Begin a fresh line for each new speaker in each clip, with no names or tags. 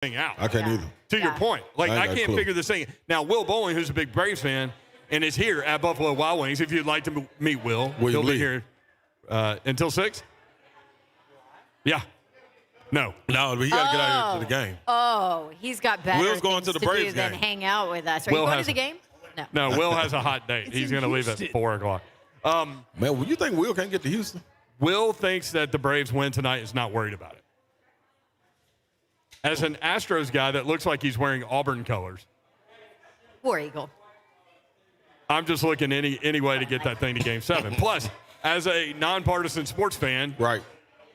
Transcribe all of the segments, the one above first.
thing out.
I can't either.
To your point. Like, I can't
clue.
figure this thing. Now, Will Bowling, who's a big Braves fan, and is here at Buffalo Wild Wings. If you'd like to meet Will, he'll be here until 6. Yeah. No,
he got to get out here to the game.
Oh, he's got better
Will's going to the Braves
than
game.
hang out with us. Are you going to the game?
No, Will has a hot date. He's going to leave at 4 o'clock.
Man, well, you think Will can't get to Houston?
Will thinks that the Braves win tonight and is not worried about it. As an Astros guy that looks like he's wearing Auburn colors.
War Eagle.
I'm just looking any way to get that thing to Game 7. Plus, as a nonpartisan sports fan,
right,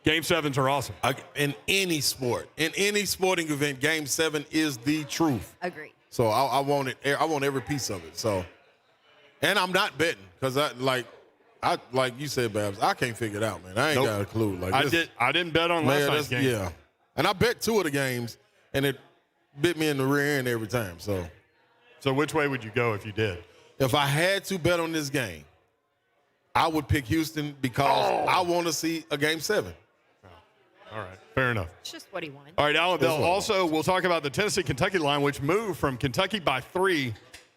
Game 7s are awesome.
In any sport, in any sporting event, Game 7 is the truth.
Agree.
So I want it. I want every piece of it. So, and I'm not betting because like you said, Babs, I can't figure it out, man. I ain't got a clue. Like
I didn't bet on last night's game.
Yeah, and I bet 2 of the games, and it bit me in the rear end every time. So
which way would you go if you did?
If I had to bet on this game, I would pick Houston because I want to see a Game 7.
All right, fair enough.
It's just what he wanted.
All right, Alan Bell. Also, we'll talk about the Tennessee-Kentucky line, which moved from Kentucky by 3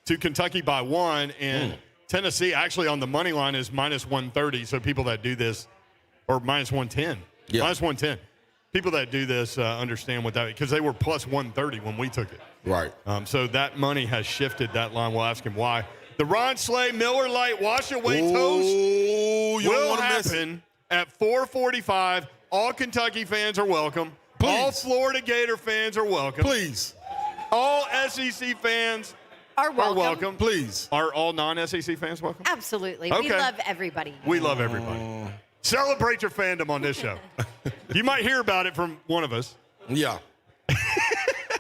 to Kentucky by 1. And Tennessee actually on the money line is minus 130. So people that do this, or minus 110. Yeah. Minus 110. People that do this understand what that is because they were plus 130 when we took it.
Right.
So that money has shifted that line. We'll ask him why. The Ron Slay Miller Lite Wash Away Toast will happen at 4:45. All Kentucky fans are welcome.
Please.
All Florida Gator fans are welcome.
Please.
All SEC fans
are welcome.
Please.
Are all non-SEC fans welcome?
Absolutely.
Okay.
We love everybody.
We love everybody. Celebrate your fandom on this show. You might hear about it from one of us.
Yeah.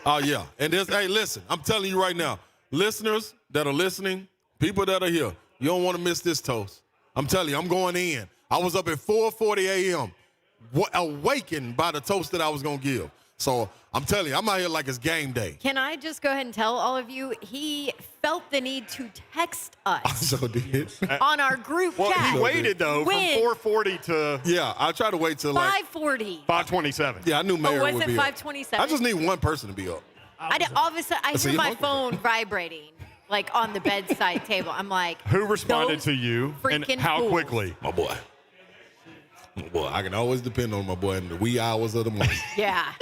Oh, yeah. And hey, listen, I'm telling you right now, listeners that are listening, people that are here, you don't want to miss this toast. I'm telling you, I'm going in. I was up at 4:40 a.m. awakened by the toast that I was going to give. So I'm telling you, I'm out here like it's game day.
Can I just go ahead and tell all of you, he felt the need to text us
So did.
on our group chat.
He waited, though, from 4:40 to
Yeah, I try to wait till
5:40.
5:27.
Yeah, I knew Mayor
was
would
it
be
5:27?
up. I just need one person to be up.
All of a sudden, I
See,
hear my
monkey.
phone vibrating, like on the bedside table. I'm like,
Who responded
those
to you and
freaking
how
fools.
quickly?
My boy. I can always depend on my boy in the wee hours of the morning.
Yeah.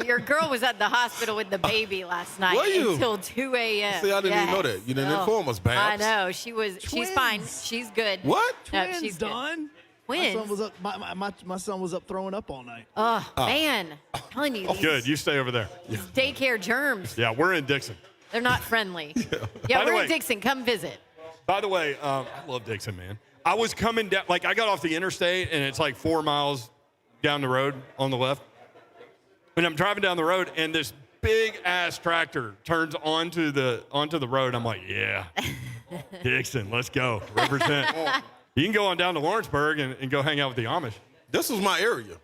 Your girl was at the hospital with the baby last night
Were you?
until 2 a.m.
See, I didn't even know that. You didn't inform us, Babs.
I know. She's fine. She's good.
What?
No,
Twins,
she's good.
Don.
Twins.
My son was up. My son was up throwing up all night.
Oh, man. I'm telling you. these
Good. You stay over there.
Daycare germs.
Yeah, we're in Dickson.
They're not friendly. Yeah,
By the
we're
way-
in Dickson. Come visit.
By the way, I love Dickson, man. I was coming down, like I got off the interstate, and it's like 4 miles down the road on the left. And I'm driving down the road, and this big-ass tractor turns onto the road. I'm like, yeah, Dickson, let's go. Represent. You can go on down to Lawrenceburg and go hang out with the Amish.
This was my area.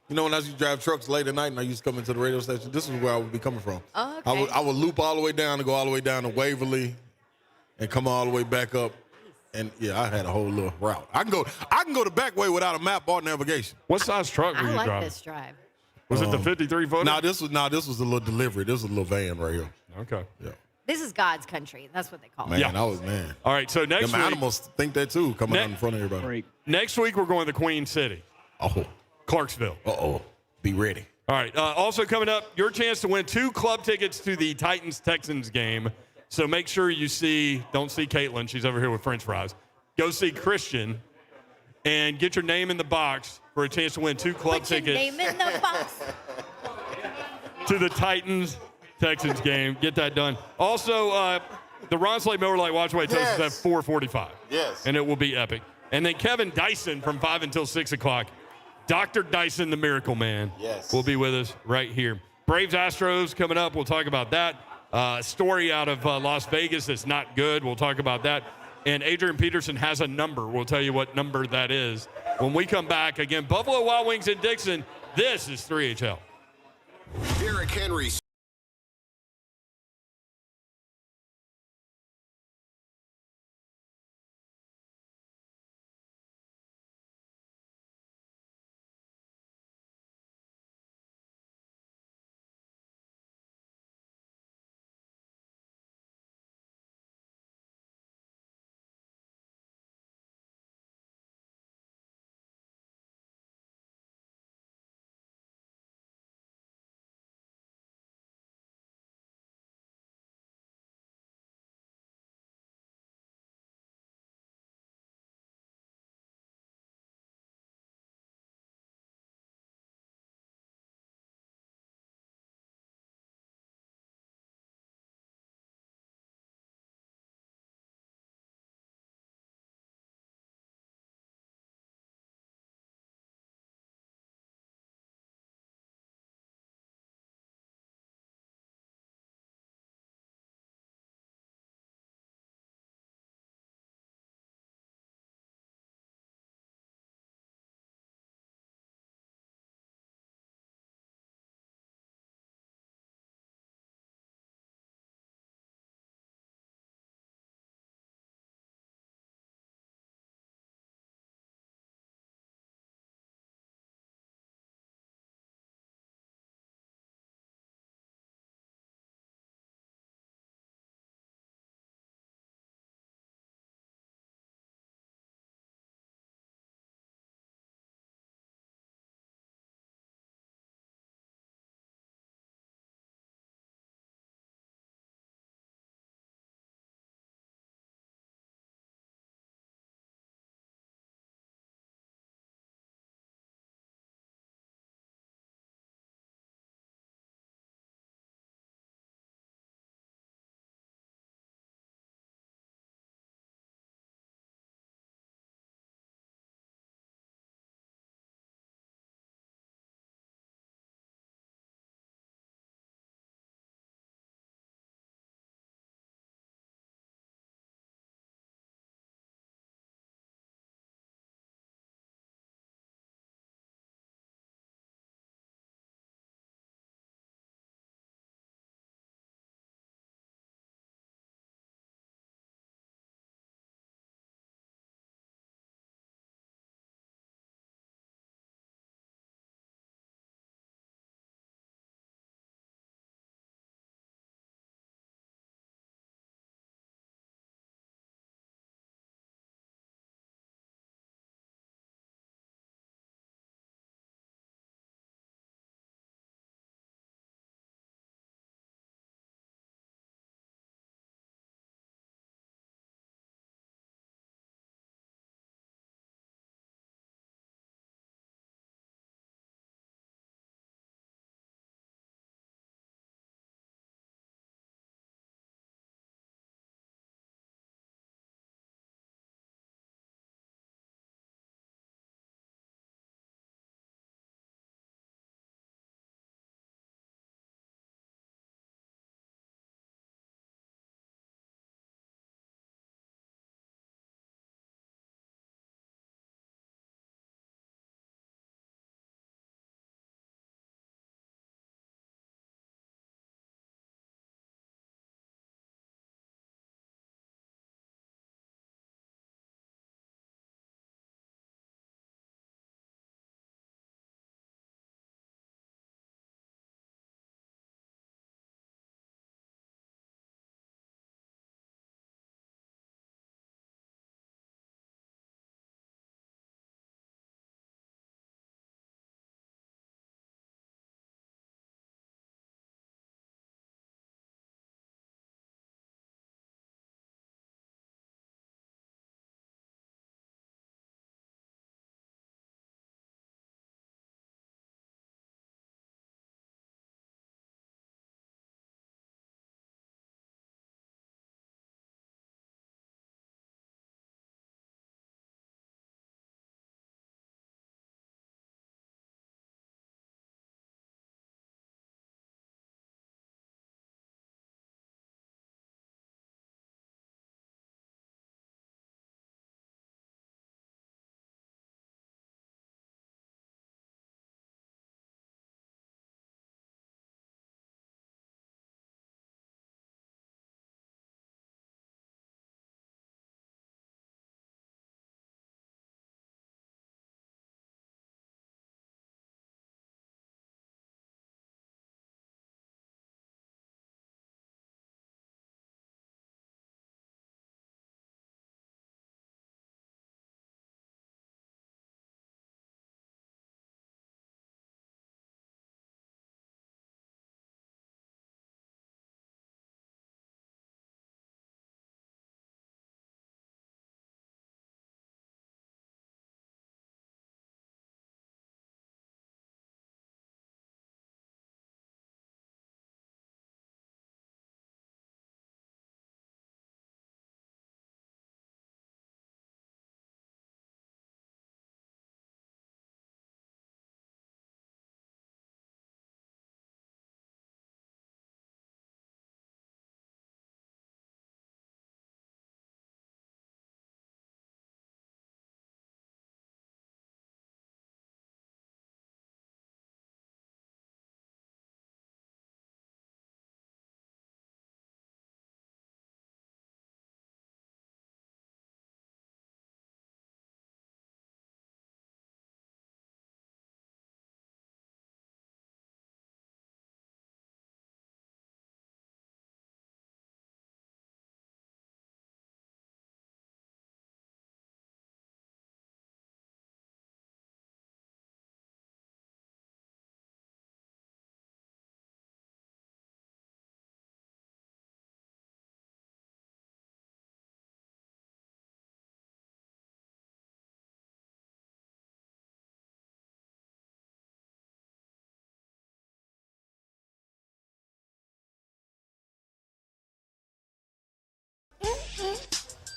You know, when I used to drive trucks late at night and I used to come into the radio station, this is where I would be coming from.
Oh, okay.
I would loop all the way down and go all the way down to Waverly and come all the way back up. And, yeah, I had a whole little route. I can go the back way without a map or navigation.
What size truck were
I
you
like
driving?
this drive.
Was it the 53-footer?
No, this was a little delivery. This was a little van right here.
Okay.
Yeah.
This is God's country. That's what they call
Man,
it.
I was, man.
All right, so next
Them
week,
animals think that, too, coming out in front of everybody.
Break.
next week we're going to Queen City,
Oh,
Clarksville.
uh-oh. Be ready.
All right. Also coming up, your chance to win 2 club tickets to the Titans-Texans game. So make sure you don't see Caitlin. She's over here with French fries. Go see Christian and get your name in the box for a chance to win 2 club
Put your
tickets
name in the box.
to the Titans-Texans game. Get that done. Also, the Ron Slay Miller Lite Watch Away Toast is at 4:45.
Yes.
And it will be epic. And then Kevin Dyson from 5 until 6 o'clock. Dr. Dyson, the Miracle Man, will be with us right here. Braves Astros coming up. We'll talk about that. Story out of Las Vegas that's not good. We'll talk about that. And Adrian Peterson has a number. We'll tell you what number that is when we come back. Again, Buffalo Wild Wings in Dickson. This is 3HL.
Derrick Henry.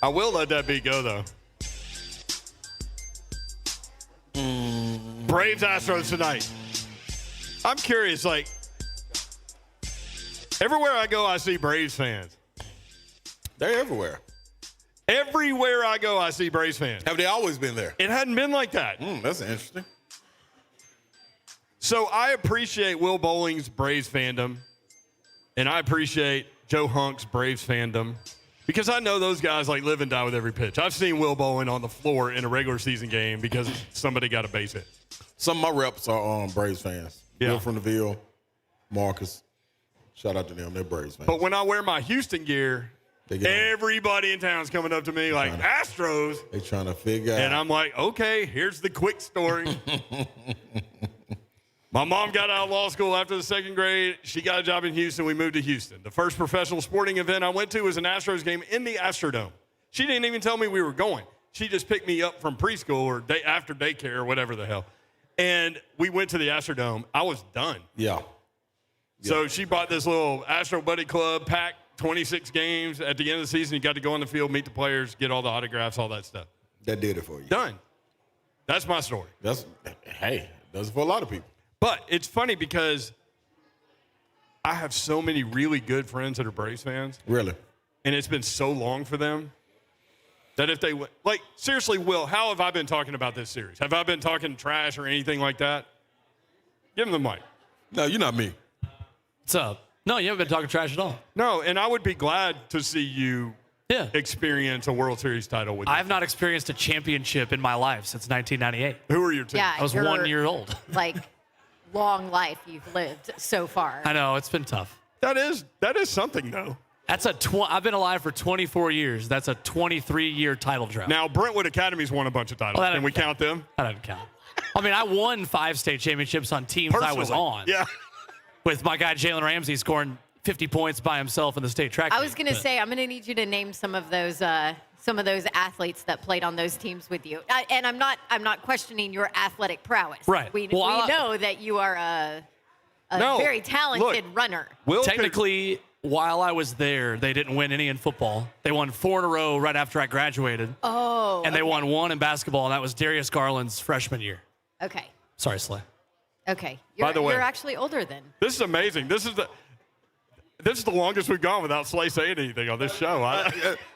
I will let that beat go, though. Braves Astros tonight. I'm curious, like, everywhere I go, I see Braves fans.
They're everywhere.
Everywhere I go, I see Braves fans.
Have they always been there?
It hadn't been like that.
That's interesting.
So I appreciate Will Bowling's Braves fandom, and I appreciate Joe Hunk's Braves fandom, because I know those guys like live and die with every pitch. I've seen Will Bowling on the floor in a regular season game because somebody got a base hit.
Some of my reps are Braves fans.
Yeah.
Bill from the Ville, Marcus. Shout out to them. They're Braves fans.
But when I wear my Houston gear, everybody in town's coming up to me like, Astros.
They trying to figure out.
And I'm like, okay, here's the quick story. My mom got out of law school after the second grade. She got a job in Houston. We moved to Houston. The first professional sporting event I went to was an Astros game in the Astrodome. She didn't even tell me we were going. She just picked me up from preschool or after daycare or whatever the hell. And we went to the Astrodome. I was done.
Yeah.
So she bought this little Astro Buddy Club pack, 26 games. At the end of the season, you got to go on the field, meet the players, get all the autographs, all that stuff.
That did it for you.
Done. That's my story.
Hey, does it for a lot of people.
But it's funny because I have so many really good friends that are Braves fans.
Really?
And it's been so long for them that if they – like, seriously, Will, how have I been talking about this series? Have I been talking trash or anything like that? Give him the mic.
No, you're not me.
What's up? No, you haven't been talking trash at all.
No, and I would be glad to see you experience a World Series title with me.
I have not experienced a championship in my life since 1998.
Who are your teams?
Yeah,
I was 1 year old.
Like, long life you've lived so far.
I know, it's been tough.
That is something, though.
That's I've been alive for 24 years. That's a 23-year title drought.
Now, Brentwood Academy's won a bunch of titles. Can we count them?
That doesn't count. I mean, I won 5 state championships on teams I was on.
Yeah.
With my guy Jalen Ramsey scoring 50 points by himself in the state track.
I was going to say, I'm going to need you to name some of those athletes that played on those teams with you. And I'm not questioning your athletic prowess.
Right.
We know that you are a very talented runner.
Technically, while I was there, they didn't win any in football. They won 4 in a row right after I graduated.
Oh.
And they won 1 in basketball, and that was Darius Garland's freshman year.
Okay.
Sorry, Slay.
Okay.
By the way,
you're actually older than.
This is amazing. This is the longest we've gone without Slay saying anything on this show.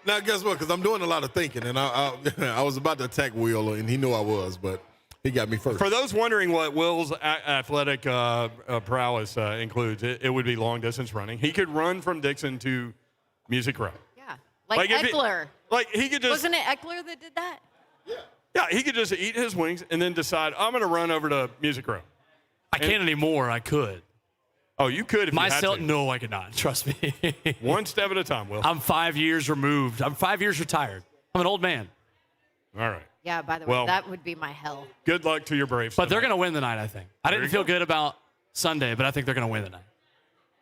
Now, guess what? Because I'm doing a lot of thinking, and I was about to attack Will, and he knew I was, but he got me first.
For those wondering what Will's athletic prowess includes, it would be long-distance running. He could run from Dickson to Music Row.
Yeah. Like Eckler.
He could just.
Wasn't it Eckler that did that?
Yeah, he could just eat his wings and then decide, I'm going to run over to Music Row.
I can't anymore. I could.
Oh, you could if you had to.
No, I could not. Trust me.
One step at a time, Will.
I'm 5 years removed. I'm 5 years retired. I'm an old man.
All right.
Yeah, by the way, that would be my hell.
Good luck to your Braves.
But they're going to win tonight, I think. I didn't feel good about Sunday, but I think they're going to win tonight.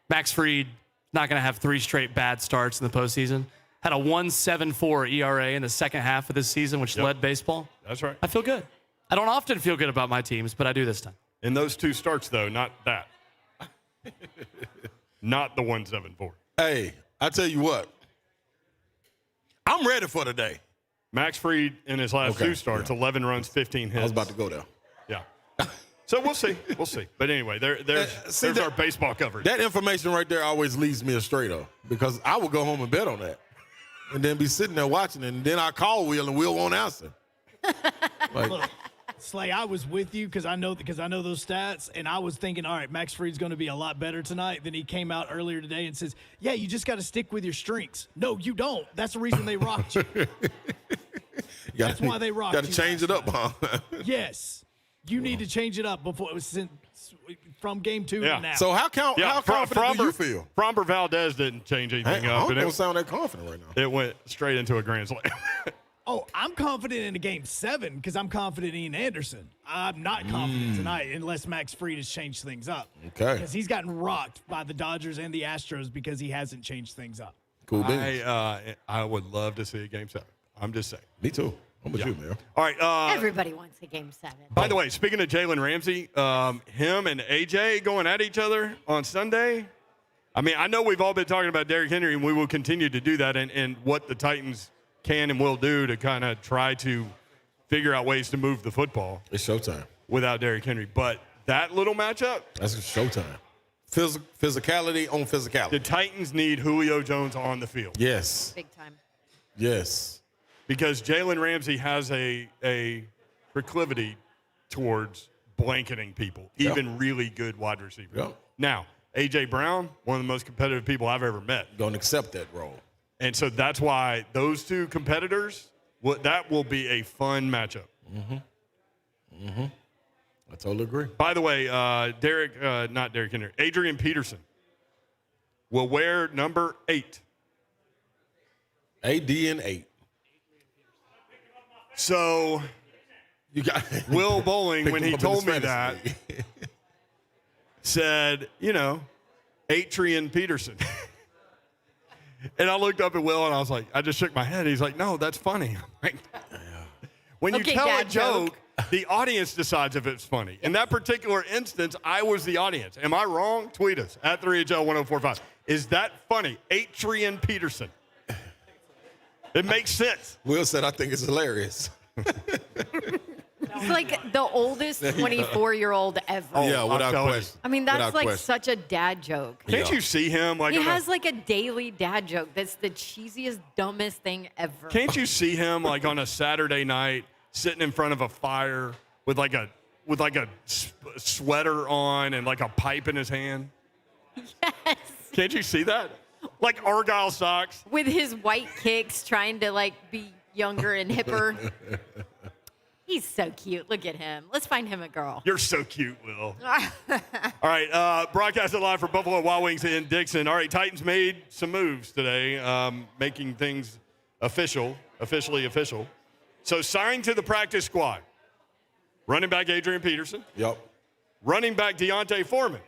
Max Fried not going to have 3 straight bad starts in the postseason. Had a 1.74 ERA in the second half of this season, which led baseball.
That's right.
I feel good. I don't often feel good about my teams, but I do this time.
In those 2 starts, though, not that. Not the 1.74.
Hey, I tell you what. I'm ready for today.
Max Fried in his last 2 starts, 11 runs, 15 hits.
I was about to go there.
Yeah. So we'll see. We'll see. But anyway, there's our baseball coverage.
That information right there always leads me astray, though, because I would go home and bet on that and then be sitting there watching it, and then I call Will, and Will won't answer.
Look, Slay, I was with you because I know those stats, and I was thinking, all right, Max Fried's going to be a lot better tonight. Then he came out earlier today and says, yeah, you just got to stick with your strengths. No, you don't. That's the reason they rocked you. That's why they rocked you.
Got to change it up, huh?
Yes. You need to change it up before it was from game 2 to now.
So how confident do you feel?
Fromber Valdez didn't change anything up.
I don't sound that confident right now.
It went straight into a grand slam.
Oh, I'm confident in a game 7 because I'm confident in Ian Anderson. I'm not confident tonight unless Max Fried has changed things up.
Okay.
Because he's gotten rocked by the Dodgers and the Astros because he hasn't changed things up.
Cool beans.
I would love to see a game 7. I'm just saying.
Me too. I'm with you, man.
All right.
Everybody wants a game 7.
By the way, speaking of Jalen Ramsey, him and AJ going at each other on Sunday. I mean, I know we've all been talking about Derrick Henry, and we will continue to do that and what the Titans can and will do to kind of try to figure out ways to move the football.
It's showtime.
Without Derrick Henry. But that little matchup.
That's showtime. Physicality on physicality.
The Titans need Julio Jones on the field.
Yes.
Big time.
Yes.
Because Jalen Ramsey has a proclivity towards blanketing people, even really good wide receivers.
Yep.
Now, A.J. Brown, one of the most competitive people I've ever met.
Don't accept that role.
And so that's why those two competitors, that will be a fun matchup.
I totally agree.
By the way, not Derrick Henry, Adrian Peterson will wear number 8.
AD and 8.
So
You got
Will Bowling, when he told me that,
league.
said, Adrian Peterson. And I looked up at Will and I was like, I just shook my head. He's like, no, that's funny. I'm like, when you tell a
dad
joke, the audience decides if it's funny. In that particular instance, I was the audience. Am I wrong? Tweet us at 3HL1045. Is that funny? Adrian Peterson. It makes sense.
Will said, I think it's hilarious.
It's like the oldest 24-year-old ever.
Yeah, without
telling you.
question.
I mean, that's
Without
like
question.
such a dad joke.
Can't you see him? Like
He
on a-
has like a daily dad joke. That's the cheesiest, dumbest thing ever.
Can't you see him like on a Saturday night sitting in front of a fire with like a sweater on and like a pipe in his hand?
Yes.
Can't you see that? Like Argyle socks.
With his white kicks, trying to like be younger and hipper. He's so cute. Look at him. Let's find him a girl.
You're so cute, Will. All right, broadcasting live for Buffalo Wild Wings in Dickson. All right, Titans made some moves today, making things officially official. So signed to the practice squad. Running back Adrian Peterson.
Yep.
Running back Deontay Foreman.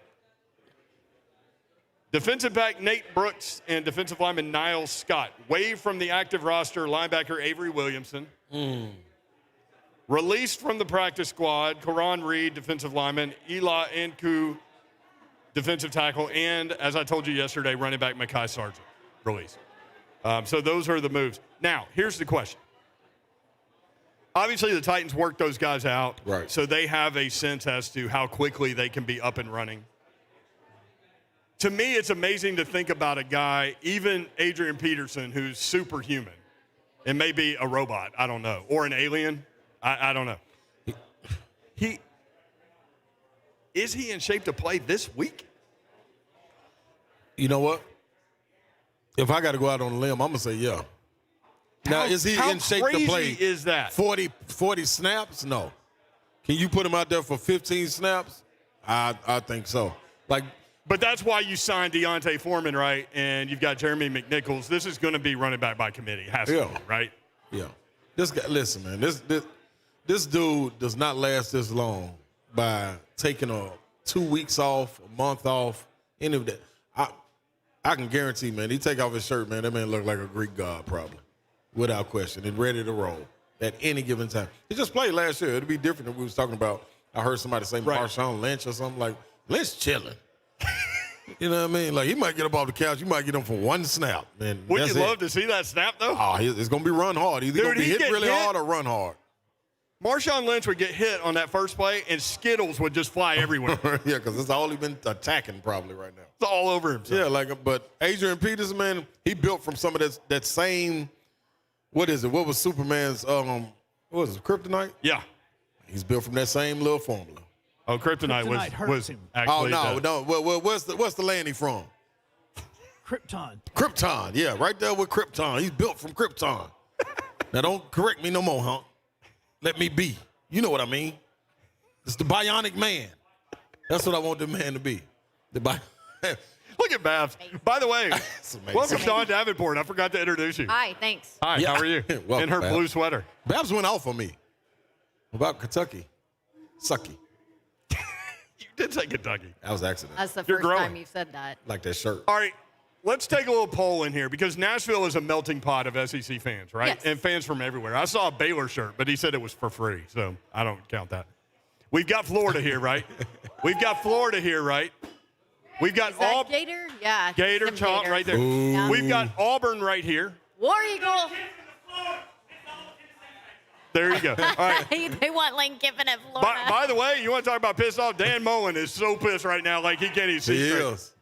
Defensive back Nate Brooks and defensive lineman Niles Scott. Waived from the active roster linebacker Avery Williamson. Released from the practice squad, Karan Reed, defensive lineman, Ela Anku, defensive tackle, and, as I told you yesterday, running back Mekhi Sargent, released. So those are the moves. Now, here's the question. Obviously, the Titans worked those guys out,
Right.
so they have a sense as to how quickly they can be up and running. To me, it's amazing to think about a guy, even Adrian Peterson, who's superhuman, and maybe a robot, I don't know, or an alien. I don't know. Is he in shape to play this week?
You know what? If I got to go out on a limb, I'm going to say yeah. Now, is he
how
in shape to play?
crazy is that?
40 snaps? No. Can you put him out there for 15 snaps? I think so.
But that's why you signed Deontay Foreman, right? And you've got Jeremy McNichols. This is going to be running back by committee. Has to be, right?
Yeah. This guy, listen, man, this dude does not last this long by taking 2 weeks off, a month off, any of that. I can guarantee, man, he take off his shirt, man, that man look like a Greek god probably, without question, and ready to roll at any given time. He just played last year. It'd be different than we was talking about. I heard somebody say Marshawn Lynch or something like, Lynch chilling. You know what I mean? Like, he might get up off the couch. You might get him for one snap. Man,
Would you love to see that snap, though?
Oh, it's going to be run hard. Either going to be hit really hard or run hard.
Marshawn Lynch would get hit on that first play, and Skittles would just fly everywhere.
Yeah, because it's all he been attacking probably right now.
It's all over himself.
Yeah, but Adrian Peterson, man, he built from some of that same, what is it? What was Superman's, what was it, kryptonite?
Yeah.
He's built from that same little formula.
Oh, kryptonite
Kryptonite
was
hurts him.
actually.
No. Well, what's the land he from?
Krypton.
Krypton, yeah, right there with Krypton. He's built from Krypton. Now, don't correct me no more, huh? Let me be. You know what I mean. It's the bionic man. That's what I want the man to be.
Look at Babs. By the way, welcome Dawn Davenport. I forgot to introduce you.
Hi, thanks.
Hi,
Yeah.
how are you?
Welcome,
In her
Babs.
blue sweater.
Babs went off on me about Kentucky. Sucky.
You did say Kentucky.
That was accident.
That's the
You're
first
growing.
time you've said that.
Like that shirt.
All right, let's take a little poll in here because Nashville is a melting pot of SEC fans, right?
Yes.
And fans from everywhere. I saw a Baylor shirt, but he said it was for free, so I don't count that. We've got Florida here, right? We've got Florida here, right? We've got
Is that Gator? Yeah.
Gator
some
Chomp
Gator.
right there.
Yeah.
We've got Auburn right here.
War Eagle.
There you go. All right.
They want Lane Kiffin at Florida.
By the way, you want to talk about pissed off? Dan Mullen is so pissed right now, like he can't even see
He
straight.
is.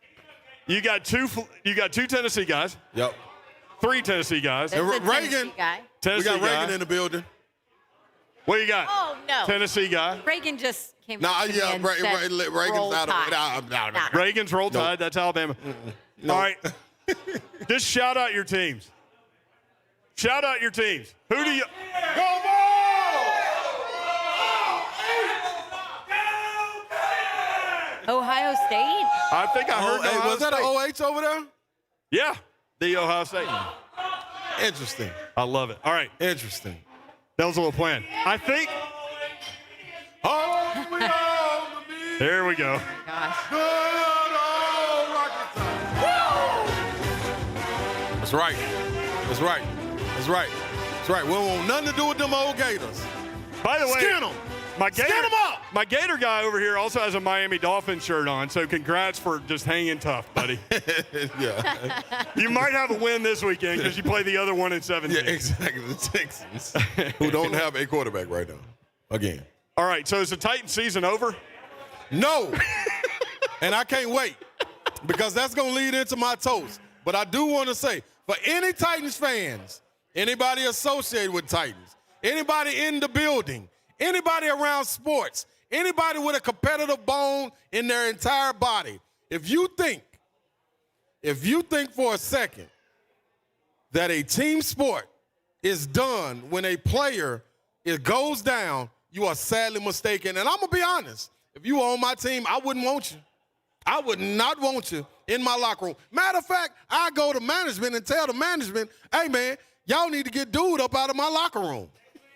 You got two Tennessee guys,
Yep.
3 Tennessee guys.
This is a
Reagan.
Tennessee guy.
We
Tennessee
got
guy.
Reagan in the building.
What you got?
Oh, no.
Tennessee guy.
Reagan just came
Nah,
up to me
yeah,
and said,
Reagan's
"Roll
out of
Tide."
it.
Nah.
Reagan's Roll Tide. That's Alabama. All right. Just shout out your teams. Shout out your teams. Who do you?
Go ball!
Ohio State?
I think I heard. Ohio
was that
State.
an OH over there?
Yeah, the Ohio State.
Interesting.
I love it. All right,
Interesting.
that was a little plan. I think.
Oh, we all believe
There we go.
Gosh.
good old Rocky Top. That's right. That's right. That's right. That's right. We don't want nothing to do with them old Gators.
By the way,
Skin 'em.
my Gator,
Skin 'em up.
my Gator guy over here also has a Miami Dolphins shirt on. So congrats for just hanging tough, buddy.
Yeah.
You might have a win this weekend because you play the other one in 17.
Yeah, exactly. The Texans, who don't have a quarterback right now. Again.
All right, so is the Titan season over?
No. And I can't wait because that's going to lead into my toast. But I do want to say, for any Titans fans, anybody associated with Titans, anybody in the building, anybody around sports, anybody with a competitive bone in their entire body, if you think for a second that a team sport is done when a player goes down, you are sadly mistaken. And I'm going to be honest. If you were on my team, I wouldn't want you. I would not want you in my locker room. Matter of fact, I go to management and tell the management, hey, man, y'all need to get dude up out of my locker room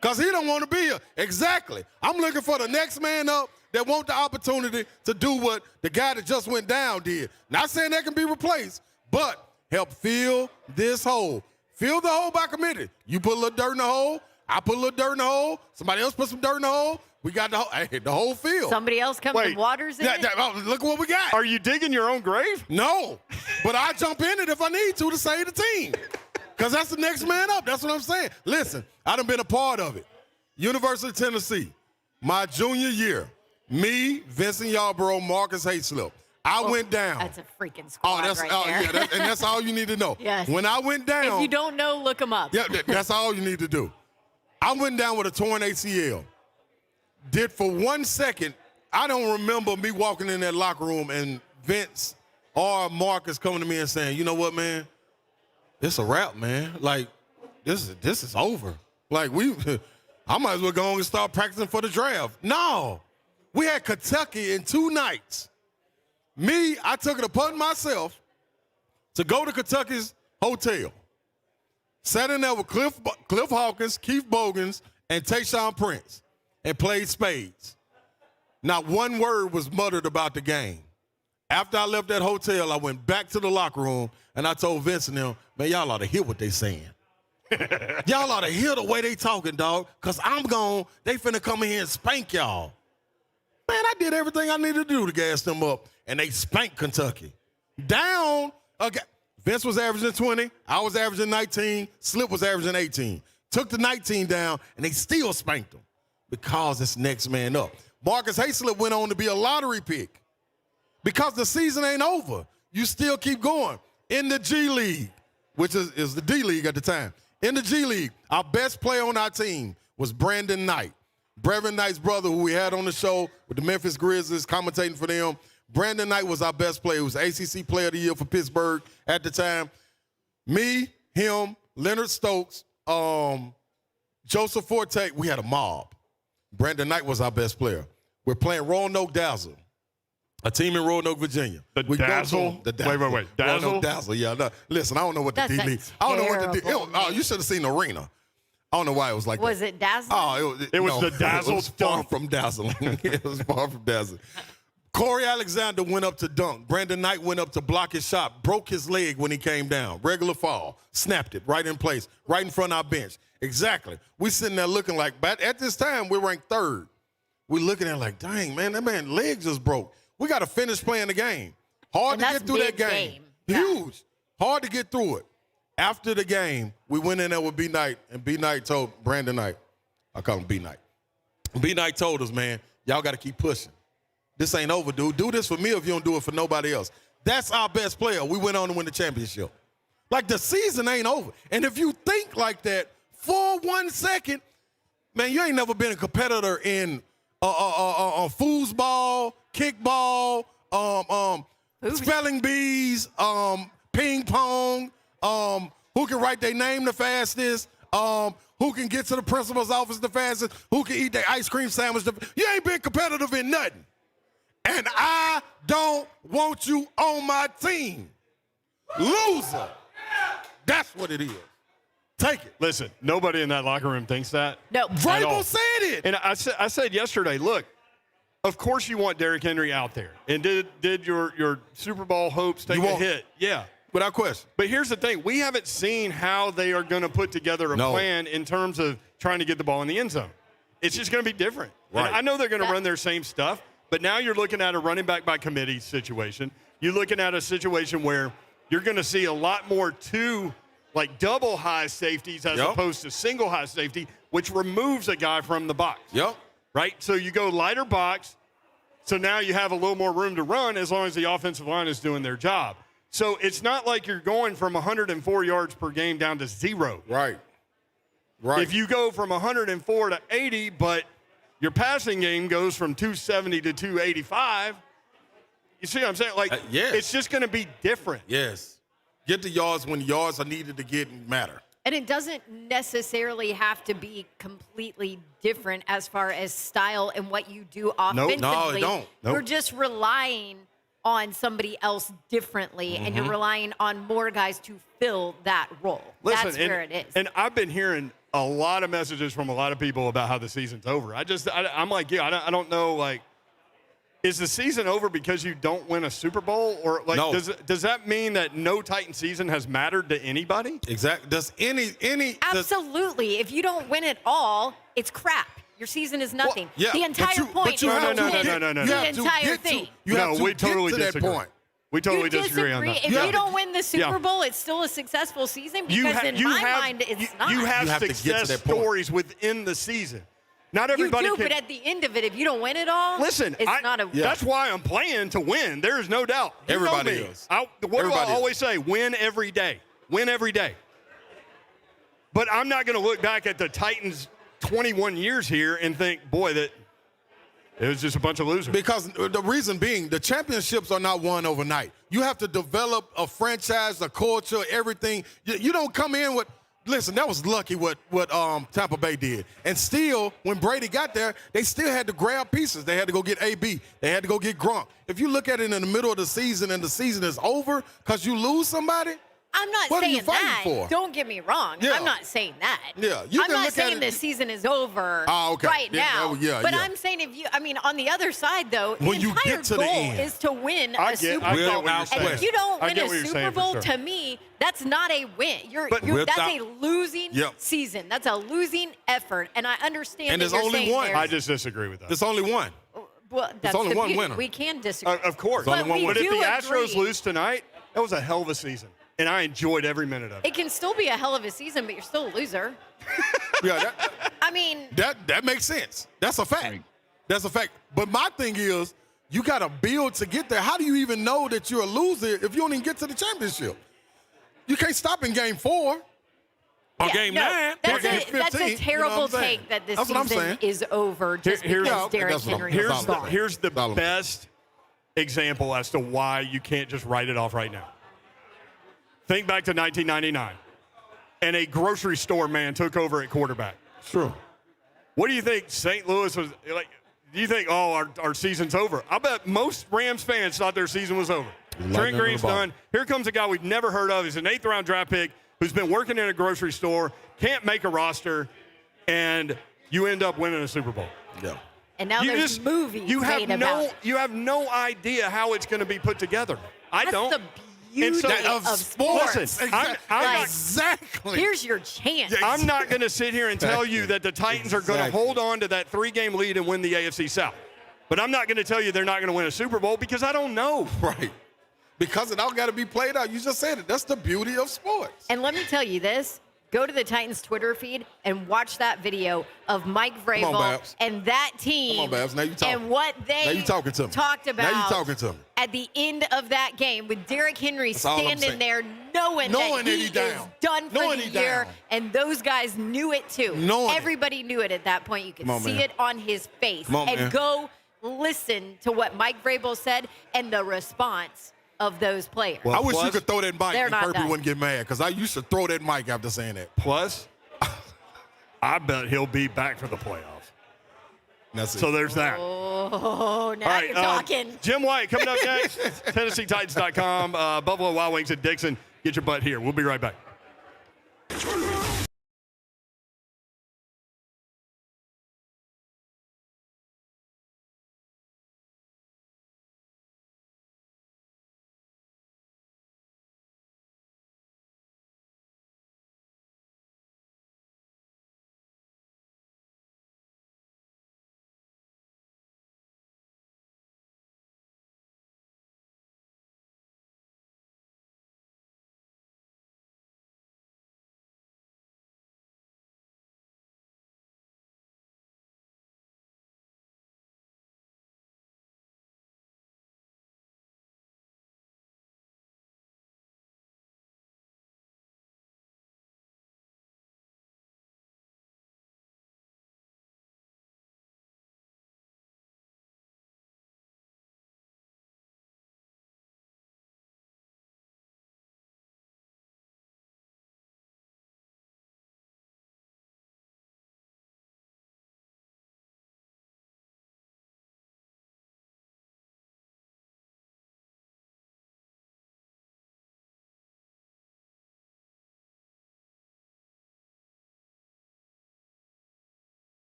because he don't want to be here. Exactly. I'm looking for the next man up that want the opportunity to do what the guy that just went down did. Not saying that can be replaced, but help fill this hole. Fill the hole by committee. You put a little dirt in the hole. I put a little dirt in the hole. Somebody else put some dirt in the hole. We got the whole field.
Somebody else comes and waters in it?
Look what we got.
Are you digging your own grave?
No, but I jump in it if I need to save the team. Because that's the next man up. That's what I'm saying. Listen, I done been a part of it. University of Tennessee, my junior year, me, Vincent Yarborough, Marcus Hayslip. I went down.
That's a freaking squad there.
Yeah, and that's all you need to know.
Yes.
When I went down.
If you don't know, look them up.
Yeah, that's all you need to do. I went down with a torn ACL. Did for 1 second, I don't remember me walking in that locker room and Vince or Marcus coming to me and saying, you know what, man? It's a wrap, man. Like, this is over. Like, I might as well go on and start practicing for the draft. No. We had Kentucky in 2 nights. Me, I took it upon myself to go to Kentucky's hotel. Sat in there with Cliff Hawkins, Keith Bogans, and Tayshaun Prince and played spades. Not one word was muttered about the game. After I left that hotel, I went back to the locker room, and I told Vince and them, man, y'all ought to hear what they saying. Y'all ought to hear the way they talking, dog, because I'm gone. They finna come in here and spank y'all. Man, I did everything I needed to do to gas them up, and they spanked Kentucky. Down, okay. Vince was averaging 20. I was averaging 19. Slip was averaging 18. Took the 19 down, and they still spanked them because it's next man up. Marcus Hayslip went on to be a lottery pick because the season ain't over. You still keep going. In the G League, which is the D League at the time. In the G League, our best player on our team was Brandon Knight. Brevin Knight's brother, who we had on the show with the Memphis Grizzlies, commentating for them. Brandon Knight was our best player. He was ACC Player of the Year for Pittsburgh at the time. Me, him, Leonard Stokes, Joseph Forte, we had a mob. Brandon Knight was our best player. We're playing Roanoke Dazzle, a team in Roanoke, Virginia.
The Dazzle?
The Dazzle.
Wait. Dazzle?
Roanoke Dazzle, yeah. No, listen, I don't know what the
That's
D League.
a
I don't know what the D.
terrible
Oh, you should have seen the arena. I don't know why it was like
Was
that.
it Dazzle?
Oh,
It was
no,
the Dazzle
It was far
dunk.
from dazzling. It was far from dazzling. Corey Alexander went up to dunk. Brandon Knight went up to block his shot, broke his leg when he came down. Regular fall, snapped it right in place, right in front of our bench. Exactly. We sitting there looking like, but at this time, we're ranked 3rd. We're looking at it like, dang, man, that man's leg just broke. We got to finish playing the game. Hard
And
to
that's
get through that
big
game.
game. Yeah.
Huge. Hard to get through it. After the game, we went in there with B Knight, and B Knight told Brandon Knight, I call him B Knight. B Knight told us, man, y'all got to keep pushing. This ain't over, dude. Do this for me if you don't do it for nobody else. That's our best player. We went on to win the championship. Like, the season ain't over. And if you think like that for 1 second, man, you ain't never been a competitor in foosball, kickball, spelling bees, ping pong, who can write their name the fastest, who can get to the principal's office the fastest, who can eat their ice cream sandwich. You ain't been competitive in nothing. And I don't want you on my team. Loser. That's what it is. Take it.
Listen, nobody in that locker room thinks that.
No.
Vrabel said it.
And I said yesterday, look, of course you want Derrick Henry out there. And did your Super Bowl hopes take a hit? Yeah.
Without question.
But here's the thing. We haven't seen how they are going to put together a plan in terms of trying to get the ball in the end zone. It's just going to be different.
Right.
And I know they're going to run their same stuff, but now you're looking at a running back by committee situation. You're looking at a situation where you're going to see a lot more double high safeties as opposed to single high safety, which removes a guy from the box.
Yep.
Right? So you go lighter box, so now you have a little more room to run as long as the offensive line is doing their job. So it's not like you're going from 104 yards per game down to 0.
Right. Right.
If you go from 104 to 80, but your passing game goes from 270 to 285, you see what I'm saying? Like,
yes.
It's just going to be different.
Yes. Get the yards when yards are needed to get and matter.
And it doesn't necessarily have to be completely different as far as style and what you do offensively.
No, it don't. Nope.
You're just relying on somebody else differently, and you're relying on more guys to fill that role.
Listen,
that's where it is.
And I've been hearing a lot of messages from a lot of people about how the season's over. I'm like, yeah, I don't know, like, is the season over because you don't win a Super Bowl? Or, like,
No.
does that mean that no Titan season has mattered to anybody?
Exactly. Does any
Absolutely. If you don't win it all, it's crap. Your season is nothing.
Well, yeah,
the entire point is
you have
to
to
win
get-
no.
you
the
have to
entire
get to-
thing.
You have to
we
get
totally
to
disagree.
that point.
We totally
You
disagree on that.
If you don't win the Super Bowl, it's still a successful season because in my mind, it's not.
You have
to get to
success
that point.
stories within the season. Not
You
everybody
do,
can.
but at the end of it, if you don't win it all,
Listen,
it's not a win.
that's why I'm playing to win. There is no doubt. You know
Everybody
me.
is.
What do
Everybody
I
is.
always say? Win every day. Win every day. But I'm not going to look back at the Titans' 21 years here and think, boy, that it was just a bunch of losers.
Because the reason being, the championships are not won overnight. You have to develop a franchise, a culture, everything. You don't come in with, listen, that was lucky what Tampa Bay did. And still, when Brady got there, they still had to grab pieces. They had to go get AB. They had to go get Gronk. If you look at it in the middle of the season and the season is over because you lose somebody,
I'm not
what are you
saying
fighting
that.
for?
Don't get me wrong.
Yeah.
I'm not saying that.
Yeah, you
I'm
can
not
look at
saying
it-
the season is over
okay.
right
Yeah,
now.
yeah,
but
yeah.
I'm saying on the other side, though,
When
the
you
entire
get to the
goal
end.
is to win
I
a
get
Super
what
Bowl.
you're
Without
saying.
And if you don't
I
win
get
a
what you're
Super
saying for
Bowl,
sure.
to me, that's not a win. That's
Without-
a losing
Yep.
season. That's a losing effort. And I understand
And
that
there's
you're
only
saying
one.
there's-
I just disagree with that.
there's only one.
well, that's
only
the
one
beauty.
winner.
We can disagree.
Of course.
But we
But if
do
the Astros
agree.
lose tonight, that was a hell of a season. And I enjoyed every minute of it.
It can still be a hell of a season, but you're still a loser.
Yeah,
I mean,
that makes sense. That's a fact. That's a fact. But my thing is, you got to build to get there. How do you even know that you're a loser if you don't even get to the championship? You can't stop in game 4 or
yeah,
game
no,
9 or
That's
game
a,
15.
that's a terrible
you know what I'm saying?
take that the
That's what I'm
season
saying.
is over just
Here's-
because
Yeah,
Derrick
that's what I'm-
Henry
here's
is
the-
gone.
Here's the
Solomon.
best example as to why you can't just write it off right now. Think back to 1999, and a grocery store man took over at quarterback.
True.
What do you think St. Louis was like? Do you think, oh, our season's over? I bet most Rams fans thought their season was over. Trent Green's done. Here comes a guy we've never heard of. He's an 8th-round draft pick who's been working in a grocery store, can't make a roster, and you end up winning a Super Bowl.
Yeah.
And now there's movies made about it.
You have no idea how it's going to be put together. I
That's
don't.
the beauty
Of
of
sports.
Listen, I'm not-
Exactly.
Here's your chance.
I'm not going to sit here and tell you that the Titans are going to
Exactly.
hold on to that 3-game lead and win the AFC South. But I'm not going to tell you they're not going to win a Super Bowl because I don't know.
Right. because it all got to be played out. You just said it. That's the beauty of sports.
And let me tell you this. Go to the Titans Twitter feed and watch that video of Mike Vrabel
Babs.
and that team.
Come on, Babs. Now you talking.
And what they
Now you talking to me.
talked about.
Now you talking to me.
At the end of that game with Derrick Henry
That's all I'm
standing
saying.
there knowing that he is
down.
done for
Knowing
the
he
year.
down.
And those guys knew it too.
Knowing it.
Everybody knew it at that point. You could
Come on,
see
man.
it on his face.
Come on,
and
man.
go listen to what Mike Vrabel said and the response of those players.
I wish you
plus,
could throw that mic
they're
and
not
Kirby
done.
wouldn't get mad because I used to throw that mic after saying that.
Plus, I bet he'll be back for the playoffs.
That's it.
So there's that.
Oh, now
All right,
you're talking.
Jim Wyatt coming up next. TennesseeTitans.com. Buffalo Wild Wings at Dickson. Get your butt here. We'll be right back.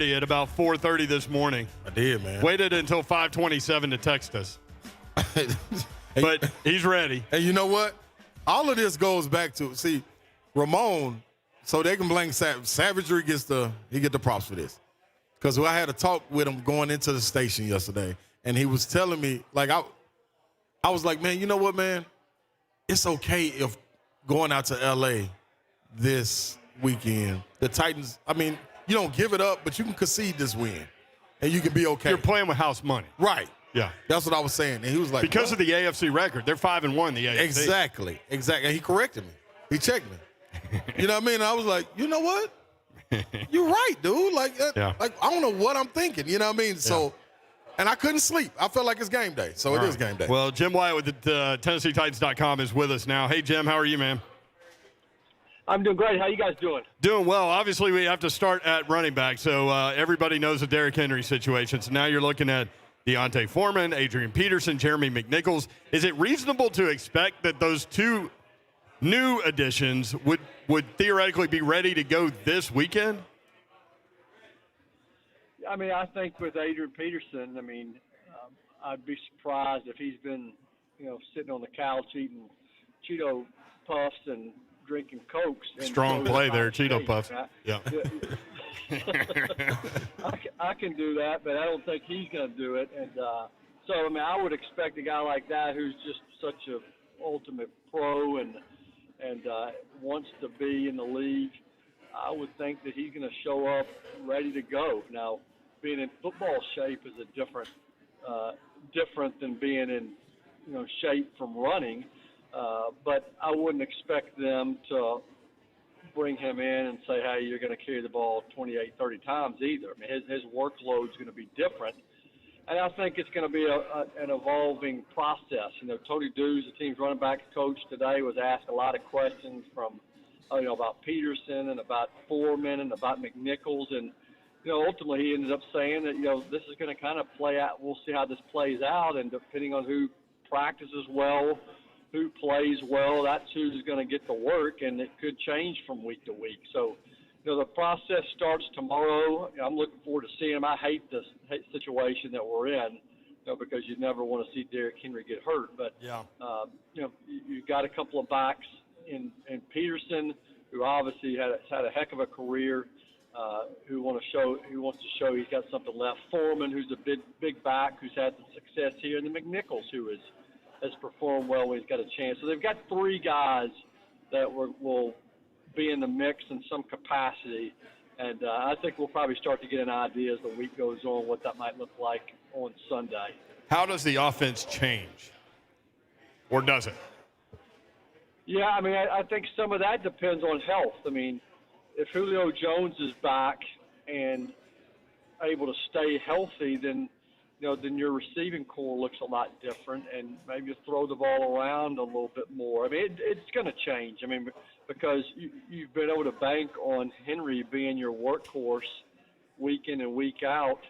at about 4:30 this morning.
I did, man.
Waited until 5:27 to text us. But he's ready.
And you know what? All of this goes back to, see, Ramon, so they can blame Savagery get the props for this. Because I had a talk with him going into the station yesterday, and he was telling me, like, I was like, man, you know what, man? It's okay if going out to L.A. this weekend, the Titans, I mean, you don't give it up, but you can concede this win, and you can be okay.
You're playing with house money.
Right.
Yeah.
That's what I was saying. And he was like,
because of the AFC record, they're 5-1 the AFC.
Exactly. And he corrected me. He checked me. You know what I mean? And I was like, you know what? You're right, dude. Like I don't know what I'm thinking. You know what I mean? So, and I couldn't sleep. I felt like it's game day. So it is game day.
Well, Jim Wyatt with the TennesseeTitans.com is with us now. Hey, Jim, how are you, man?
I'm doing great. How you guys doing?
Doing well. Obviously, we have to start at running back. So everybody knows the Derrick Henry situation. So now you're looking at Deontay Foreman, Adrian Peterson, Jeremy McNichols. Is it reasonable to expect that those two new additions would theoretically be ready to go this weekend?
I mean, I think with Adrian Peterson, I mean, I'd be surprised if he's been, sitting on the couch eating Cheeto Puffs and drinking Cokes.
Strong play there, Cheeto Puffs. Yeah.
I can do that, but I don't think he's going to do it. And so, I mean, I would expect a guy like that who's just such a ultimate pro and wants to be in the league. I would think that he's going to show up ready to go. Now, being in football shape is a different than being in shape from running. But I wouldn't expect them to bring him in and say, hey, you're going to carry the ball 28, 30 times either. I mean, his workload's going to be different. And I think it's going to be an evolving process. Tony Dews, the team's running back coach today, was asked a lot of questions from, about Peterson and about Foreman and about McNichols. And, ultimately he ended up saying that, this is going to kind of play out. We'll see how this plays out. And depending on who practices well, who plays well, that's who's going to get the work, and it could change from week to week. So, the process starts tomorrow. I'm looking forward to seeing him. I hate this situation that we're in, because you never want to see Derrick Henry get hurt. But, you've got a couple of backs in Peterson, who obviously has had a heck of a career, who wants to show he's got something left. Foreman, who's a big back, who's had some success here, and then McNichols, who has performed well when he's got a chance. So they've got three guys that will be in the mix in some capacity. And I think we'll probably start to get an idea as the week goes on what that might look like on Sunday.
How does the offense change? Or does it?
Yeah, I mean, I think some of that depends on health. I mean, if Julio Jones is back and able to stay healthy, then your receiving core looks a lot different, and maybe you throw the ball around a little bit more. I mean, it's going to change. I mean, because you've been able to bank on Henry being your workhorse week in and week out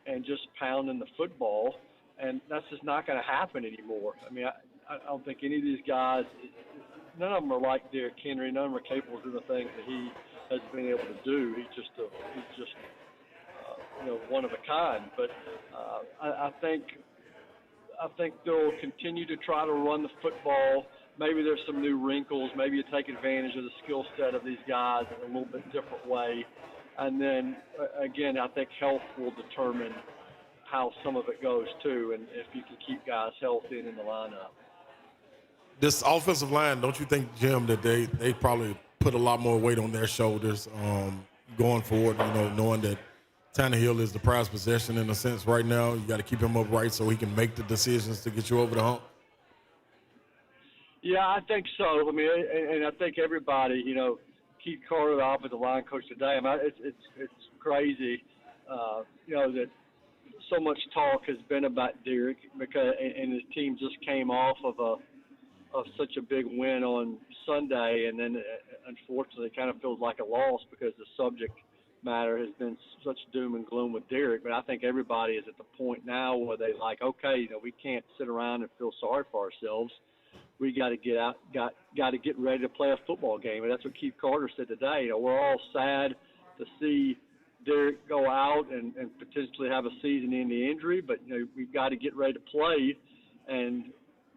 and just pounding the football, and that's just not going to happen anymore. I mean, I don't think any of these guys, none of them are like Derrick Henry. None of them are capable of doing the things that he has been able to do. He's just one of a kind. But I think they'll continue to try to run the football. Maybe there's some new wrinkles. Maybe you take advantage of the skill set of these guys in a little bit different way. And then, again, I think health will determine how some of it goes, too, and if you can keep guys healthy and in the lineup.
This offensive line, don't you think, Jim, that they probably put a lot more weight on their shoulders going forward, knowing that Tannehill is the prized possession in a sense right now. You got to keep him upright so he can make the decisions to get you over the hump.
Yeah, I think so. I mean, and I think everybody, Keith Carter, the offensive line coach today, I mean, it's crazy, that so much talk has been about Derrick because and his team just came off of such a big win on Sunday, and then unfortunately, it kind of feels like a loss because the subject matter has been such doom and gloom with Derrick. But I think everybody is at the point now where they like, okay, we can't sit around and feel sorry for ourselves. We got to get out, got to get ready to play a football game. And that's what Keith Carter said today. We're all sad to see Derek go out and potentially have a season-ending injury, but we've got to get ready to play, and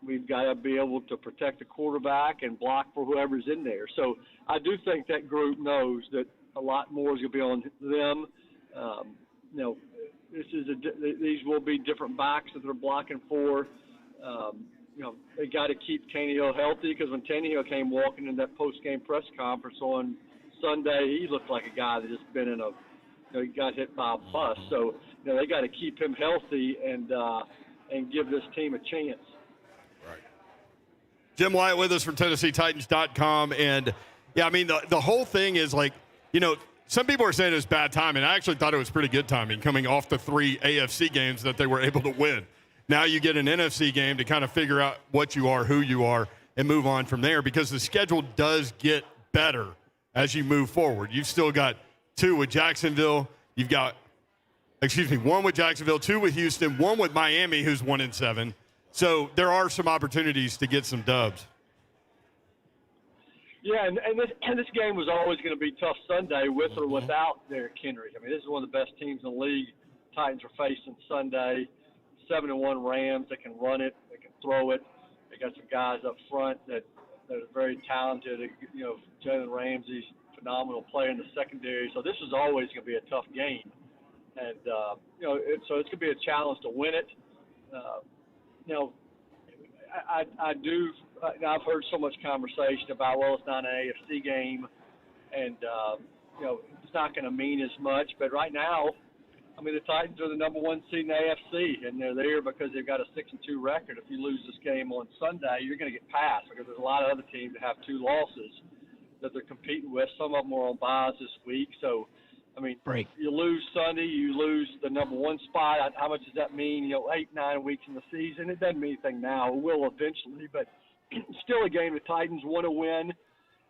we've got to be able to protect the quarterback and block for whoever's in there. So I do think that group knows that a lot more is going to be on them. These will be different backs that they're blocking for. They got to keep Tannehill healthy, because when Tannehill came walking in that post-game press conference on Sunday, he looked like a guy that just been in he got hit by a bus. So they got to keep him healthy and give this team a chance.
Right. Jim Wyatt with us from TennesseeTitans.com. And, yeah, I mean, the whole thing is like, some people are saying it's bad timing. I actually thought it was pretty good timing coming off the 3 AFC games that they were able to win. Now you get an NFC game to kind of figure out what you are, who you are, and move on from there, because the schedule does get better as you move forward. You've still got 2 with Jacksonville. You've got, 1 with Jacksonville, 2 with Houston, 1 with Miami, who's 1-7. So there are some opportunities to get some dubs.
Yeah, and this game was always going to be tough Sunday with or without Derrick Henry. I mean, this is one of the best teams in the league. Titans are facing Sunday. 7-1 Rams. They can run it. They can throw it. They got some guys up front that are very talented. Jalen Ramsey's a phenomenal player in the secondary. So this is always going to be a tough game. And, so it's going to be a challenge to win it. I've heard so much conversation about, well, it's not an AFC game, and, it's not going to mean as much. But right now, I mean, the Titans are the number 1 seed in the AFC, and they're there because they've got a 6-2 record. If you lose this game on Sunday, you're going to get passed, because there's a lot of other teams that have 2 losses that they're competing with. Some of them are on buys this week. So, I mean, you lose Sunday, you lose the number 1 spot. How much does that mean? 8-9 weeks in the season. It doesn't mean anything now. It will eventually, but still a game the Titans want to win.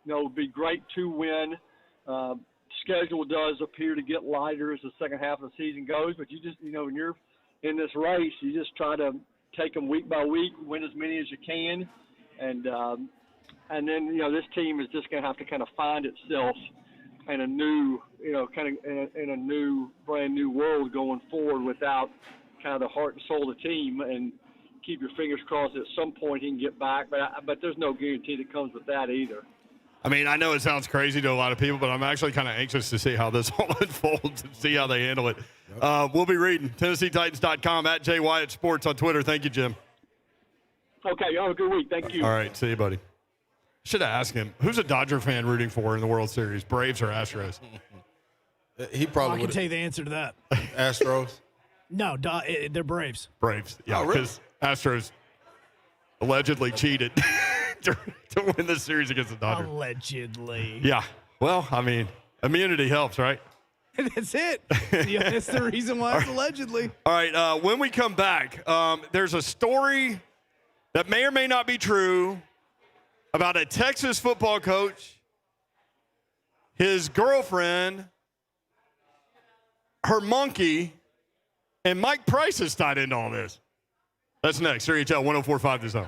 It would be great to win. Schedule does appear to get lighter as the second half of the season goes, but you just, when you're in this race, you just try to take them week by week, win as many as you can, and then this team is just going to have to kind of find itself in a new, in a new, brand new world going forward without kind of the heart and soul of the team, and keep your fingers crossed that at some point he can get back, but there's no guarantee that comes with that either.
I mean, I know it sounds crazy to a lot of people, but I'm actually kind of anxious to see how this all unfolds and see how they handle it. We'll be reading TennesseeTitans.com, at Jay Wyatt Sports on Twitter. Thank you, Jim.
Okay, y'all have a good week. Thank you.
All right, see you, buddy. Should have asked him, who's a Dodger fan rooting for in the World Series, Braves or Astros?
He probably
I can tell you the answer to that.
Astros.
No, they're Braves.
Braves, yeah, because Astros allegedly cheated to win the series against the Dodgers.
Allegedly.
Yeah. Well, I mean, immunity helps, right?
That's it. Yeah, that's the reason why it's allegedly.
All right. When we come back, there's a story that may or may not be true about a Texas football coach, his girlfriend, her monkey, and Mike Price is tied into all this. That's next. CHL 104.5 The Zone.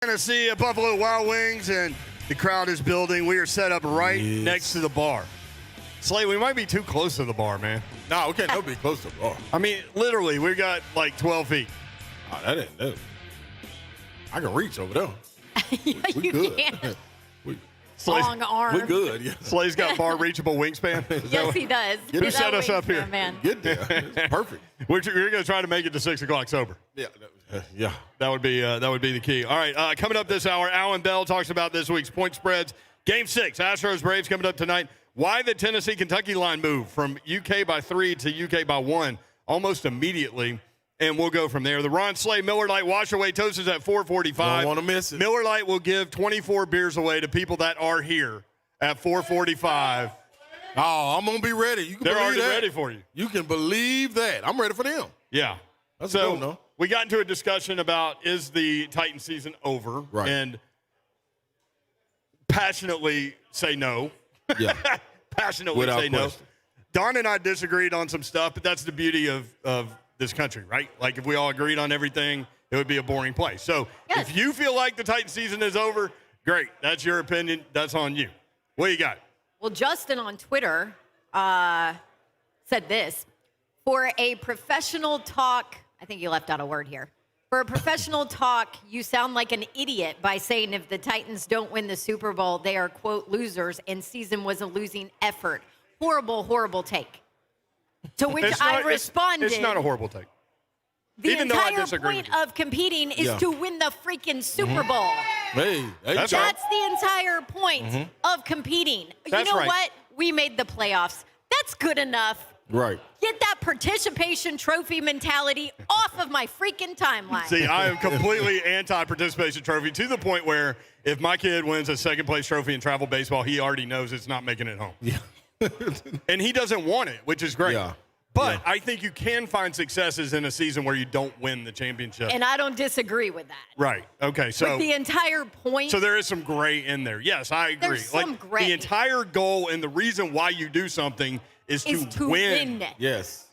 Tennessee at Buffalo Wild Wings, and the crowd is building. We are set up right next to the bar.
Slay, we might be too close to the bar, man.
No, we can't no be close to the bar.
I mean, literally, we got like 12 feet.
Oh, that ain't that. I can reach over there.
Yeah,
We
you
good.
can.
Slay's,
Long arm.
We good. Yeah.
Slay's got bar reachable wingspan. Is that
Yes,
what-
he does.
Who
That
set us up
wingspan,
here?
Man.
Get there. It's perfect.
We're going to try to make it to 6 o'clock sober.
Yeah. Yeah.
That would be the key. All right, coming up this hour, Alan Bell talks about this week's point spreads. Game 6, Astros Braves coming up tonight. Why the Tennessee-Kentucky line moved from UK by 3 to UK by 1 almost immediately, and we'll go from there. The Ron Slay Miller Lite Wash Away Toast is at 4:45.
Don't want to miss it.
Miller Lite will give 24 beers away to people that are here at 4:45.
Oh, I'm going to be ready. You can
They're
believe
already
that.
ready for you.
You can believe that. I'm ready for them.
Yeah.
That's
so
cool, no?
we got into a discussion about is the Titan season over?
Right.
And passionately say no.
Yeah.
Passionately
Without
say no.
question.
Don and I disagreed on some stuff, but that's the beauty of this country, right? Like if we all agreed on everything, it would be a boring place. So
Yes.
if you feel like the Titan season is over, great. That's your opinion. That's on you. What you got?
Well, Justin on Twitter said this. For a professional talk, I think you left out a word here. For a professional talk, you sound like an idiot by saying if the Titans don't win the Super Bowl, they are, quote, losers, and season was a losing effort. Horrible, horrible take. To which I responded.
It's not a horrible take.
The
even though I
entire
disagree
point
with you.
of competing is
Yeah.
to win the freaking Super Bowl.
Hey, there you
That's
go.
right.
That's the entire point of competing.
That's
you know
right.
what? We made the playoffs. That's good enough.
Right.
Get that participation trophy mentality off of my freaking timeline.
See, I am completely anti-participation trophy to the point where if my kid wins a second-place trophy in travel baseball, he already knows it's not making it home.
Yeah.
And he doesn't want it, which is great.
Yeah.
But
Yeah.
I think you can find successes in a season where you don't win the championship.
And I don't disagree with that.
Right. Okay. So
But the entire point.
so there is some gray in there. Yes, I agree.
There's some gray.
The entire goal and the reason why you do something is to win.
Yes.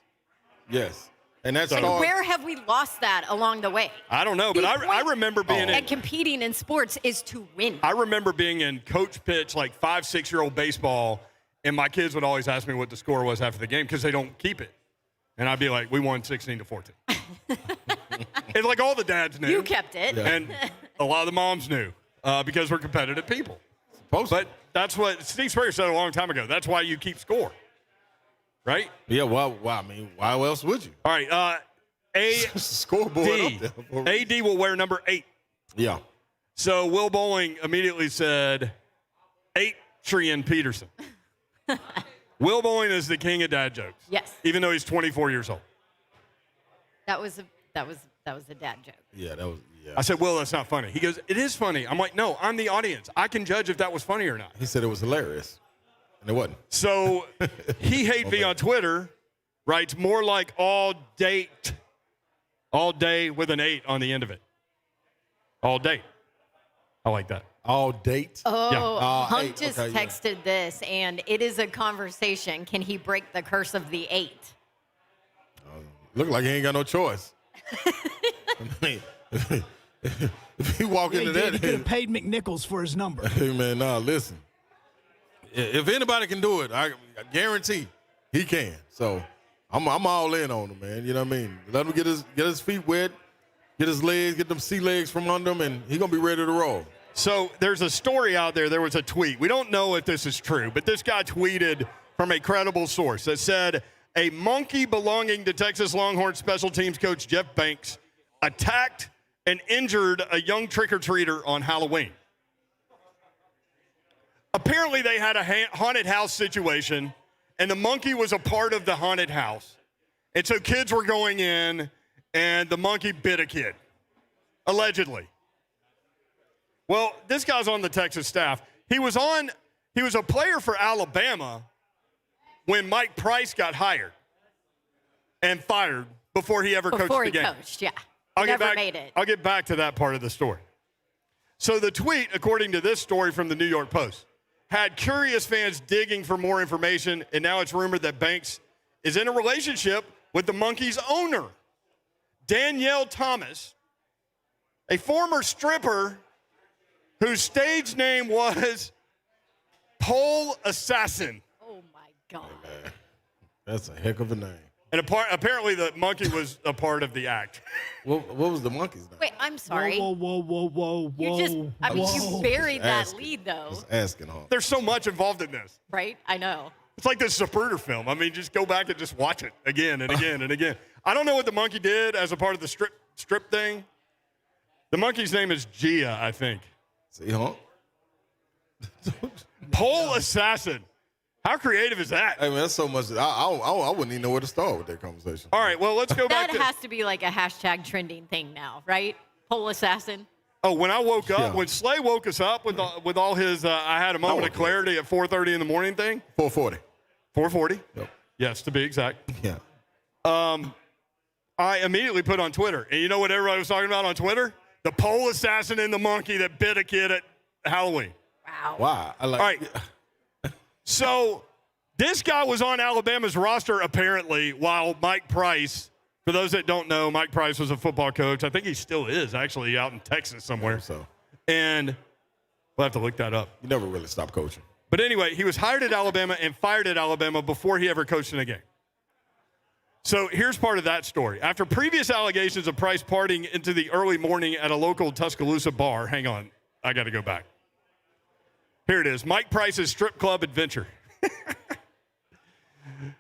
Yes. And that's
And where have we lost that along the way?
I don't know, but
The
I
point
remember being in.
And competing in sports is to win.
I remember being in coach pitch, like 5-6-year-old baseball, and my kids would always ask me what the score was after the game because they don't keep it. And I'd be like, we won 16-14. And like all the dads knew.
You kept it.
And a lot of the moms knew because we're competitive people. But that's what Steve Spurrier said a long time ago. That's why you keep score. Right?
Yeah, well, I mean, why else would you?
All right.
Scoreboard
AD.
up there.
AD will wear number 8.
Yeah.
So Will Bowling immediately said, 8 Trian Peterson. Will Bowling is the king of dad jokes.
Yes.
Even though he's 24 years old.
That was a dad joke.
Yeah, that was, yeah.
I said, Will, that's not funny. He goes, it is funny. I'm like, no, I'm the audience. I can judge if that was funny or not.
He said it was hilarious. And it wasn't.
So he hate me on Twitter, writes more like all day with an 8 on the end of it. All date. I like that.
All date.
Oh,
Yeah.
Hunk
8,
just
okay, yeah.
texted this, and it is a conversation. Can he break the curse of the 8?
Look like he ain't got no choice. I mean, if he walk
Yeah,
into
he did.
that,
He could have paid McNichols for his number.
hey man, nah, listen. If anybody can do it, I guarantee he can. So I'm all in on him, man. You know what I mean? Let him get his feet wet, get his legs, get them sea legs from under him, and he gonna be ready to roll.
So there's a story out there. There was a tweet. We don't know if this is true, but this guy tweeted from a credible source that said a monkey belonging to Texas Longhorns special teams coach Jeff Banks attacked and injured a young trick-or-treater on Halloween. Apparently, they had a haunted house situation, and the monkey was a part of the haunted house. And so kids were going in, and the monkey bit a kid, allegedly. Well, this guy's on the Texas staff. He was a player for Alabama when Mike Price got hired and fired before he ever coached the game.
Before he coached, yeah. Never made it.
I'll get back to that part of the story. So the tweet, according to this story from the New York Post, had curious fans digging for more information, and now it's rumored that Banks is in a relationship with the monkey's owner, Danielle Thomas, a former stripper
whose stage name was Pole Assassin.
Oh my God.
That's a heck of a name.
And apparently the monkey was a part of the act.
What was the monkey's name?
Wait, I'm sorry.
Whoa.
You just, I mean, you buried that
Asking.
lead though,
Just asking, huh?
There's so much involved in this.
right? I know.
It's like this Zapruder film. I mean, just go back and just watch it again and again and again. I don't know what the monkey did as a part of the strip thing. The monkey's name is Gia, I think.
See, huh?
Pole Assassin. How creative is that?
Hey, man, that's so much. I wouldn't even know where to start with that conversation.
All right, well, let's go back
That
to...
has to be like a hashtag trending thing now, right? Pole assassin.
Oh, when I woke up,
Yeah.
when Slay woke us up with all his I had a moment of
woke up.
clarity at 4:30 in the morning thing.
440.
4:40?
Yep.
Yes, to be exact.
Yeah.
I immediately put on Twitter. And you know what everybody was talking about on Twitter? The pole assassin and the monkey that bit a kid at Halloween.
Wow.
Wow. I like.
All right. So this guy was on Alabama's roster apparently while Mike Price, for those that don't know, Mike Price was a football coach. I think he still is actually out in Texas somewhere.
So
And we'll have to look that up.
you never really stop coaching.
But anyway, he was hired at Alabama and fired at Alabama before he ever coached in a game. So here's part of that story. After previous allegations of Price partying into the early morning at a local Tuscaloosa bar, hang on, I got to go back. Here it is, Mike Price's strip club adventure.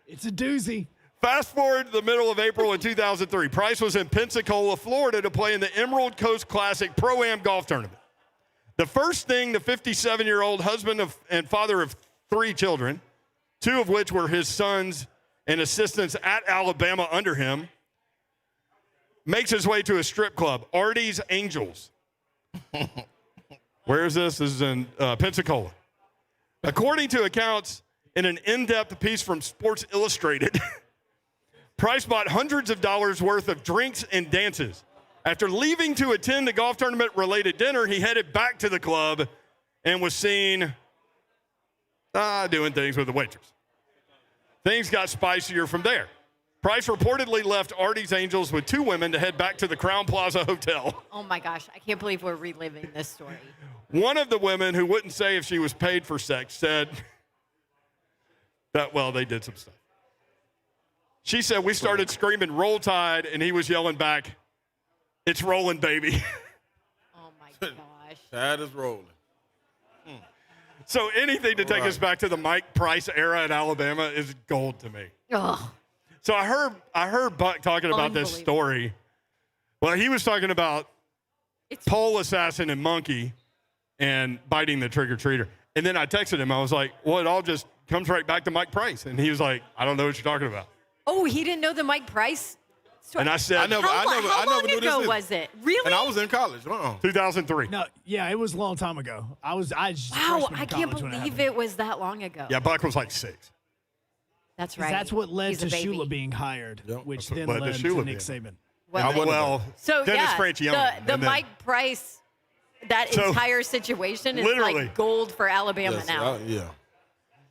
It's a doozy.
Fast forward to the middle of April in 2003. Price was in Pensacola, Florida to play in the Emerald Coast Classic Pro-Am golf tournament. The first thing the 57-year-old husband and father of 3 children, 2 of which were his sons and assistants at Alabama under him, makes his way to a strip club, Artie's Angels. Where is this? This is in Pensacola. According to accounts in an in-depth piece from Sports Illustrated, Price bought hundreds of dollars worth of drinks and dances. After leaving to attend the golf tournament-related dinner, he headed back to the club and was seen doing things with the waitress. Things got spicier from there. Price reportedly left Artie's Angels with 2 women to head back to the Crown Plaza Hotel.
Oh my gosh, I can't believe we're reliving this story.
One of the women, who wouldn't say if she was paid for sex, said that, well, they did some stuff. She said, we started screaming, "Roll Tide," and he was yelling back, "It's rolling, baby."
Oh my gosh.
Tide is rolling.
So anything to take
Right.
us back to the Mike Price era in Alabama is gold to me.
Ugh.
So I heard Buck talking about this
Unbelievable.
story. Well, he was talking about
It's
pole assassin and monkey and biting the trick-or-treater. And then I texted him. I was like, well, it all just comes right back to Mike Price. And he was like, I don't know what you're talking about.
Oh, he didn't know the Mike Price story.
And I said,
I never-
how long
knew this
ago
either.
was it? Really?
And I was in college.
2003.
No, yeah, it was a long time ago. I was
wow,
freshman in
I can't
college when
believe
happened.
it was that long ago.
Yeah, Buck was like 6.
That's
'Cause
right.
That's what led
He's
to
a baby.
Shula being hired,
Yep.
which
That's what
then
led to
led
Shula
to
being
Nick Saban.
Well,
So
Dennis
yeah,
Franchione.
the
and then-
Mike Price, that
So,
entire situation is
literally.
like gold for Alabama
Yes,
now.
yeah.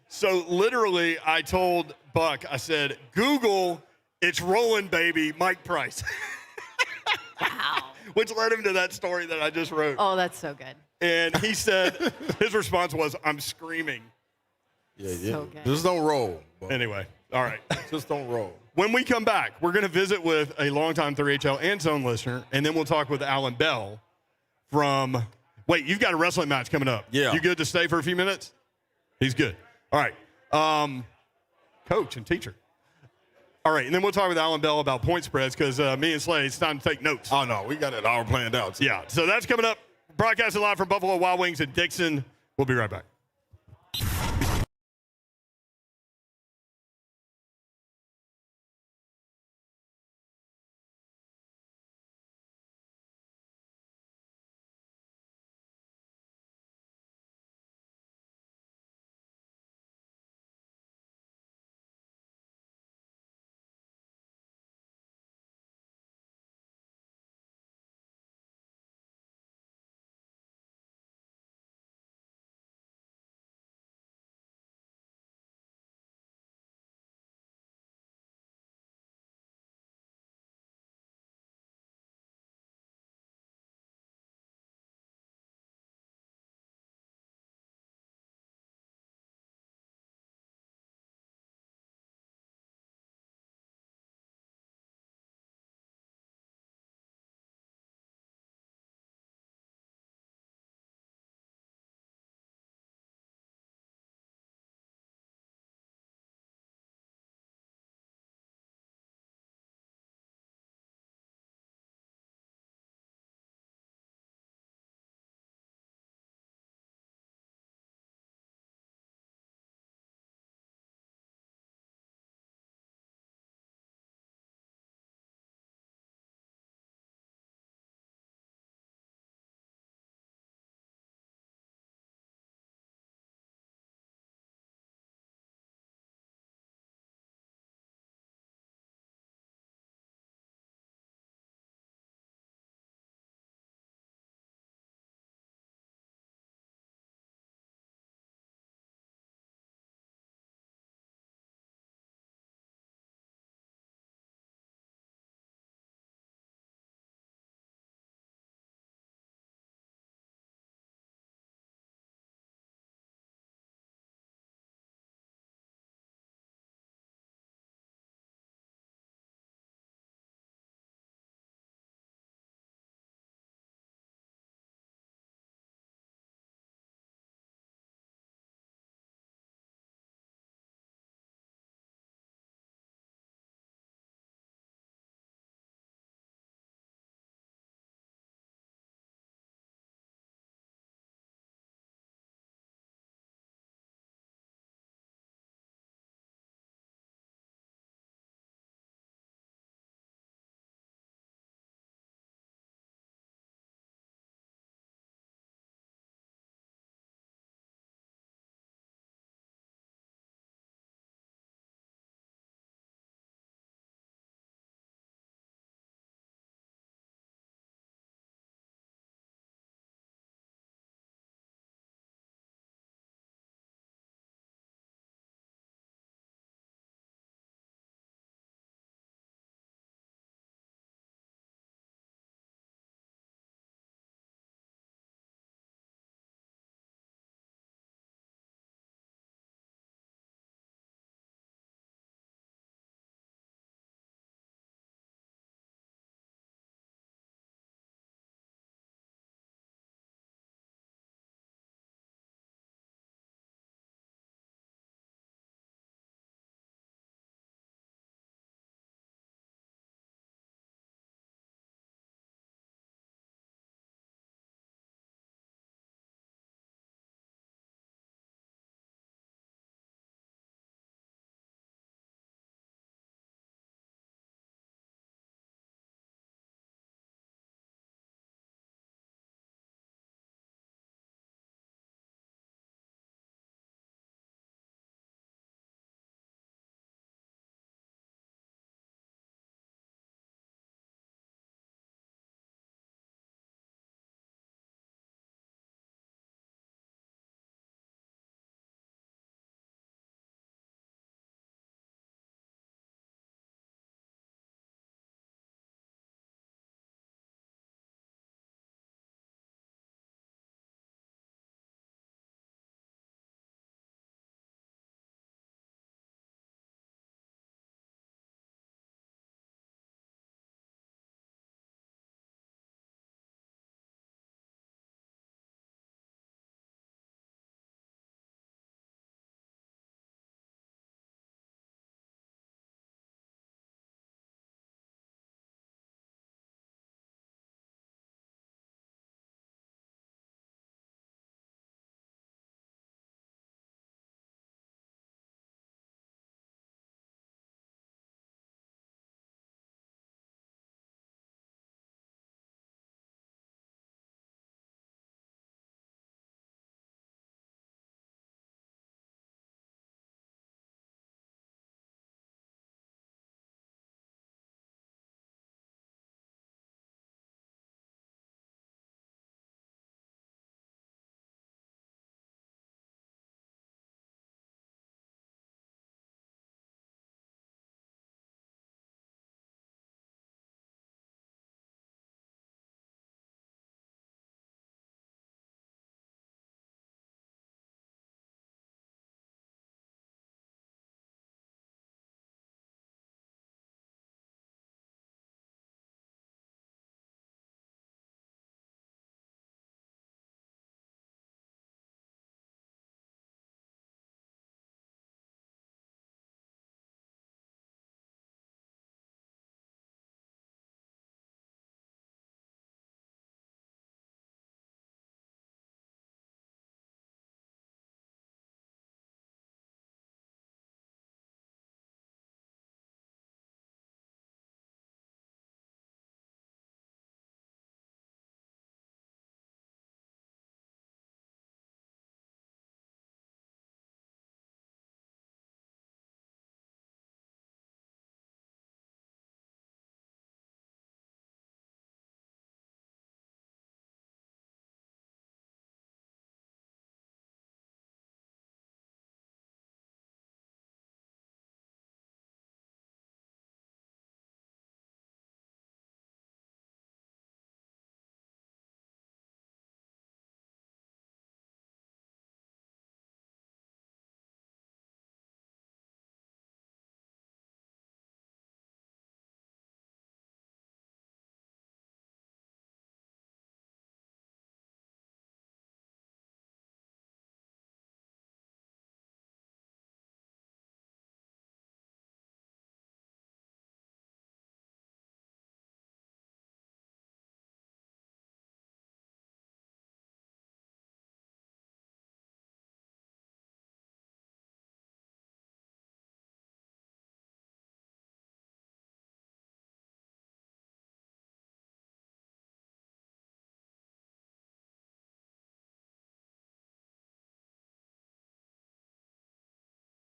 So literally, I told Buck, I said, Google, "It's rolling, baby," Mike Price.
Wow.
Which led him to that story that I just wrote.
Oh, that's so good.
And he said, his response was, "I'm screaming."
Yeah.
So good.
Just don't roll. But
Anyway, all right.
just don't roll.
When we come back, we're going to visit with a longtime 3HL and Zone listener, and then we'll talk with Alan Bell from, wait, you've got a wrestling match coming up.
Yeah.
You good to stay for a few minutes? He's good. All right. Coach and teacher. All right, and then we'll talk with Alan Bell about point spreads because me and Slay, it's time to take notes.
Oh, no. We got it all planned out.
Yeah, so that's coming up. Broadcasting live from Buffalo Wild Wings in Dickson. We'll be right back.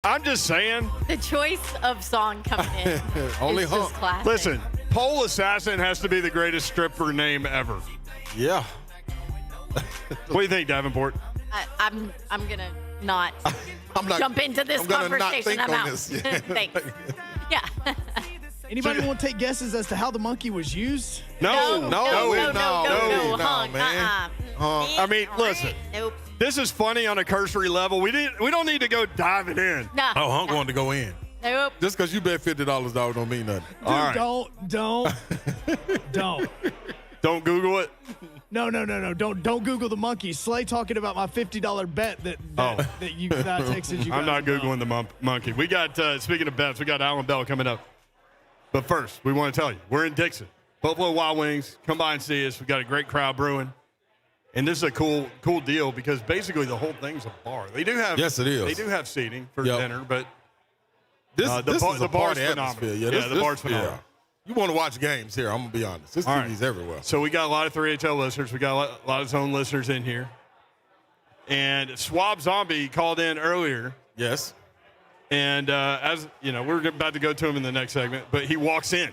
I'm just saying.
The choice of song coming in
Only
is
Hunk.
just classic.
Listen, Pole Assassin has to be the greatest stripper name ever.
Yeah.
What do you think, Davenport?
I'm gonna not
I'm not
jump into this
I'm gonna not
conversation.
think
I'm
on
out.
this.
Thanks. Yeah.
Anybody want to take guesses as to how the monkey was used?
No.
No,
Hunk, man.
I mean, listen.
Nope.
This is funny on a cursory level. We don't need to go diving in.
No.
Oh, Hunk wanted to go in.
Nope.
Just because you bet $50, dog, don't mean nothing.
Dude,
All right.
don't.
Don't Google it.
No. Don't Google the monkey. Slay talking about my $50 bet that I texted you.
I'm
guys
not
about.
Googling the monkey. We got, speaking of bets, we got Alan Bell coming up. But first, we want to tell you, we're in Dickson. Buffalo Wild Wings. Come by and see us. We got a great crowd brewing. And this is a cool deal because basically the whole thing's a bar. They do have
Yes, it is.
They do have seating for dinner, but
This
the
is a
bar's
party
phenomenal.
atmosphere.
Yeah, the bar's phenomenal.
You want to watch games here, I'm going to be honest. This
All
TV's
right.
everywhere.
So we got a lot of 3HL listeners. We got a lot of zone listeners in here. And Swab Zombie called in earlier.
Yes.
And as you know, we're about to go to him in the next segment, but he walks in.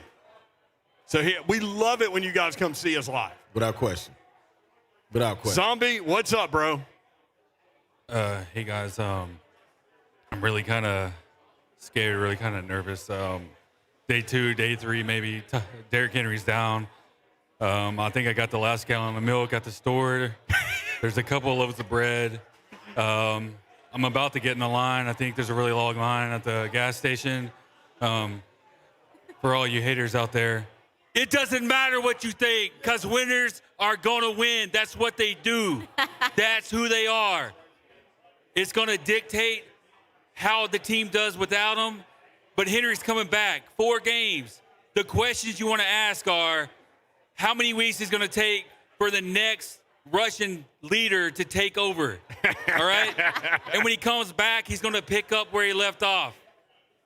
So we love it when you guys come see us live.
Without question.
Zombie, what's up, bro?
Hey guys, I'm really kind of scared, really kind of nervous. Day 2, day 3, maybe Derrick Henry's down. I think I got the last gallon of milk at the store. There's a couple of loaves of bread. I'm about to get in the line. I think there's a really long line at the gas station. For all you haters out there, it doesn't matter what you think, because winners are going to win. That's what they do. That's who they are. It's going to dictate how the team does without him. But Henry's coming back. 4 games. The questions you want to ask are, how many weeks is it going to take for the next Russian leader to take over? All right? And when he comes back, he's going to pick up where he left off.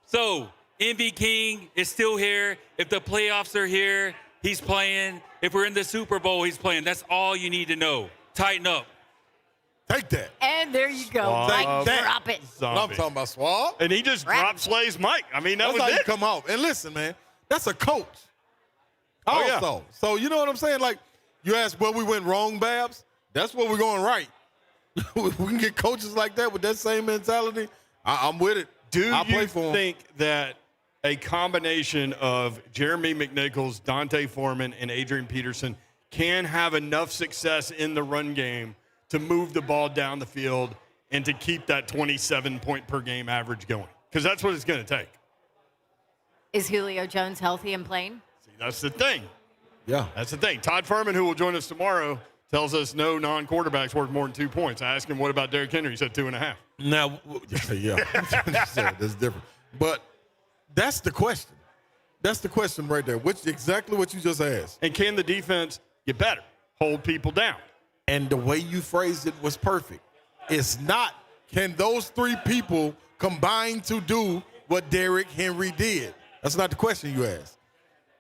So, MV King is still here. If the playoffs are here, he's playing. If we're in the Super Bowl, he's playing. That's all you need to know. Tighten up.
Take that.
And there you go.
Swab.
Mike,
That.
drop it.
Zombie.
I'm talking about Swab.
And he just
Right.
dropped Slay's mic. I mean, that
That's
was
how you
it.
come out. And listen, man, that's a coach.
Oh, yeah.
Also. So you know what I'm saying? Like, you ask where we went wrong, Babs. That's where we're going right. We can get coaches like that with that same mentality. I'm with it. I'll play
you
for him.
think that a combination of Jeremy McNichols, Dante Foreman, and Adrian Peterson can have enough success in the run game to move the ball down the field and to keep that 27-point-per-game average going? Because that's what it's going to take.
Is Julio Jones healthy and playing?
See, that's the thing.
Yeah.
That's the thing. Todd Furman, who will join us tomorrow, tells us no non-quarterbacks worth more than 2 points. I asked him, what about Derrick Henry? He said 2.5.
Now, yeah, that's different. But that's the question. That's the question right there. Exactly what you just asked.
And can the defense get better? Hold people down.
And the way you phrased it was perfect. It's not, can those 3 people combine to do what Derrick Henry did? That's not the question you asked.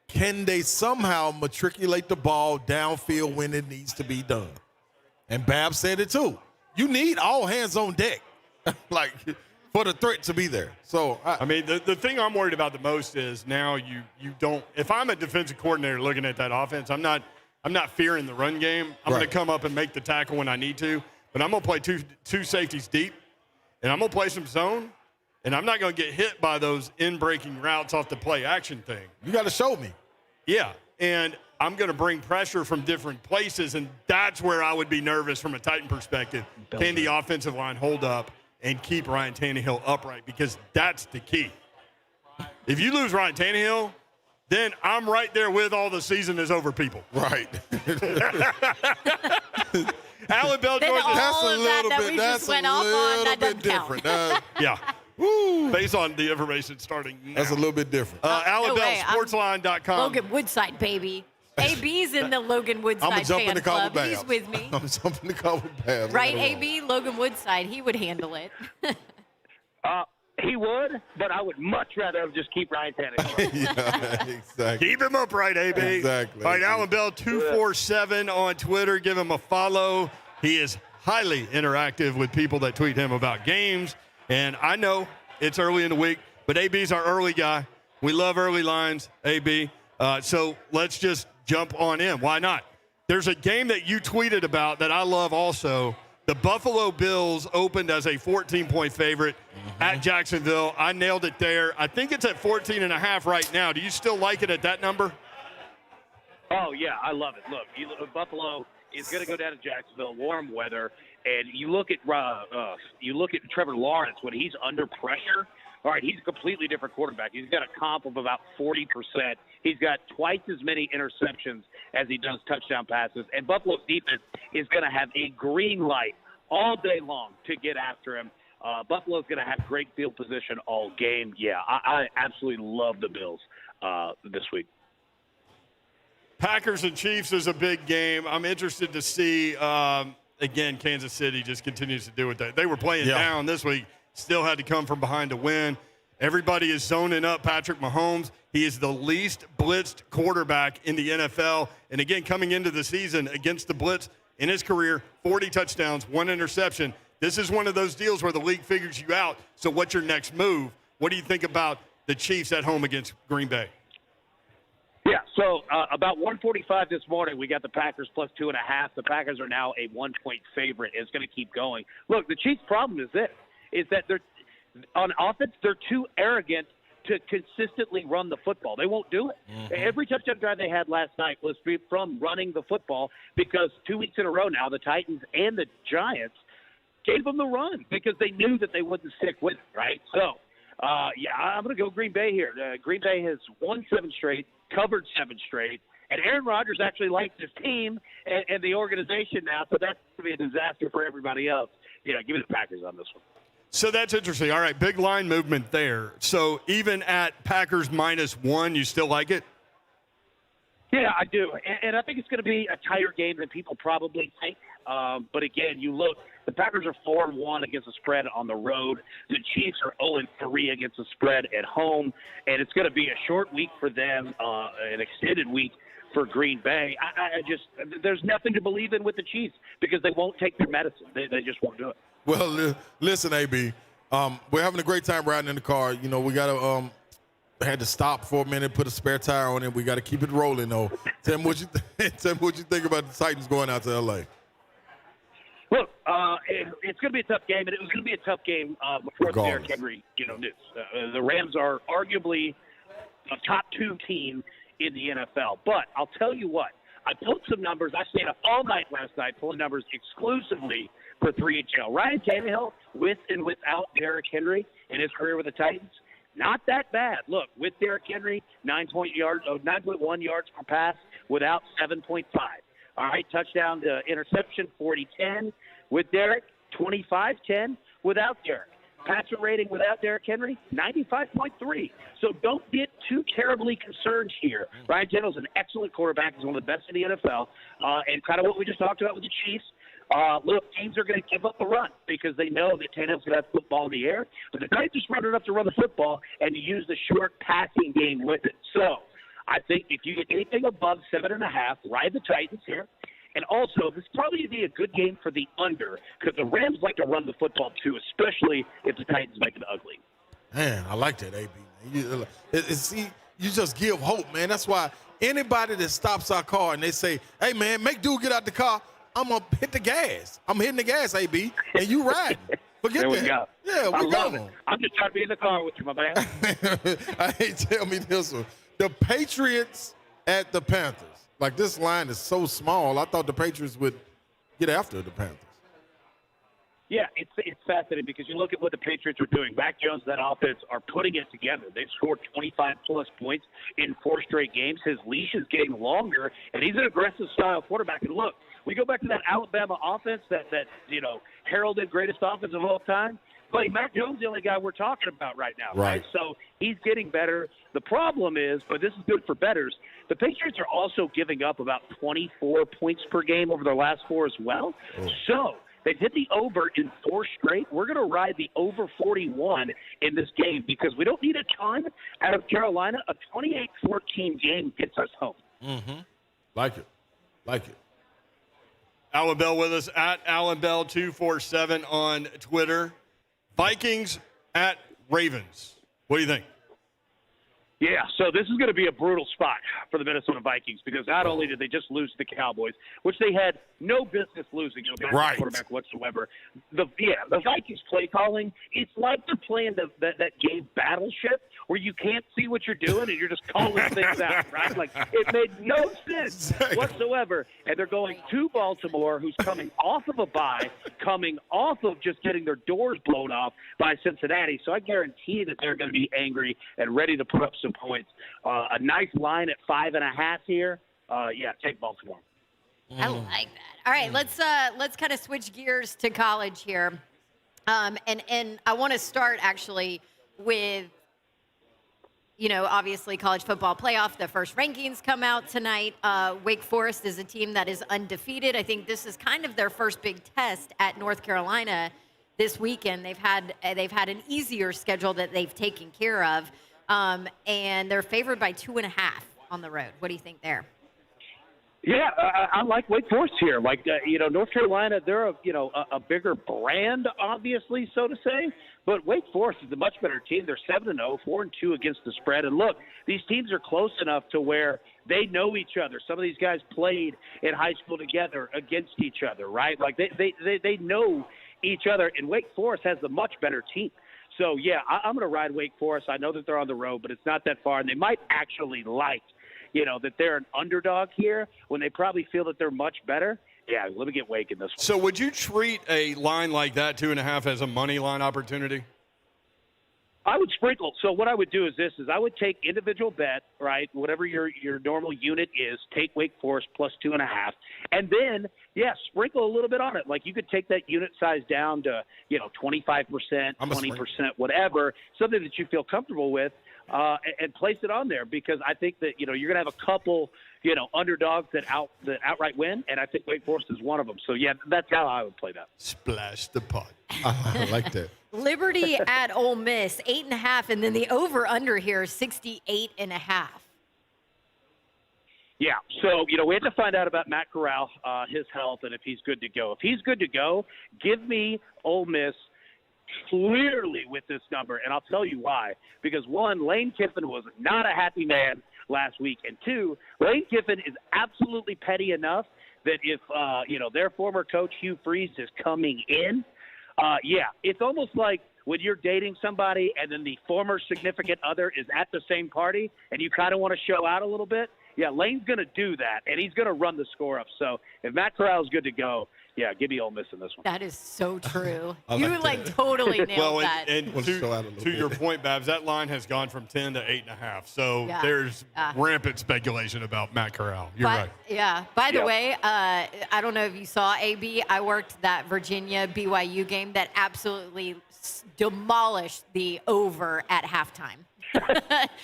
Can they somehow matriculate the ball downfield when it needs to be done? And Bab said it too. You need all hands on deck, like, for the threat to be there. So,
I mean, the thing I'm worried about the most is now you don't. If I'm a defensive coordinator looking at that offense, I'm not fearing the run game. I'm going to come up and make the tackle when I need to, but I'm going to play two safeties deep, and I'm going to play some zone, and I'm not going to get hit by those in-breaking routes off the play action thing.
you got to show me.
Yeah, and I'm going to bring pressure from different places, and that's where I would be nervous from a Titan perspective. Can the offensive line hold up and keep Ryan Tannehill upright? Because that's the key. If you lose Ryan Tannehill, then I'm right there with all the season is over people.
Right.
Alan Bell
Then
joins us.
all of that we just went off on, that doesn't count.
different.
Yeah.
Woo.
Based on the information starting now.
That's a little bit different.
Alan
No
Bell,
way.
sportsline.com.
Logan Woodside, baby. AB's in the Logan
I'm
Woodside
going to jump in
fan
the car with
club.
Babs.
He's with me.
I'm jumping in the car with Babs.
Right,
I gotta roll.
AB? Logan Woodside. He would handle it.
He would, but I would much rather just keep Ryan Tannehill.
Yeah, exactly.
Keep him upright, AB.
Exactly.
All right, Alan Bell, 247 on Twitter. Give him a follow. He is highly interactive with people that tweet him about games. And I know It's early in the week, but AB's our early guy. We love early lines, AB. So let's just jump on in. Why not? There's a game that you tweeted about that I love also. The Buffalo Bills opened as a 14-point favorite at Jacksonville. I nailed it there. I think it's at 14.5 right now. Do you still like it at that number?
Oh, yeah, I love it. Look, Buffalo is going to go down to Jacksonville, warm weather, and you look at Trevor Lawrence when he's under pressure. All right, he's a completely different quarterback. He's got a comp of about 40%. He's got twice as many interceptions as he does touchdown passes. And Buffalo's defense is going to have a green light all day long to get after him. Buffalo's going to have great field position all game. Yeah, I absolutely love the Bills this week.
Packers and Chiefs is a big game. I'm interested to see, again, Kansas City just continues to do it. They were playing down this week. Still had to come from behind to win. Everybody is zoning up Patrick Mahomes. He is the least blitzed quarterback in the NFL. And again, coming into the season against the blitz in his career, 40 touchdowns, 1 interception. This is one of those deals where the league figures you out. So what's your next move? What do you think about the Chiefs at home against Green Bay?
Yeah, so about 1:45 this morning, we got the Packers plus 2.5. The Packers are now a 1-point favorite. It's going to keep going. Look, the Chiefs' problem is this. Is that they're on offense, they're too arrogant to consistently run the football. They won't do it. Every touchdown drive they had last night was from running the football because 2 weeks in a row now, the Titans and the Giants gave them the run because they knew that they wouldn't stick with it, right? So, I'm going to go Green Bay here. Green Bay has won 7 straight, covered 7 straight, and Aaron Rodgers actually likes his team and the organization now, so that's going to be a disaster for everybody else. Give me the Packers on this one.
So that's interesting. All right, big line movement there. So even at Packers -1, you still like it?
Yeah, I do. And I think it's going to be a tighter game than people probably think. But again, you look, the Packers are 4-1 against the spread on the road. The Chiefs are 0-3 against the spread at home. And it's going to be a short week for them, an extended week for Green Bay. There's nothing to believe in with the Chiefs because they won't take their medicine. They just won't do it.
Well, listen, AB, we're having a great time riding in the car. We got to had to stop for a minute, put a spare tire on it. We got to keep it rolling, though. Tell me what you think about the Titans going out to L.A.
Look, it's going to be a tough game, and it was going to be a tough game before the Derrick Henry news. The Rams are arguably a top 2 team in the NFL. But I'll tell you what, I pulled some numbers. I stayed up all night last night pulling numbers exclusively for 3HL. Ryan Tannehill, with and without Derrick Henry in his career with the Titans, not that bad. Look, with Derrick Henry, 9.1 yards per pass, without 7.5. All right, touchdown to interception, 40-10. With Derrick, 25-10 without Derrick. Passer rating without Derrick Henry, 95.3. So don't get too terribly concerned here. Ryan Tannehill's an excellent quarterback. He's one of the best in the NFL. And kind of what we just talked about with the Chiefs. Look, teams are going to give up the run because they know that Tannehill's going to have football in the air. But the Titans just run enough to run the football and use the short passing game with it. So I think if you get anything above 7.5, ride the Titans here. And also, this probably be a good game for the under because the Rams like to run the football too, especially if the Titans make it ugly.
Man, I like that, AB. You just give hope, man. That's why anybody that stops our car and they say, hey, man, make dude get out the car, I'm going to hit the gas. I'm hitting the gas, AB, and you riding. Forget
there we
that.
Go.
Yeah,
I
we
love
go.
it. I'm just trying to be in the car with you, my man.
Hey, tell me this one. The Patriots at the Panthers. Like, this line is so small. I thought the Patriots would get after the Panthers.
Yeah, it's fascinating because you look at what the Patriots are doing. Mac Jones and that offense are putting it together. They've scored 25-plus points in 4 straight games. His leash is getting longer, and he's an aggressive-style quarterback. And look, we go back to that Alabama offense that heralded greatest offense of all time. But Mac Jones is the only guy we're talking about right now. Right? So he's getting better. The problem is, but this is good for bettors, the Patriots are also giving up about 24 points per game over their last 4 as well. Oh. So they've hit the over in 4 straight. We're going to ride the over 41 in this game because we don't need a ton out of Carolina. A 28-14 game gets us home.
Mm-hmm. Like it.
Alan Bell with us at Alan Bell 247 on Twitter. Vikings at Ravens. What do you think?
Yeah, so this is going to be a brutal spot for the Minnesota Vikings because not only did they just lose to the Cowboys, which they had no business losing,
right.
quarterback whatsoever. The Vikings play calling, it's like they're playing that game Battleship where you can't see what you're doing and you're just calling things out, right? Like it made no sense whatsoever. And they're going to Baltimore, who's coming off of a bye, coming off of just getting their doors blown off by Cincinnati. So I guarantee that they're going to be angry and ready to put up some points. A nice line at 5.5 here. Take Baltimore.
I like that. All right, let's kind of switch gears to college here, and I want to start actually with, obviously college football playoff. The first rankings come out tonight. Wake Forest is a team that is undefeated. I think this is kind of their first big test at North Carolina this weekend. They've had an easier schedule that they've taken care of, and they're favored by 2.5 on the road. What do you think there?
Yeah, I like Wake Forest here. North Carolina, they're a bigger brand, obviously, so to say. But Wake Forest is a much better team. They're 7-0, 4-2 against the spread. And look, these teams are close enough to where they know each other. Some of these guys played in high school together against each other, right? Like they know each other. And Wake Forest has a much better team. So yeah, I'm going to ride Wake Forest. I know that they're on the road, but it's not that far, and they might actually like that they're an underdog here when they probably feel that they're much better. Yeah, let me get Wake in this one.
So would you treat a line like that, 2.5, as a money line opportunity?
I would sprinkle. So what I would do is I would take individual bet, right, whatever your normal unit is, take Wake Forest plus 2.5, and then, sprinkle a little bit on it. Like you could take that unit size down to, 25%, 20%, whatever, something that you feel comfortable with, and place it on there because I think that, you're going to have a couple, underdogs that outright win, and I think Wake Forest is one of them. So, yeah, that's how I would play that.
Splash the pot.
I like that.
Liberty at Ole Miss, 8.5, and then the over-under here is 68.5.
Yeah, so, we have to find out about Matt Corral, his health, and if he's good to go. If he's good to go, give me Ole Miss clearly with this number, and I'll tell you why. Because, one, Lane Kiffin was not a happy man last week, and two, Lane Kiffin is absolutely petty enough that if, their former coach Hugh Freeze is coming in, it's almost like when you're dating somebody and then the former significant other is at the same party and you kind of want to show out a little bit. Yeah, Lane's going to do that, and he's going to run the score up. So if Matt Corral is good to go, give me Ole Miss in this one.
That is so true. You totally nailed that.
And to your point, Babs, that line has gone from 10 to 8.5. So there's rampant speculation about Matt Corral. You're right.
Yeah. By the way, I don't know if you saw, AB, I worked that Virginia BYU game that absolutely demolished the over at halftime.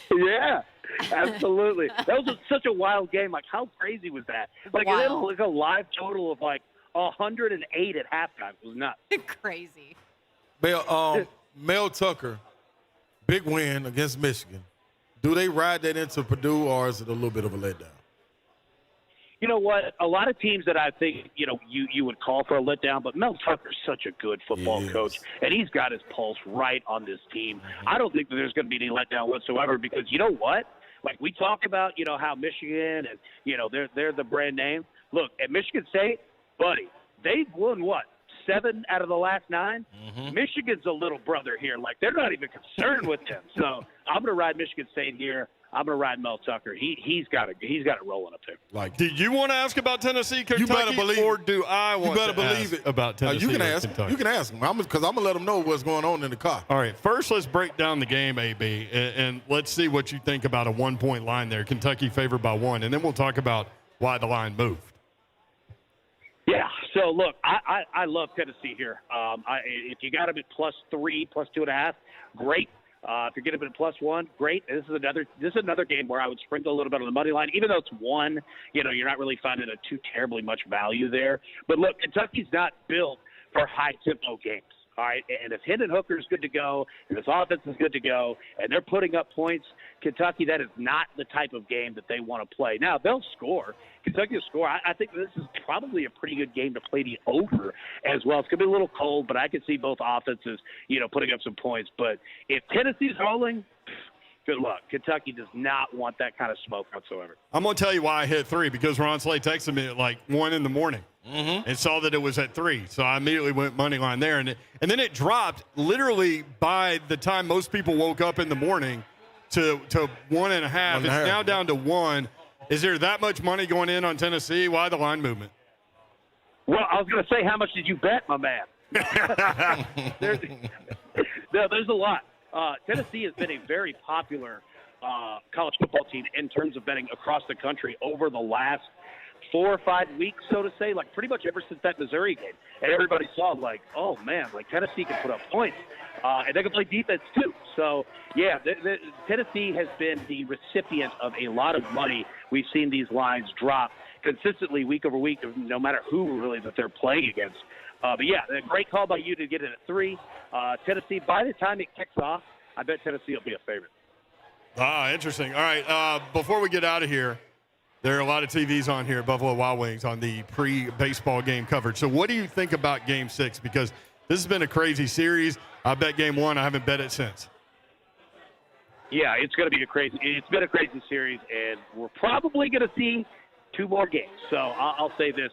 Yeah. Absolutely. That was such a wild game. Like, how crazy was that? Like, it had like a live total of like 108 at halftime. It was nuts.
Crazy.
Mel Tucker, big win against Michigan. Do they ride that into Purdue, or is it a little bit of a letdown?
You know what? A lot of teams that I think, you would call for a letdown, but Mel Tucker's such a good football coach, and he's got his pulse right on this team. I don't think that there's going to be any letdown whatsoever because you know what? Like we talk about, how Michigan and, they're the brand name. Look, at Michigan State, buddy, they've won what? 7 out of the last 9. Michigan's a little brother here. Like they're not even concerned with them. So I'm going to ride Michigan State here. I'm going to ride Mel Tucker. He's got it rolling up there.
Like,
do you want to ask about Tennessee, Kentucky,
you better believe
or do I want to ask about Tennessee?
You can ask.
Kentucky?
You can ask him because I'm going to let him know what's going on in the car.
All right. First, let's break down the game, AB, and let's see what you think about a 1-point line there. Kentucky favored by 1, and then we'll talk about why the line moved.
Yeah. So look, I love Tennessee here. If you got them at +3, +2.5, great. If you're getting them at +1, great. This is another game where I would sprinkle a little bit on the money line, even though it's 1. You're not really finding too terribly much value there. But look, Kentucky's not built for high tempo games. All right, and if Hendon Hooker is good to go, and his offense is good to go, and they're putting up points, Kentucky, that is not the type of game that they want to play. Now, they'll score. Kentucky will score. I think this is probably a pretty good game to play the over as well. It's going to be a little cold, but I can see both offenses, putting up some points. But if Tennessee's rolling, good luck. Kentucky does not want that kind of smoke whatsoever.
I'm going to tell you why I hit 3, because Ron Slay texted me at like 1 in the morning and saw that it was at 3. So I immediately went money line there. And then it dropped literally by the time most people woke up in the morning to 1.5. It's now down to 1. Is there that much money going in on Tennessee? Why the line movement?
Well, I was going to say, how much did you bet, my man? there's a lot. Tennessee has been a very popular college football team in terms of betting across the country over the last 4 or 5 weeks, so to say, like pretty much ever since that Missouri game. And everybody saw, like, oh, man, like Tennessee can put up points. And they can play defense, too. So, yeah, Tennessee has been the recipient of a lot of money. We've seen these lines drop consistently week over week, no matter who really that they're playing against. But, yeah, a great call by you to get it at 3. Tennessee, by the time it kicks off, I bet Tennessee will be a favorite.
Ah, interesting. All right, before we get out of here, there are a lot of TVs on here at Buffalo Wild Wings on the pre-baseball game coverage. So what do you think about Game 6? Because this has been a crazy series. I bet Game 1. I haven't bet it since.
Yeah, it's been a crazy series, and we're probably going to see 2 more games. So I'll say this.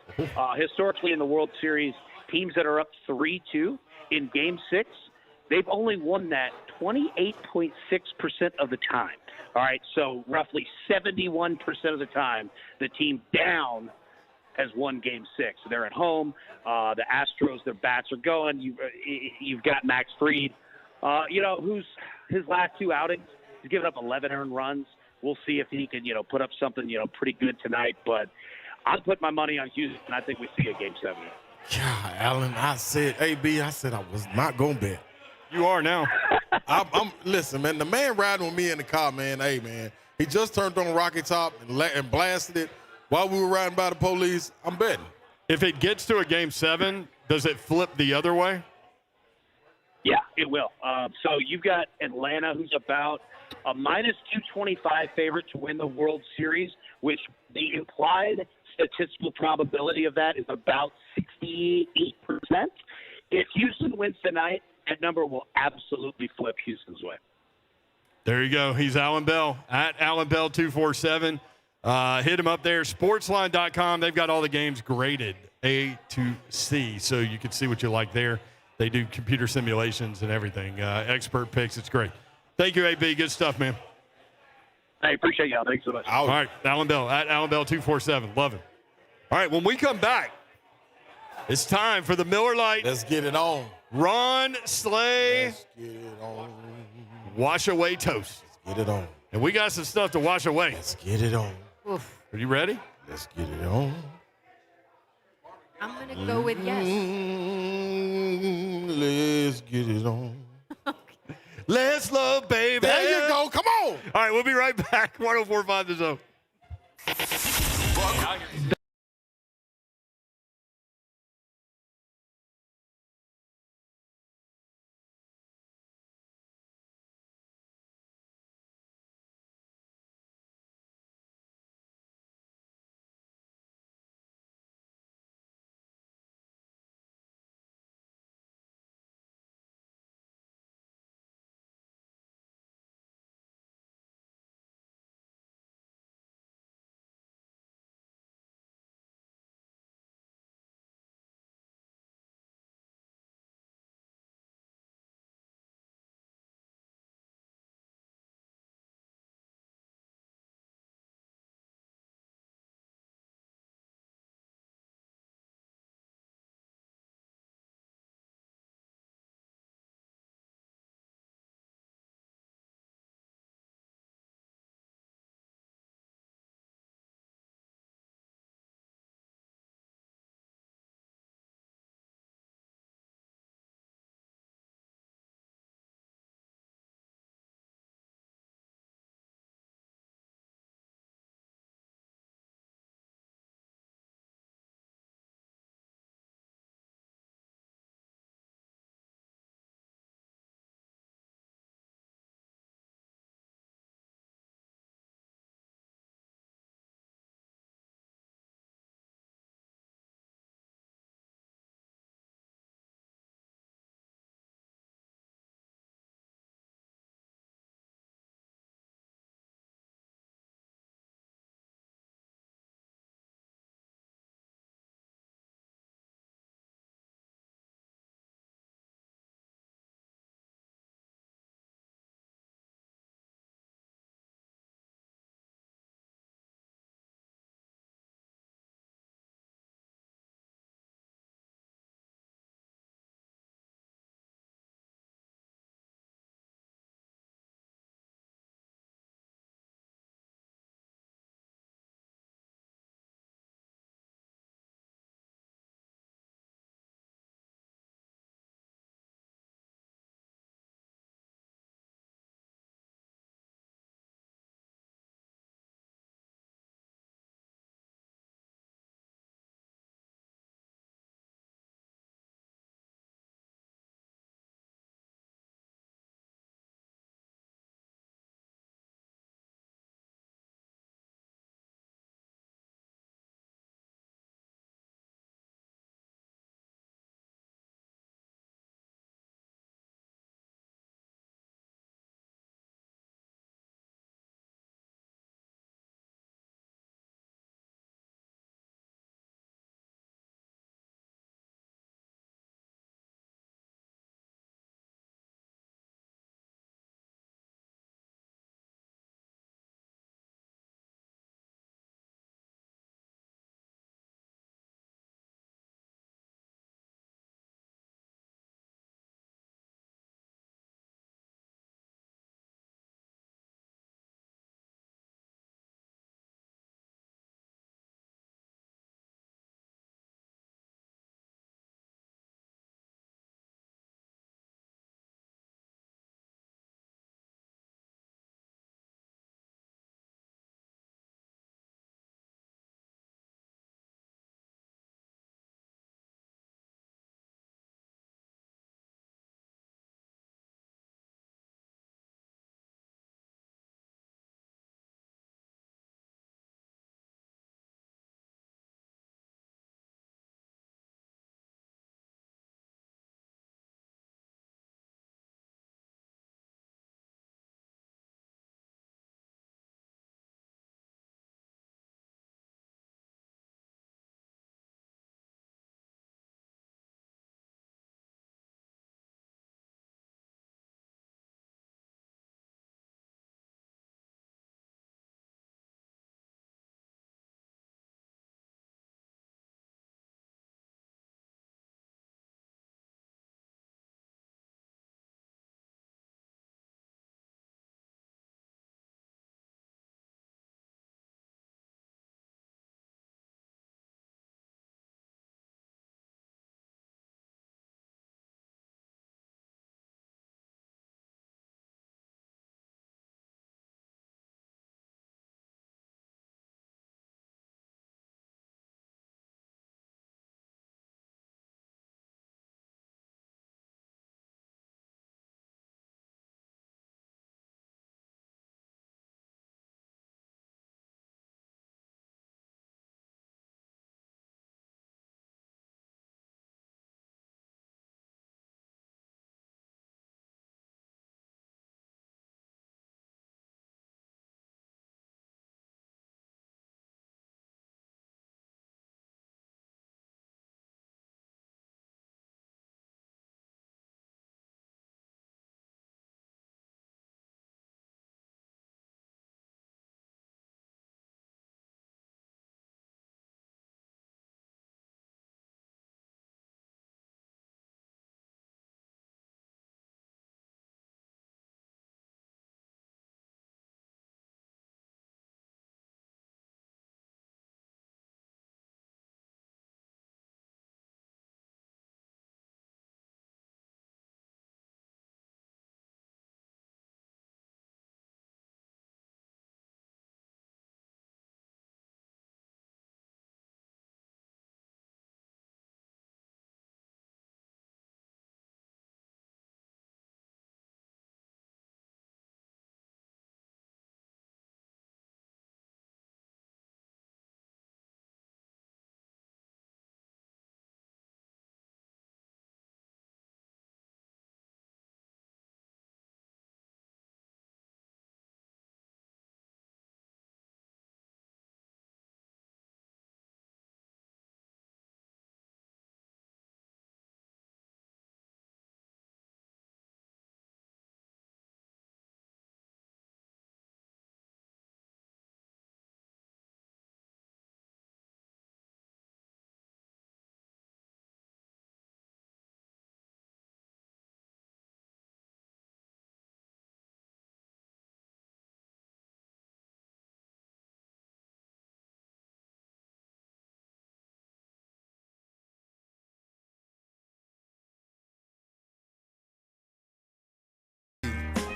Historically in the World Series, teams that are up 3-2 in Game 6, they've only won that 28.6% of the time. All right, so roughly 71% of the time, the team down has won Game 6. They're at home. The Astros, their bats are going. You've got Max Fried, who's his last 2 outings. He's given up 11 earned runs. We'll see if he can, put up something, pretty good tonight. But I'll put my money on Houston. I think we see a Game 7.
Yeah, Alan, I said I was not going to bet.
You are now.
Listen, man, the man riding with me in the car, man, hey, man, he just turned on Rocky Top and blasted it while we were riding by the police. I'm betting.
If it gets to a Game 7, does it flip the other way?
Yeah, it will. So you've got Atlanta, who's about a minus 225 favorite to win the World Series, which the implied statistical probability of that is about 68%. If Houston wins tonight, that number will absolutely flip Houston's way.
There you go. He's Alan Bell at Alan Bell 247. Hit him up there. Sportsline.com. They've got all the games graded A to C, so you can see what you like there. They do computer simulations and everything. Expert picks. It's great. Thank you, AB. Good stuff, man.
I appreciate y'all. Thanks so much.
All right, Alan Bell at Alan Bell 247. Love him. All right, when we come back, it's time for the Miller Lite.
Let's get it on.
Ron Slay.
Let's get it on.
Wash away toast.
Let's get it on.
And we got some stuff to wash away.
Let's get it on.
Oof.
Are you ready?
Let's get it on.
I'm going to go with yes.
Let's get it on.
Let's love, baby.
There you go. Come on.
All right, we'll be right back. 104.5 The Zone.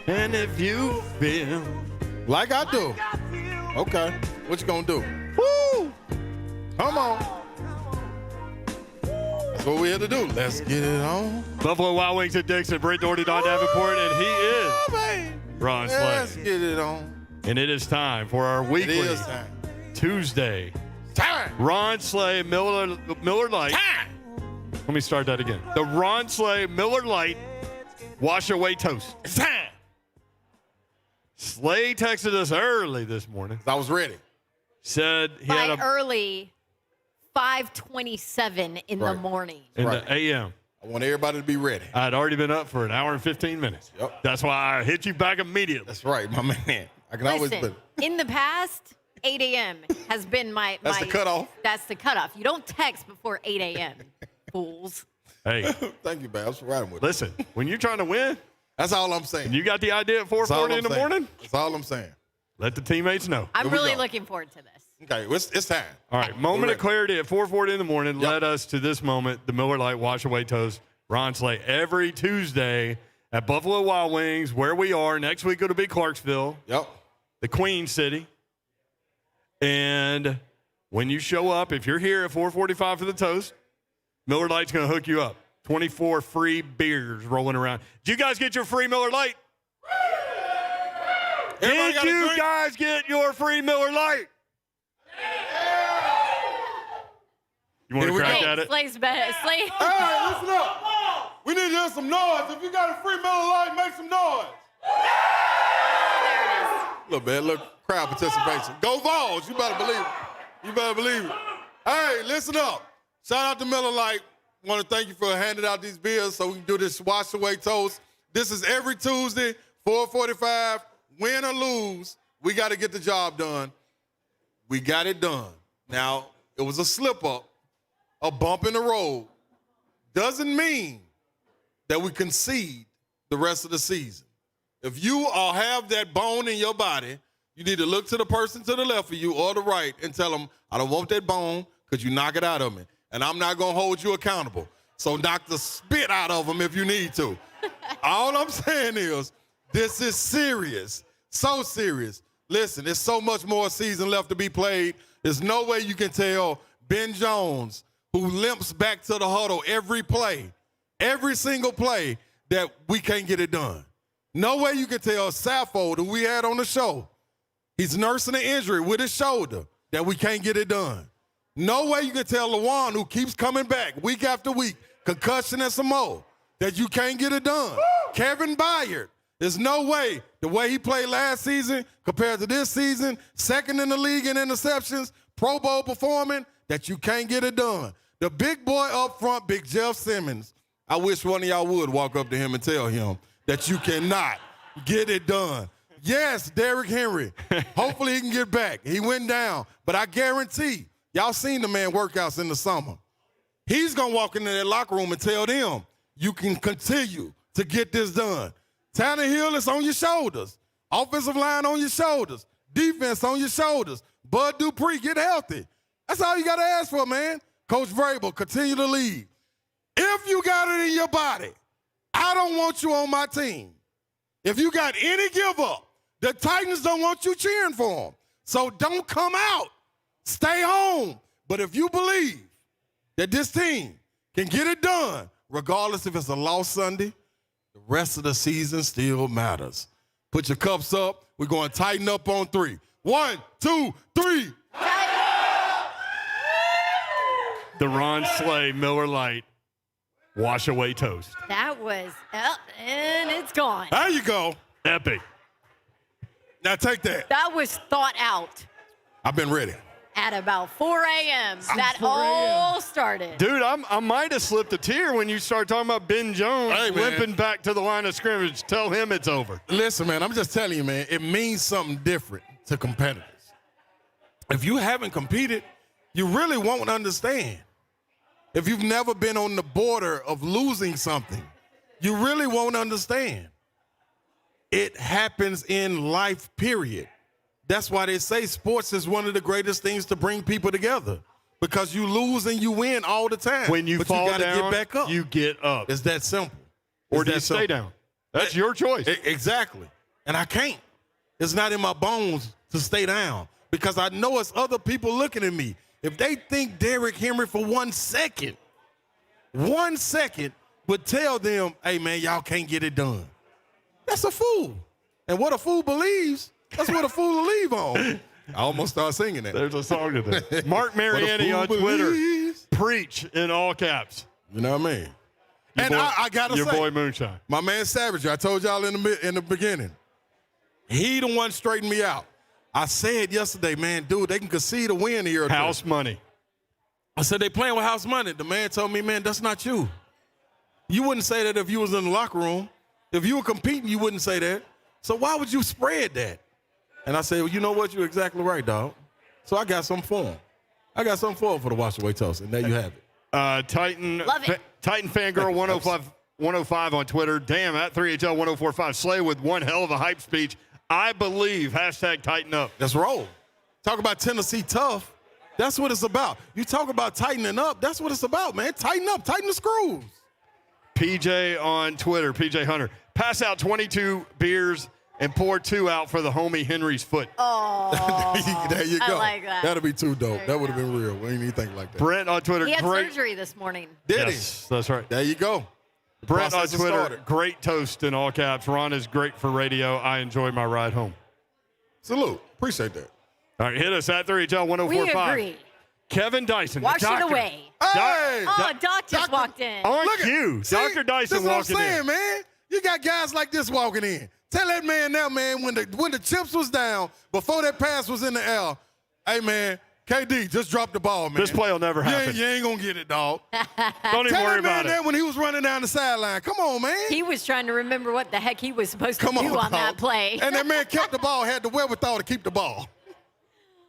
And if you feel
like I do. Okay. What you gonna do? Woo! Come on. That's what we're here to do. Let's get it on.
Buffalo Wild Wings at Dickson, Brent Doherty, Don Davenport, and he is Ron Slay.
Let's get it on.
And it is time for our weekly
It is time.
Tuesday
Time.
Ron Slay Miller Lite.
Time.
Let me start that again. The Ron Slay Miller Lite Wash Away Toast.
It's time.
Slay texted us early this morning.
I was ready.
Said he
By
had a
early, 5:27 in the
Right.
morning.
in
Right.
the AM.
I want everybody to be ready.
I had already been up for an hour and 15 minutes.
Yep.
That's why I hit you back immediately.
That's right, my man. I can always
Listen,
put.
in the past, 8 a.m. has been my.
That's the cutoff.
That's the cutoff. You don't text before 8 a.m. Fools.
Hey,
Thank you, man. I'm riding with you.
listen, when you're trying to win,
That's all I'm saying.
and you got the idea at
That's all
4:40
I'm
in the
saying.
morning,
That's all I'm saying.
let the teammates know.
I'm
Here we
really
go.
looking forward to this.
Okay, it's time.
All right, moment
We're
of clarity at 4:40 in the morning
Yep.
led us to this moment, the Miller Lite Wash Away Toast. Ron Slay every Tuesday at Buffalo Wild Wings, where we are. Next week it'll be Clarksville,
Yep.
the Queen City. And when you show up, if you're here at 4:45 for the toast, Miller Lite's going to hook you up. 24 free beers rolling around. Did you guys get your free Miller Lite?
Everybody
Did
got a
you
drink?
guys get your free Miller Lite? You want
Here
to
we
crack
go.
at it?
Slay's better. Slay.
Hey, listen up. We need to hear some noise. If you got a free Miller Lite, make some noise.
There it is.
Look, man, look, crowd participation. Go Vols. You better believe it. You better believe it. Hey, listen up. Shout out to Miller Lite. Want to thank you for handing out these beers so we can do this wash away toast. This is every Tuesday, 4:45. Win or lose, we got to get the job done. We got it done. Now, it was a slip up, a bump in the road. Doesn't mean that we concede the rest of the season. If you all have that bone in your body, you need to look to the person to the left of you or the right and tell them, I don't want that bone because you knock it out of me. And I'm not going to hold you accountable. So knock the spit out of them if you need to. All I'm saying is, this is serious. So serious. Listen, there's so much more season left to be played. There's no way you can tell Ben Jones, who limps back to the huddle every play, every single play, that we can't get it done. No way you can tell Saffold, who we had on the show, he's nursing an injury with his shoulder, that we can't get it done. No way you can tell Lawan, who keeps coming back week after week, concussion and some more, that you can't get it done. Kevin Byard, there's no way the way he played last season compared to this season, second in the league in interceptions, Pro Bowl performing, that you can't get it done. The big boy up front, Big Jeff Simmons, I wish one of y'all would walk up to him and tell him that you cannot get it done. Yes, Derrick Henry. Hopefully he can get back. He went down. But I guarantee, y'all seen the man workouts in the summer. He's going to walk into that locker room and tell them, you can continue to get this done. Tannehill is on your shoulders. Offensive line on your shoulders. Defense on your shoulders. Bud Dupree, get healthy. That's all you got to ask for, man. Coach Vrabel, continue to lead. If you got it in your body, I don't want you on my team. If you got any give up, the Titans don't want you cheering for them. So don't come out. Stay home. But if you believe that this team can get it done, regardless if it's a lost Sunday, the rest of the season still matters. Put your cups up. We're going to tighten up on 3. 1, 2, 3.
The Ron Slay Miller Lite Wash Away Toast.
That was up and it's gone.
There you go.
Epic.
Now take that.
That was thought out
I've been ready.
at about 4 a.m. That
4 a.m.
all started.
Dude, I might have slipped a tear when you start talking about Ben Jones
Hey, man.
limping back to the line of scrimmage. Tell him it's over.
Listen, man, I'm just telling you, man, it means something different to competitors. If you haven't competed, you really won't understand. If you've never been on the border of losing something, you really won't understand. It happens in life, period. That's why they say sports is one of the greatest things to bring people together, because you lose and you win all the time.
When you
but
fall
you gotta
down,
get back up.
you get up.
It's that simple.
Or
It's
do you
that
stay
simple.
down? That's your choice.
Exactly. And I can't. It's not in my bones to stay down because I know it's other people looking at me. If they think Derrick Henry for 1 second would tell them, hey, man, y'all can't get it done. That's a fool. And what a fool believes, that's what a fool will leave on. I almost started singing that.
There's a song to that. Mark Mariani on Twitter.
Believes.
Preach in all caps.
You know what I mean?
Your
And
boy,
I got to say.
your boy Moonshine.
My man Savage, I told y'all in the beginning, he the one straightened me out. I said yesterday, man, dude, they can concede a win here.
House money.
I said, they playing with house money. The man told me, man, that's not you. You wouldn't say that if you was in the locker room. If you were competing, you wouldn't say that. So why would you spread that? And I said, well, you know what? You're exactly right, dog. So I got something for him. I got something for him for the Wash Away Toast, and there you have it.
Titan
Love it.
Titan Fangirl 105 on Twitter. Damn, at 3HL 1045. Slay with one hell of a hype speech. I believe. Hashtag tighten up.
Let's roll. Talk about Tennessee tough. That's what it's about. You talk about tightening up. That's what it's about, man. Tighten up. Tighten the screws.
PJ on Twitter. PJ Hunter. Pass out 22 beers and pour 2 out for the homie Henry's foot.
Oh,
there you go.
I like that.
That'd be too dope.
There
That
you
would have
go.
been real. We ain't even think like that.
Brent on Twitter.
He had
great.
surgery this morning.
Did
Yes, that's right.
he? There you go. The
Brent on
process has
Twitter.
started.
Great toast in all caps. Ron is great for radio. I enjoy my ride home.
Salute. Appreciate that.
All right, hit us at 3HL
We
1045.
agree.
Kevin Dyson.
Wash
the
it
doctor.
away.
Hey!
Oh, Doc just
Doctor-
walked in.
On
Look at-
cue.
See,
Dr. Dyson
that's what I'm
walking
saying,
in.
man. You got guys like this walking in. Tell that man now, man, when the chips was down, before that pass was in the air, hey, man, KD, just drop the ball, man.
This play will never happen.
You ain't going to get it, dog.
Don't even
Tell
worry
that man
about
that
it.
when he was running down the sideline. Come on, man.
He was trying to remember what the heck he was supposed to
Come on,
do on
dog.
that play.
And that man kept the ball, had the wherewithal to keep the ball.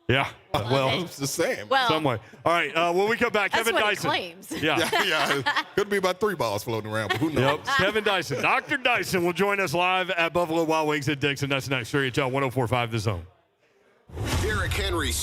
Yeah. Well,
I'm just saying.
Well,
some way. All right. When we come back,
that's
Kevin
what
Dyson.
he claims.
Yeah.
yeah. Could be about 3 balls floating around, but who knows?
Yep. Kevin Dyson. Dr. Dyson will join us live at Buffalo Wild Wings at Dickson. That's next. 3HL 1045 The Zone.
Derrick Henry.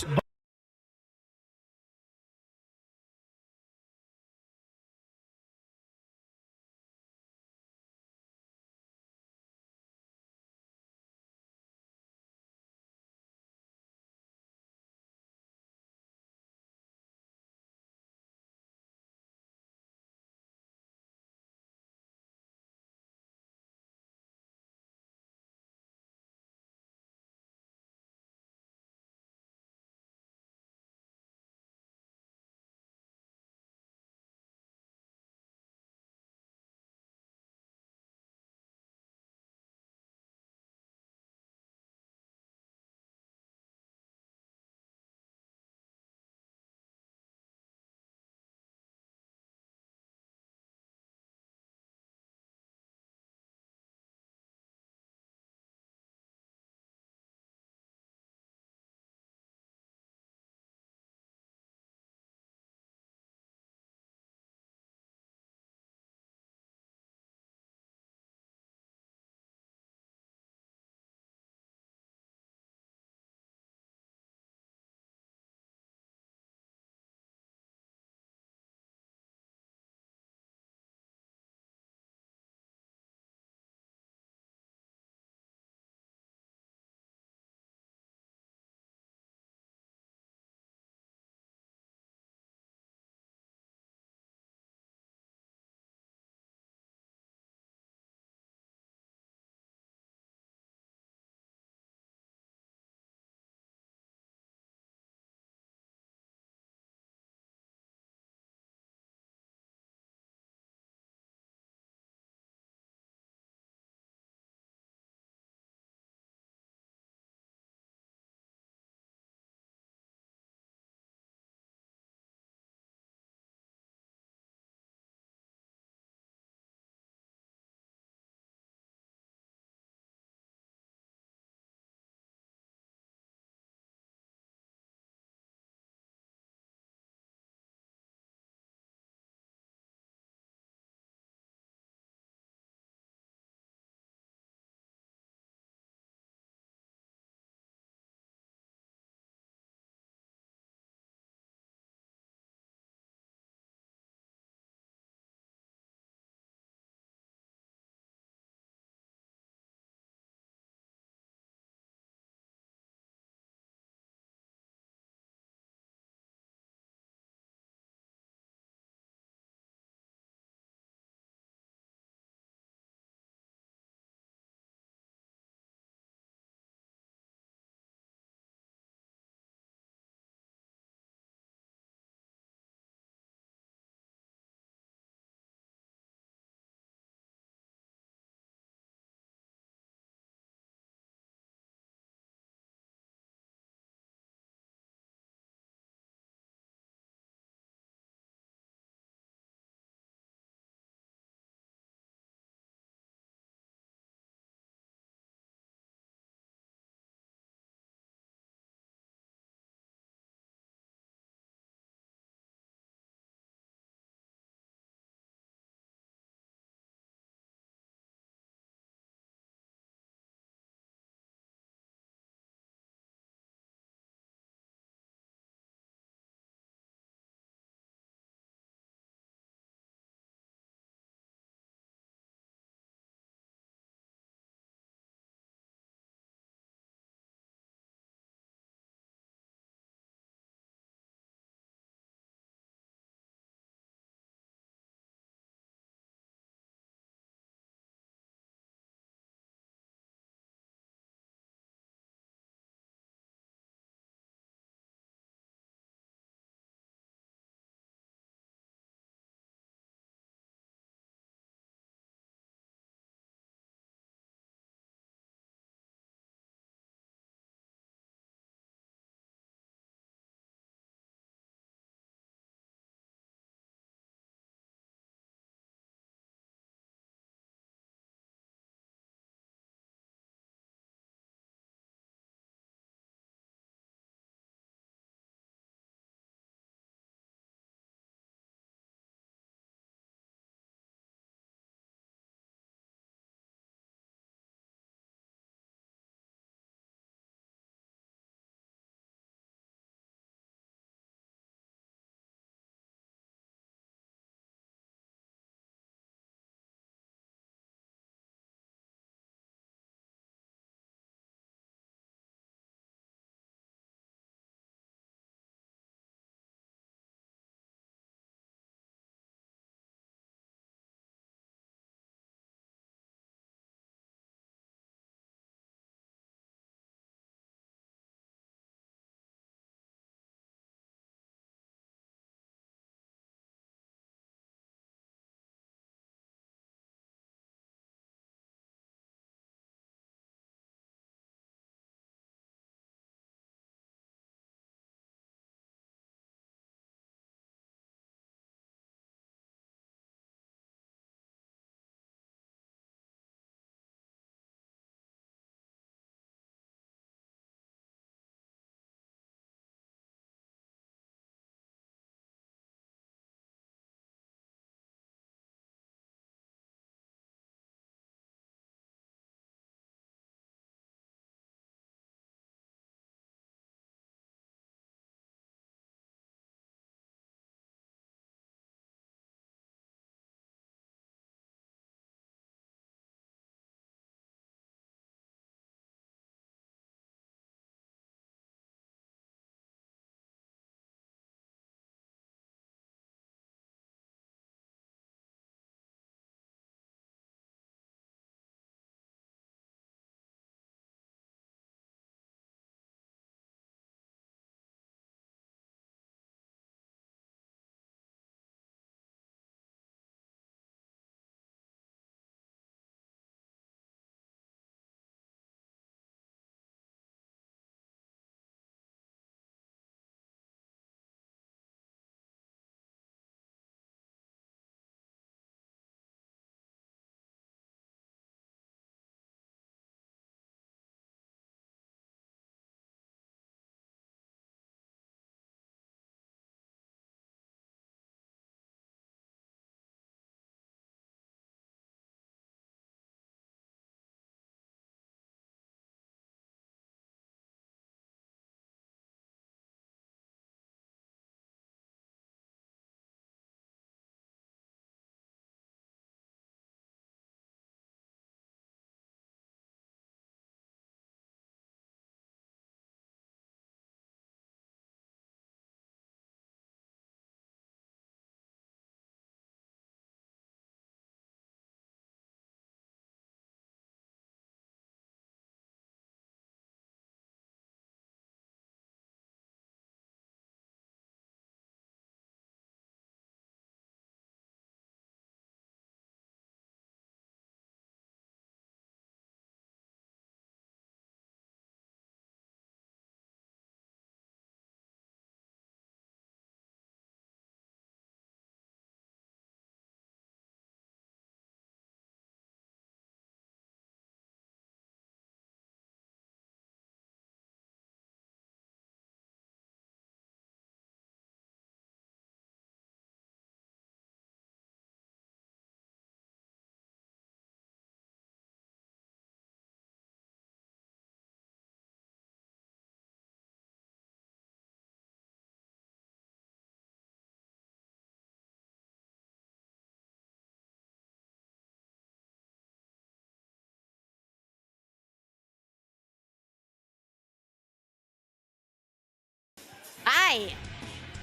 Why?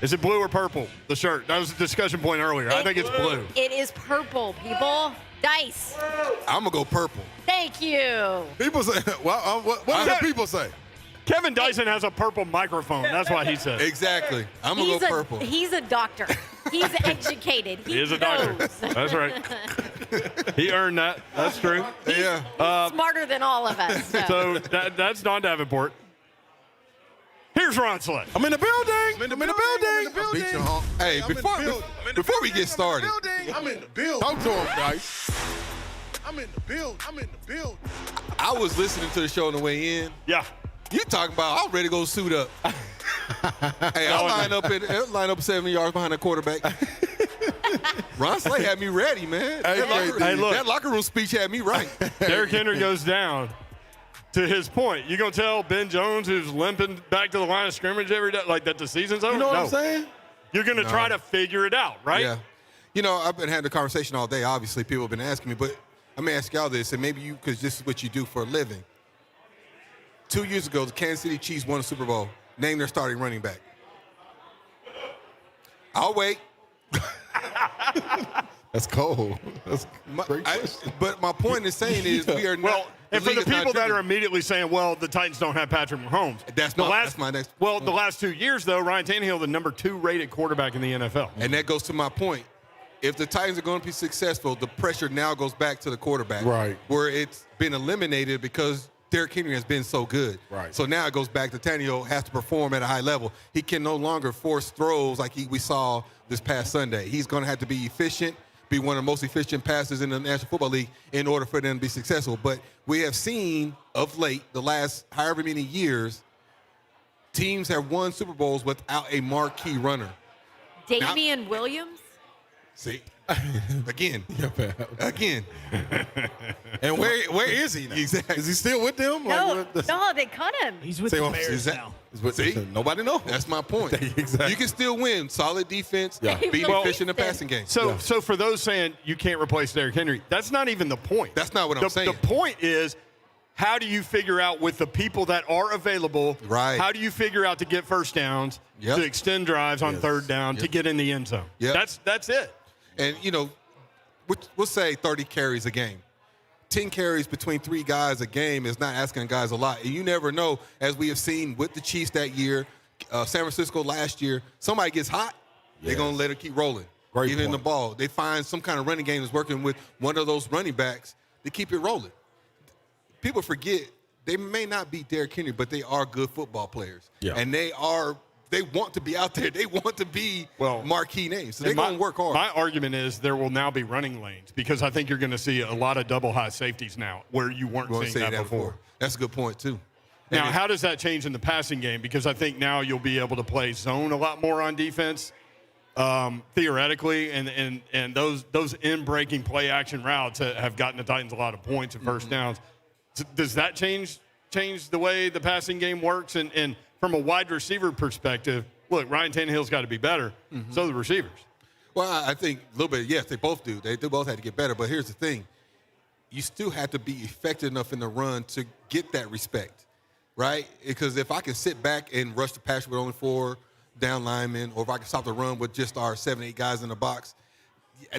Is it blue or purple, the shirt? That was a discussion point earlier. I think it's blue.
It is purple, people. Dice.
I'm going to go purple.
Thank you.
People say, well, what do the people say?
Kevin Dyson has a purple microphone. That's why he said.
Exactly. I'm going to go purple.
He's a doctor. He's educated.
He is a doctor. That's right. He earned that. That's true.
Yeah.
Smarter than all of us.
So that's Don Davenport. Here's Ron Slay.
I'm in the building. I'm in the building. Hey, before we get started,
I'm in the building.
talk to him, Dice.
I'm in the building.
I was listening to the show on the way in.
Yeah.
You talking about, I'm ready to go suit up. Hey, I'll line up 70 yards behind the quarterback. Ron Slay had me ready, man. That locker room speech had me right.
Derrick Henry goes down. To his point, you gonna tell Ben Jones, who's limping back to the line of scrimmage every day, like that the season's over?
You know what I'm saying?
You're gonna try to figure it out, right?
Yeah. You know, I've been having the conversation all day. Obviously, people have been asking me, but I'm gonna ask y'all this, and maybe you, because this is what you do for a living. 2 years ago, the Kansas City Chiefs won a Super Bowl. Name their starting running back. I'll wait.
That's cold. That's great question.
But my point is saying is we are not.
And for the people that are immediately saying, well, the Titans don't have Patrick Mahomes.
That's my next.
Well, the last 2 years, though, Ryan Tannehill, the number 2 rated quarterback in the NFL.
And that goes to my point. If the Titans are going to be successful, the pressure now goes back to the quarterback.
Right.
Where it's been eliminated because Derrick Henry has been so good.
Right.
So now it goes back to Tannehill has to perform at a high level. He can no longer force throws like we saw this past Sunday. He's going to have to be efficient, be one of the most efficient passers in the National Football League in order for them to be successful. But we have seen of late, the last however many years, teams have won Super Bowls without a marquee runner.
Damian Williams?
See, again.
And where is he now?
Exactly.
Is he still with them?
No, they cut him.
He's with the Bears now.
See,
nobody knows.
That's my point.
Exactly.
You can still win. Solid defense,
Yeah.
being efficient in the passing game.
So for those saying you can't replace Derrick Henry, that's not even the point.
That's not what I'm saying.
The point is, how do you figure out with the people that are available,
right?
How do you figure out to get first downs, to extend drives on third down, to get in the end zone?
Yep.
That's it.
And, you know, we'll say 30 carries a game. 10 carries between 3 guys a game is not asking guys a lot. And you never know, as we have seen with the Chiefs that year, San Francisco last year, somebody gets hot, they're going to let it keep rolling.
Great
Even
point.
the ball. They find some kind of running game that's working with one of those running backs to keep it rolling. People forget they may not be Derrick Henry, but they are good football players.
Yeah.
And they want to be out there. They want to be marquee names. So they're going to work hard.
My argument is there will now be running lanes because I think you're going to see a lot of double high safeties now where you weren't seeing that before.
That's a good point, too.
Now, how does that change in the passing game? Because I think now you'll be able to play zone a lot more on defense, theoretically, and those in-breaking play-action routes have gotten the Titans a lot of points and first downs. Does that change the way the passing game works? And from a wide receiver perspective, look, Ryan Tannehill's got to be better. So do the receivers.
Well, I think a little bit, yes, they both do. They do both have to get better. But here's the thing. You still have to be effective enough in the run to get that respect, right? Because if I can sit back and rush the passer with only 4 down linemen, or if I can stop the run with just our 7, 8 guys in the box,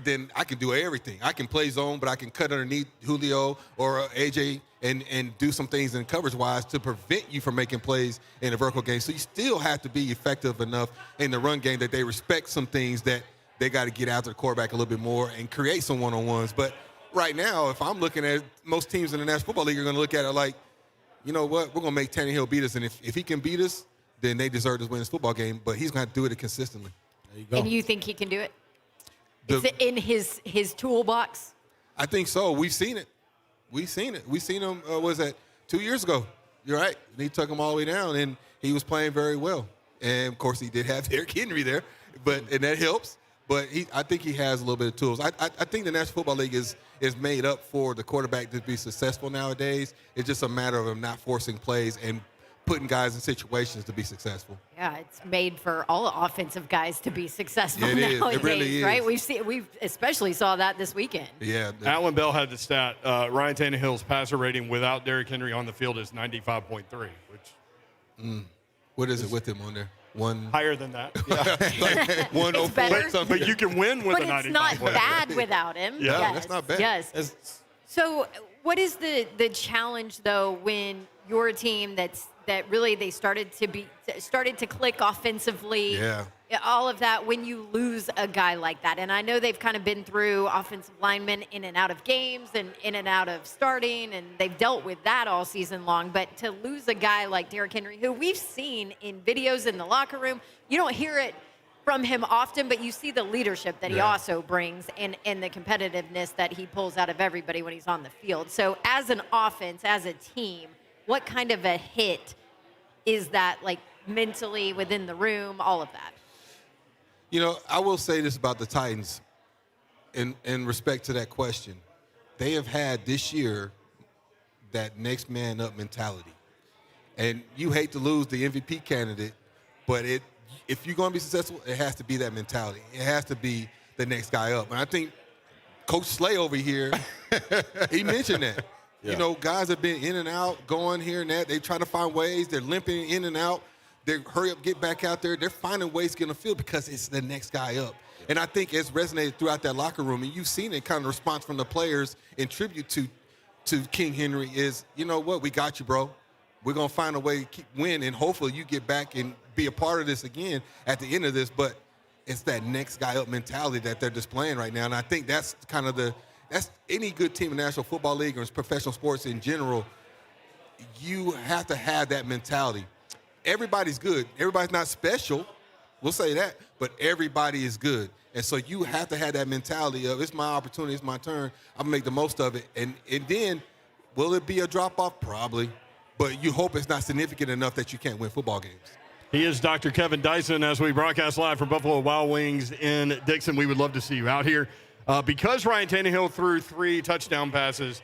then I can do everything. I can play zone, but I can cut underneath Julio or AJ and do some things in coverage-wise to prevent you from making plays in the vertical game. So you still have to be effective enough in the run game that they respect some things that they got to get after the quarterback a little bit more and create some one-on-ones. But right now, if I'm looking at most teams in the National Football League are going to look at it like, you know what, we're going to make Tannehill beat us. And if he can beat us, then they deserve to win this football game. But he's going to have to do it consistently.
There you go.
And you think he can do it? Is it in his toolbox?
I think so. We've seen it. We've seen him, was that 2 years ago? You're right. And he took him all the way down, and he was playing very well. And, of course, he did have Derrick Henry there, and that helps. But I think he has a little bit of tools. I think the National Football League is made up for the quarterback to be successful nowadays. It's just a matter of him not forcing plays and putting guys in situations to be successful.
Yeah, it's made for all offensive guys to be successful
It is.
nowadays,
It really is.
right? We've especially saw that this weekend.
Yeah.
Alan Bell had the stat. Ryan Tannehill's passer rating without Derrick Henry on the field is 95.3, which
What is it with him on there?
higher than that.
like 104
better.
something.
But you can win with
But
a
it's
95
not
player.
bad without him.
Yeah,
yes.
that's not bad.
Yes. So, what is the challenge though when your team that really they started to click offensively?
Yeah.
All of that when you lose a guy like that. And I know they've kind of been through offensive linemen in and out of games and in and out of starting, and they've dealt with that all season long. But to lose a guy like Derrick Henry, who we've seen in videos in the locker room, you don't hear it from him often, but you see the leadership that he also brings and the competitiveness that he pulls out of everybody when he's on the field. So as an offense, as a team, what kind of a hit is that, like mentally within the room, all of that?
You know, I will say this about the Titans in respect to that question. They have had this year that next man up mentality. And you hate to lose the MVP candidate, but if you're going to be successful, it has to be that mentality. It has to be the next guy up. And I think Coach Slay over here, he mentioned that. Yeah. You know, guys have been in and out, going here and that. They're trying to find ways. They're limping in and out. They hurry up, get back out there. They're finding ways to get on the field because it's the next guy up. And I think it's resonated throughout that locker room. And you've seen it kind of response from the players in tribute to King Henry is, you know what, we got you, bro. We're going to find a way to keep win, and hopefully you get back and be a part of this again at the end of this. But it's that next guy up mentality that they're displaying right now. And I think that's kind of that's any good team in the National Football League or professional sports in general. You have to have that mentality. Everybody's good. Everybody's not special. We'll say that. But everybody is good. And so you have to have that mentality of, it's my opportunity, it's my turn. I'm going to make the most of it. And then, will it be a drop-off? Probably. But you hope it's not significant enough that you can't win football games.
He is Dr. Kevin Dyson as we broadcast live from Buffalo Wild Wings in Dickson. We would love to see you out here. Because Ryan Tannehill threw 3 touchdown passes,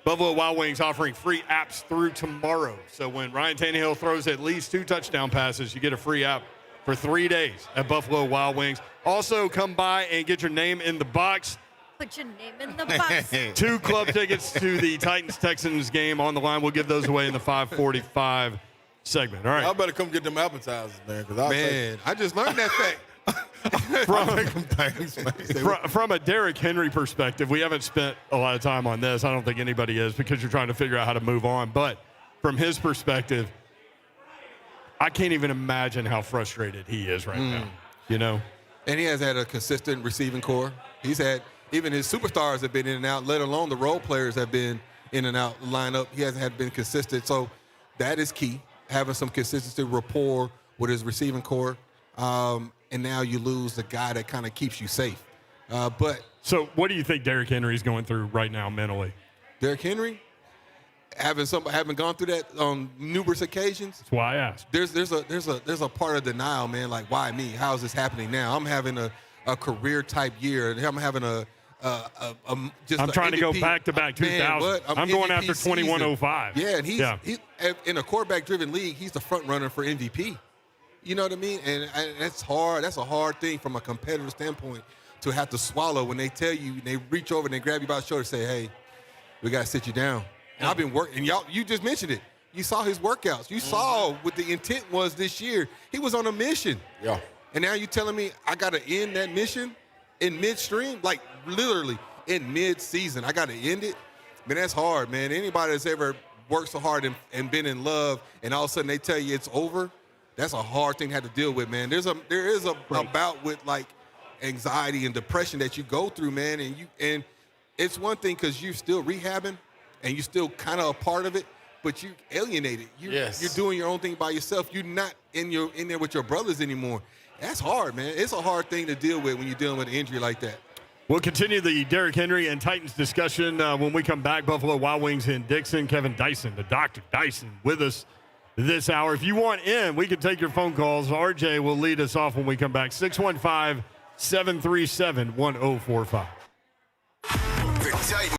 Buffalo Wild Wings offering free apps through tomorrow. So when Ryan Tannehill throws at least 2 touchdown passes, you get a free app for 3 days at Buffalo Wild Wings. Also, come by and get your name in the box.
Put your name in the box.
2 club tickets to the Titans-Texans game on the line. We'll give those away in the 5:45 segment. All right.
I better come get them appetizers, man.
I just learned that fact.
From a Derrick Henry perspective, we haven't spent a lot of time on this. I don't think anybody is because you're trying to figure out how to move on. But from his perspective, I can't even imagine how frustrated he is right now, you know?
And he has had a consistent receiving core. He's had, even his superstars have been in and out, let alone the role players have been in and out lineup. He hasn't been consistent. So that is key, having some consistency, rapport with his receiving core. And now you lose the guy that kind of keeps you safe.
So what do you think Derrick Henry's going through right now mentally?
Derrick Henry, having gone through that on numerous occasions.
That's why I asked.
There's a part of denial, man. Like, why me? How is this happening now? I'm having a career type year, and I'm having
I'm trying to go back to back 2000. I'm going after 2105.
Yeah, and he's in a quarterback driven league. He's the front runner for MVP. You know what I mean? And that's hard. That's a hard thing from a competitive standpoint to have to swallow when they tell you, they reach over and they grab you by the shoulder and say, hey, we got to sit you down. And I've been working. And you just mentioned it. You saw his workouts. You saw what the intent was this year. He was on a mission.
Yeah.
And now you're telling me I got to end that mission in midstream? Like, literally in mid-season. I got to end it? Man, that's hard, man. Anybody that's ever worked so hard and been in love and all of a sudden they tell you it's over, that's a hard thing to have to deal with, man. There is a bout with like anxiety and depression that you go through, man. And it's one thing because you're still rehabbing and you're still kind of a part of it, but you alienated. You're doing your own thing by yourself. You're not in there with your brothers anymore. That's hard, man. It's a hard thing to deal with when you're dealing with an injury like that.
We'll continue the Derrick Henry and Titans discussion when we come back. Buffalo Wild Wings in Dickson. Kevin Dyson, the Dr. Dyson, with us this hour. If you want in, we can take your phone calls. RJ will lead us off when we come back. 615-737-1045.
The Titans.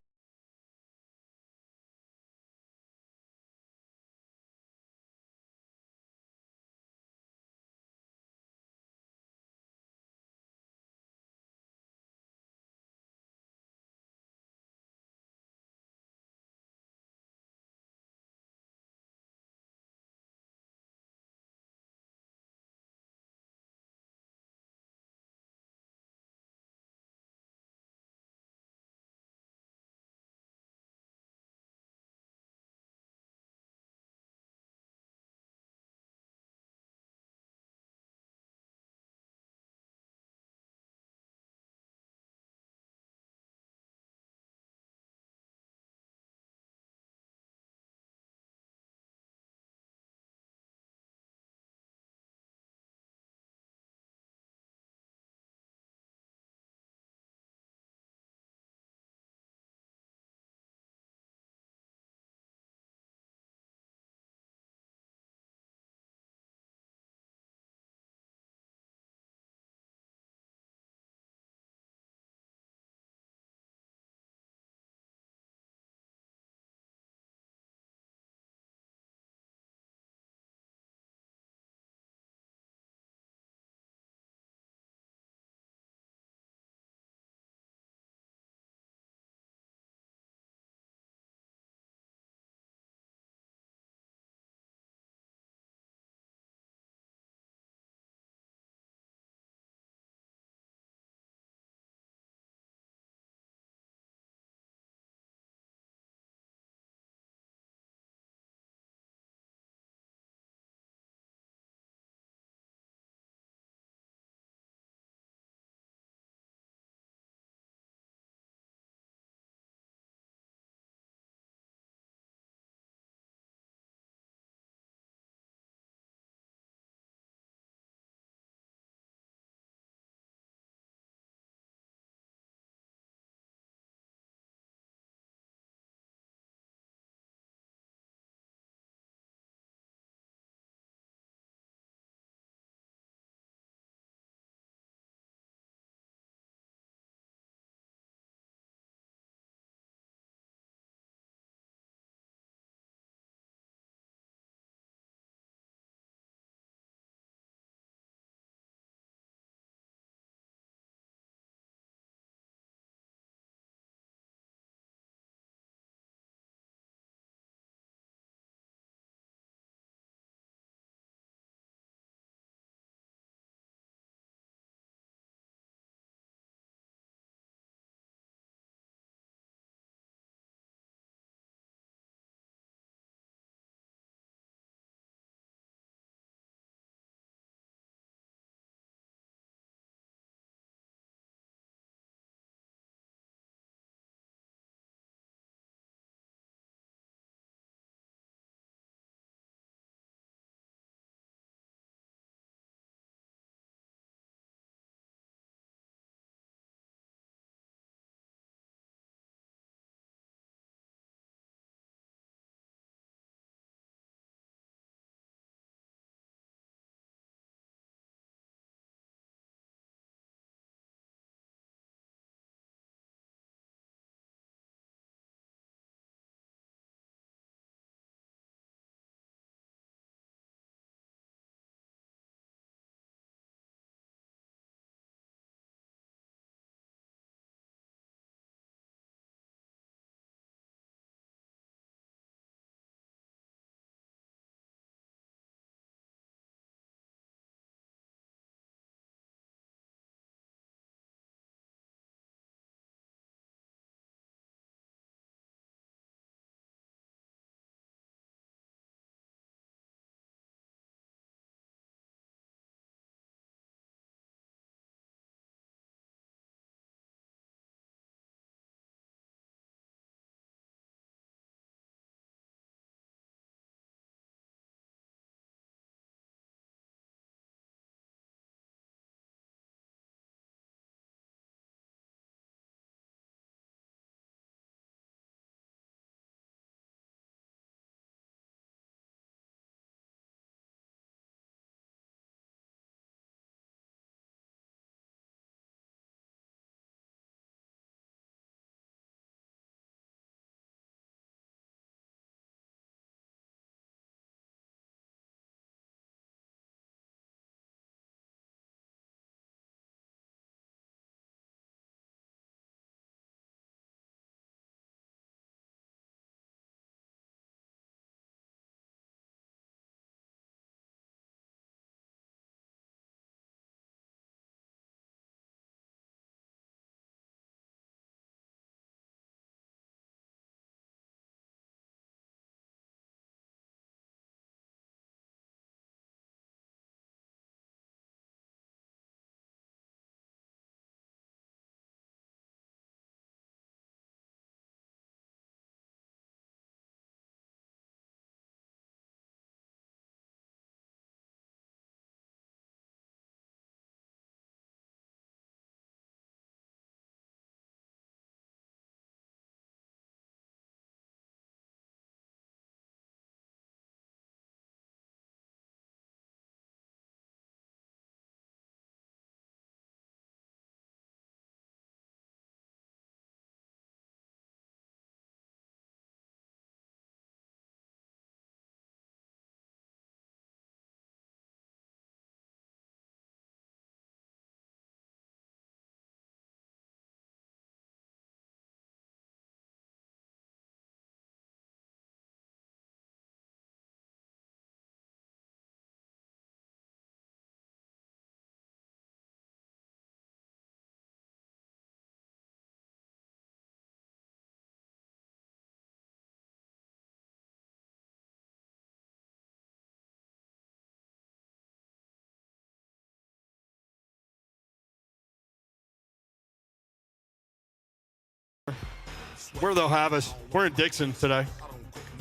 where they'll have us. We're in Dickson today.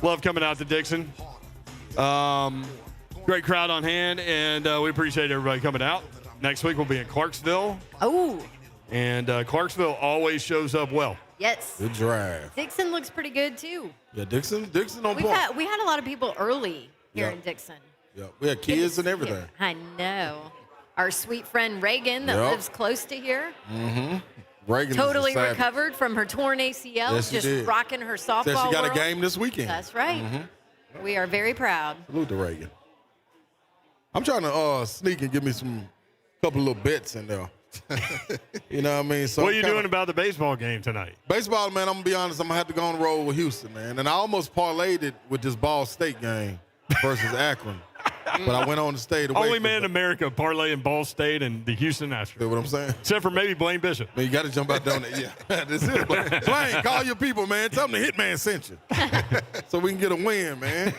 Love coming out to Dickson. Great crowd on hand, and we appreciate everybody coming out. Next week we'll be in Clarksville.
Oh.
And Clarksville always shows up well.
Yes.
Good drive.
Dixon looks pretty good, too.
Yeah, Dixon on
We
point.
had a lot of people early here
Yeah.
in Dixon.
Yeah, we had kids and everything.
I know. Our sweet friend Reagan that
Yep.
lives close to here.
Mm-hmm. Reagan
Totally
is a savage.
recovered from her torn ACL,
Yes, she
just
did.
rocking her softball
Said she got
world.
a game this weekend.
That's right.
Mhm.
We are very proud.
Salute to Reagan. I'm trying to sneak and give me some couple little bets in there. You know what I mean? So
What are you doing about the baseball game tonight?
Baseball, man, I'm going to be honest. I'm going to have to go on the road with Houston, man. And I almost parlayed it with this Ball State game versus Akron. But I went on to stay away.
Only man in America parlaying Ball State and the Houston Astros.
See what I'm saying?
Except for maybe Blaine Bishop.
Man, you got to jump out there on that. Yeah, this is Blaine, call your people, man. Tell them the Hitman sent you. So we can get a win, man.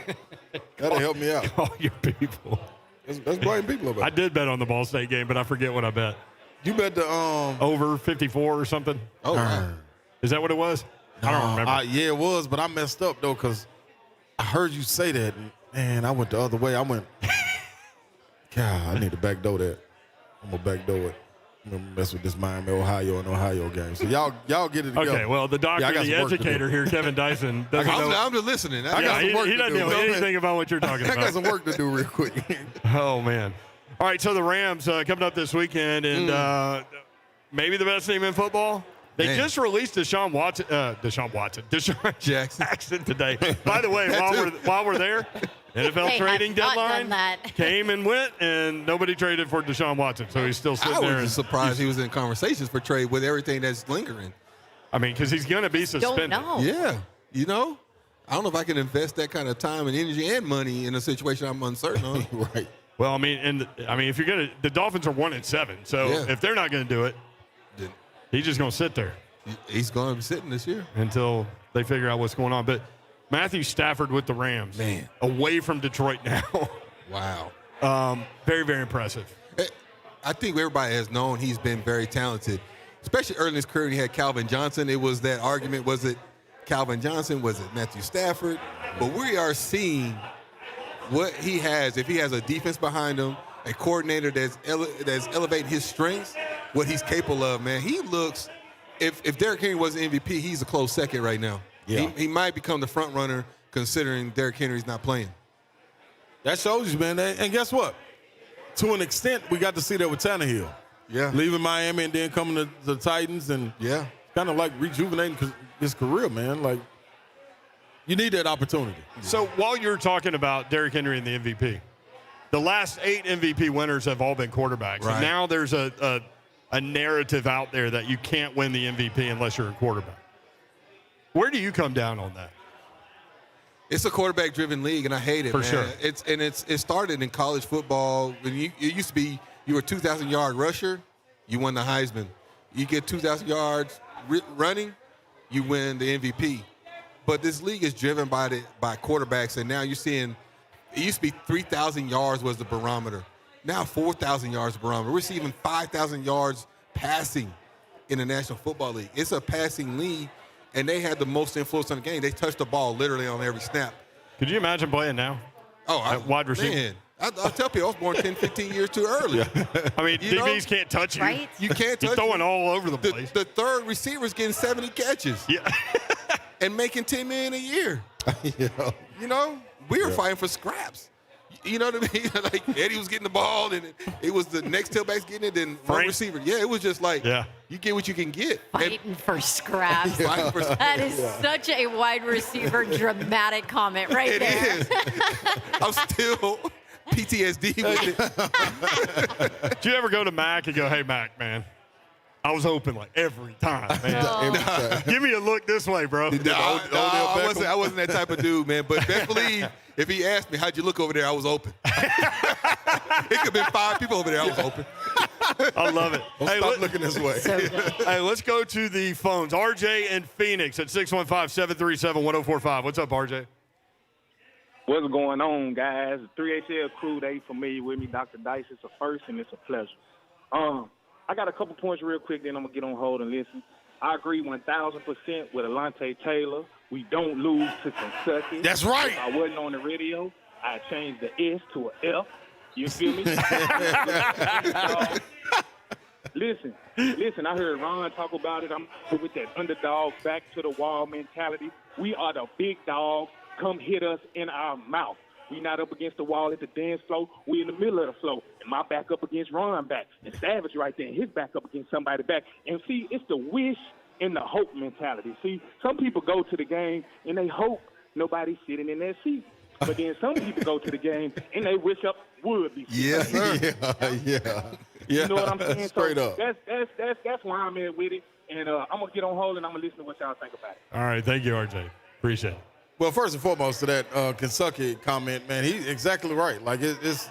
That'll help me out.
Call your people.
Let's blame people about it.
I did bet on the Ball State game, but I forget what I bet.
You bet the
over 54 or something.
Oh, wow.
Is that what it was? I don't remember.
Yeah, it was, but I messed up though because I heard you say that, and man, I went the other way. I went, God, I need to backdoor that. I'm gonna backdoor it. I'm gonna mess with this Miami, Ohio game. So y'all get it together.
Okay, well, the doctor,
I got
the
some work to
educator
do.
here, Kevin Dyson, doesn't know.
I'm just listening. I got some work
he
to
doesn't
do.
know anything about what you're talking
I
about.
got some work to do real quick.
Oh, man. All right, so the Rams coming up this weekend, and maybe the best team in football. They just released Deshaun Jackson today. By the way, while we're there, NFL
They
trading
have not done
deadline
that.
came and went, and nobody traded for Deshaun Watson, so he's still sitting
I
there.
was just surprised he was in conversations for trade with everything that's lingering.
I mean, because he's going to be suspended.
Don't know.
Yeah, you know, I don't know if I can invest that kind of time and energy and money in a situation I'm uncertain on.
Right.
Well, I mean, if you're gonna, the Dolphins are 1-7, so
Yeah.
if they're not going to do it,
Then
he's just going to sit there
he's going to be sitting this year.
until they figure out what's going on. But Matthew Stafford with the Rams,
Man.
away from Detroit now.
Wow.
Very, very impressive.
I think everybody has known he's been very talented, especially early in his career when he had Calvin Johnson. It was that argument, was it Calvin Johnson, was it Matthew Stafford? But we are seeing what he has. If he has a defense behind him, a coordinator that's elevating his strengths, what he's capable of, man. He looks, if Derrick Henry was an MVP, he's a close second right now.
Yeah.
He might become the front runner considering Derrick Henry's not playing.
That shows you, man. And guess what? To an extent, we got to see that with Tannehill.
Yeah.
Leaving Miami and then coming to the Titans and kind of like rejuvenating his career, man. Like, you need that opportunity.
So while you're talking about Derrick Henry and the MVP, the last 8 MVP winners have all been quarterbacks.
Right.
And now there's a narrative out there that you can't win the MVP unless you're a quarterback. Where do you come down on that?
It's a quarterback-driven league, and I hate it,
For
man.
sure.
It started in college football. When it used to be you were a 2,000-yard rusher, you won the Heisman. You get 2,000 yards running, you win the MVP. But this league is driven by quarterbacks, and now you're seeing it used to be 3,000 yards was the barometer. Now 4,000 yards barometer. We're seeing 5,000 yards passing in the National Football League. It's a passing league. And they had the most influence on the game. They touched the ball literally on every snap.
Could you imagine playing now?
Oh,
wide receiver.
Man, I tell people I was born 10, 15 years too early.
I mean, DBs can't touch you.
Right?
You can't touch
You're throwing all over the place.
The third receiver's getting 70 catches.
Yeah.
And making $10 million a year.
Yeah.
You know, we were fighting for scraps. You know what I mean? Like Eddie was getting the ball, and it was the next tailback's getting it, then one receiver. Yeah, it was just like, you get what you can get.
Fighting for scraps.
Fighting for
That is such a wide receiver dramatic comment right
It
there.
is. I'm still PTSD with it.
Did you ever go to Mac and go, hey, Mac, man, I was open like every time, man. Give me a look this way, bro.
I wasn't that type of dude, man. But best believe, if he asked me, how'd you look over there, I was open. It could have been 5 people over there, I was open.
I love it.
Stop looking this way.
So good.
Hey, let's go to the phones. RJ in Phoenix at 615-737-1045. What's up, RJ?
What's going on, guys? The 3HL crew, they familiar with me. Dr. Dyson, it's a first and it's a pleasure. I got a couple points real quick, then I'm going to get on hold and listen. I agree 1,000% with Alante Taylor. We don't lose to Kentucky.
That's right.
If I wasn't on the radio, I'd change the S to an F. You feel me? Listen, I heard Ron talk about it. I'm with that underdog, back to the wall mentality. We are the big dogs. Come hit us in our mouth. We not up against the wall at the dance floor. We in the middle of the floor. And my back up against Ron back. And Savage right there, and his back up against somebody back. And see, it's the wish and the hope mentality. See, some people go to the game and they hope nobody's sitting in their seat. But then some people go to the game and they wish up would be.
Yeah, yeah.
You know what I'm saying?
Straight
so
up.
That's where I'm at with it. And I'm going to get on hold and I'm going to listen to what y'all think about it.
All right. Thank you, RJ. Appreciate it.
Well, first and foremost to that Kentucky comment, man, he's exactly right. Like, this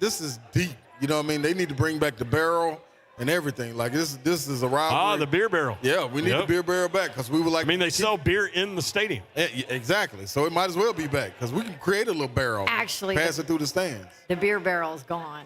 is deep. You know what I mean? They need to bring back the barrel and everything. Like, this is a rivalry.
Ah, the beer barrel.
Yeah, we need the beer barrel back because we were like.
I mean, they sell beer in the stadium.
Exactly. So it might as well be back because we can create a little barrel.
Actually,
pass it through the stands.
The beer barrel's gone.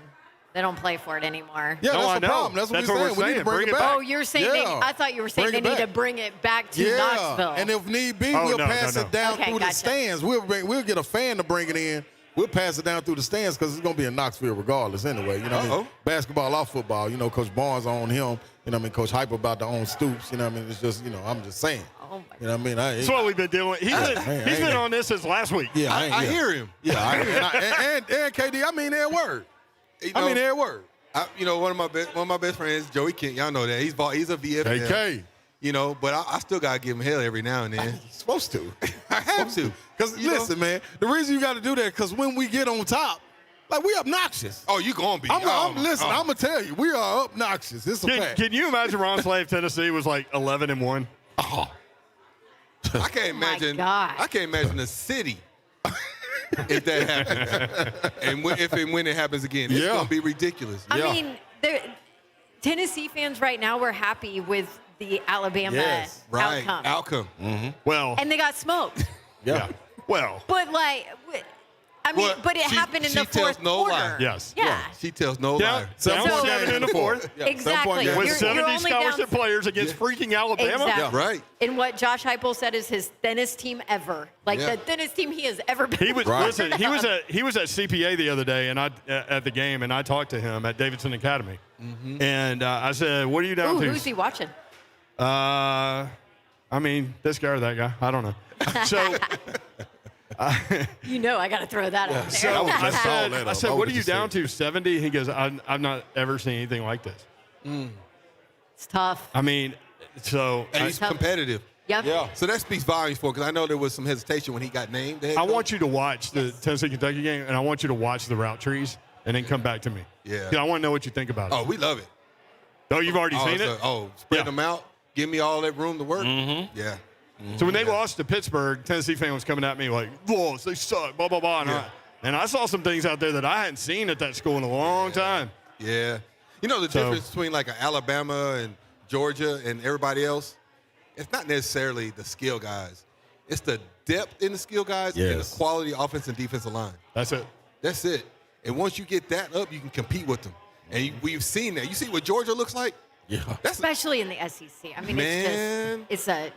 They don't play for it anymore.
Yeah, that's the problem. That's what we're saying. We need to bring it back.
Oh, you're saying I thought you were saying they need to bring it back to Knoxville.
And if need be, we'll pass it down through the stands. We'll get a fan to bring it in. We'll pass it down through the stands because it's going to be in Knoxville regardless anyway. You know what I mean? Basketball or football. You know, Coach Barnes on him. You know what I mean? Coach Hyper about to own Stoops. You know what I mean? It's just, I'm just saying.
Oh, my
you know what I mean?
That's what we've been doing. He's been on this since last week.
Yeah,
I hear him.
Yeah, I hear him. And KD, I mean their word. Their word.
One of my best friends, Joey Kent. Y'all know that he's a VFL.
KK.
You know, but I still gotta give him hell every now and then.
You're supposed to.
I have to.
Because listen, man, the reason you got to do that because when we get on top, like we obnoxious.
Oh, you gonna be?
I'm gonna tell you, we are obnoxious. It's a fact.
Can you imagine Ron Slave, Tennessee was like 11-1?
Oh.
I can't imagine. I can't imagine the city. If that happens, and when it happens again, it's gonna be ridiculous.
I mean, Tennessee fans right now were happy with the Alabama
outcome.
Mm-hmm.
Well,
and they got smoked.
Yeah.
Well,
but like, I mean, but it happened in the fourth quarter.
Lie.
Yes.
Yeah.
She tells no lie.
Down 7 in the fourth.
Exactly.
With
You're
70
only
scholarship players against freaking Alabama.
Exactly.
Yeah, right.
And what Josh Heupel said is his thinnest team ever. Like the thinnest team he has ever been.
He was listen. He was at CPA the other day, and at the game, and I talked to him at Davidson Academy, and I said, "What are you down to?"
Who's he watching?
I mean, this guy or that guy. I don't know. So.
I got to throw that out there.
So I said, what are you down to, 70? He goes, I've not ever seen anything like this.
It's tough.
I mean, so.
And he's competitive.
Yep.
Yeah. So that speaks volumes for, because I know there was some hesitation when he got named.
I want you to watch the Tennessee-Kentucky game, and I want you to watch the route trees, and then come back to me.
Yeah.
I want to know what you think about it.
Oh, we love it.
Oh, you've already seen it?
Spread them out. Give me all that room to work.
Mm-hmm.
Yeah.
So when they lost to Pittsburgh, Tennessee fan was coming at me like, "Lost, they suck," blah blah blah, and I saw some things out there that I hadn't seen at that school in a long time.
Yeah, you know the difference between like an Alabama and Georgia and everybody else. It's not necessarily the skill guys; it's the depth in the skill guys and the quality offense and defensive line.
That's it.
That's it. And once you get that up, you can compete with them. And we've seen that. You see what Georgia looks like?
Yeah.
Especially in the SEC. I mean, it's a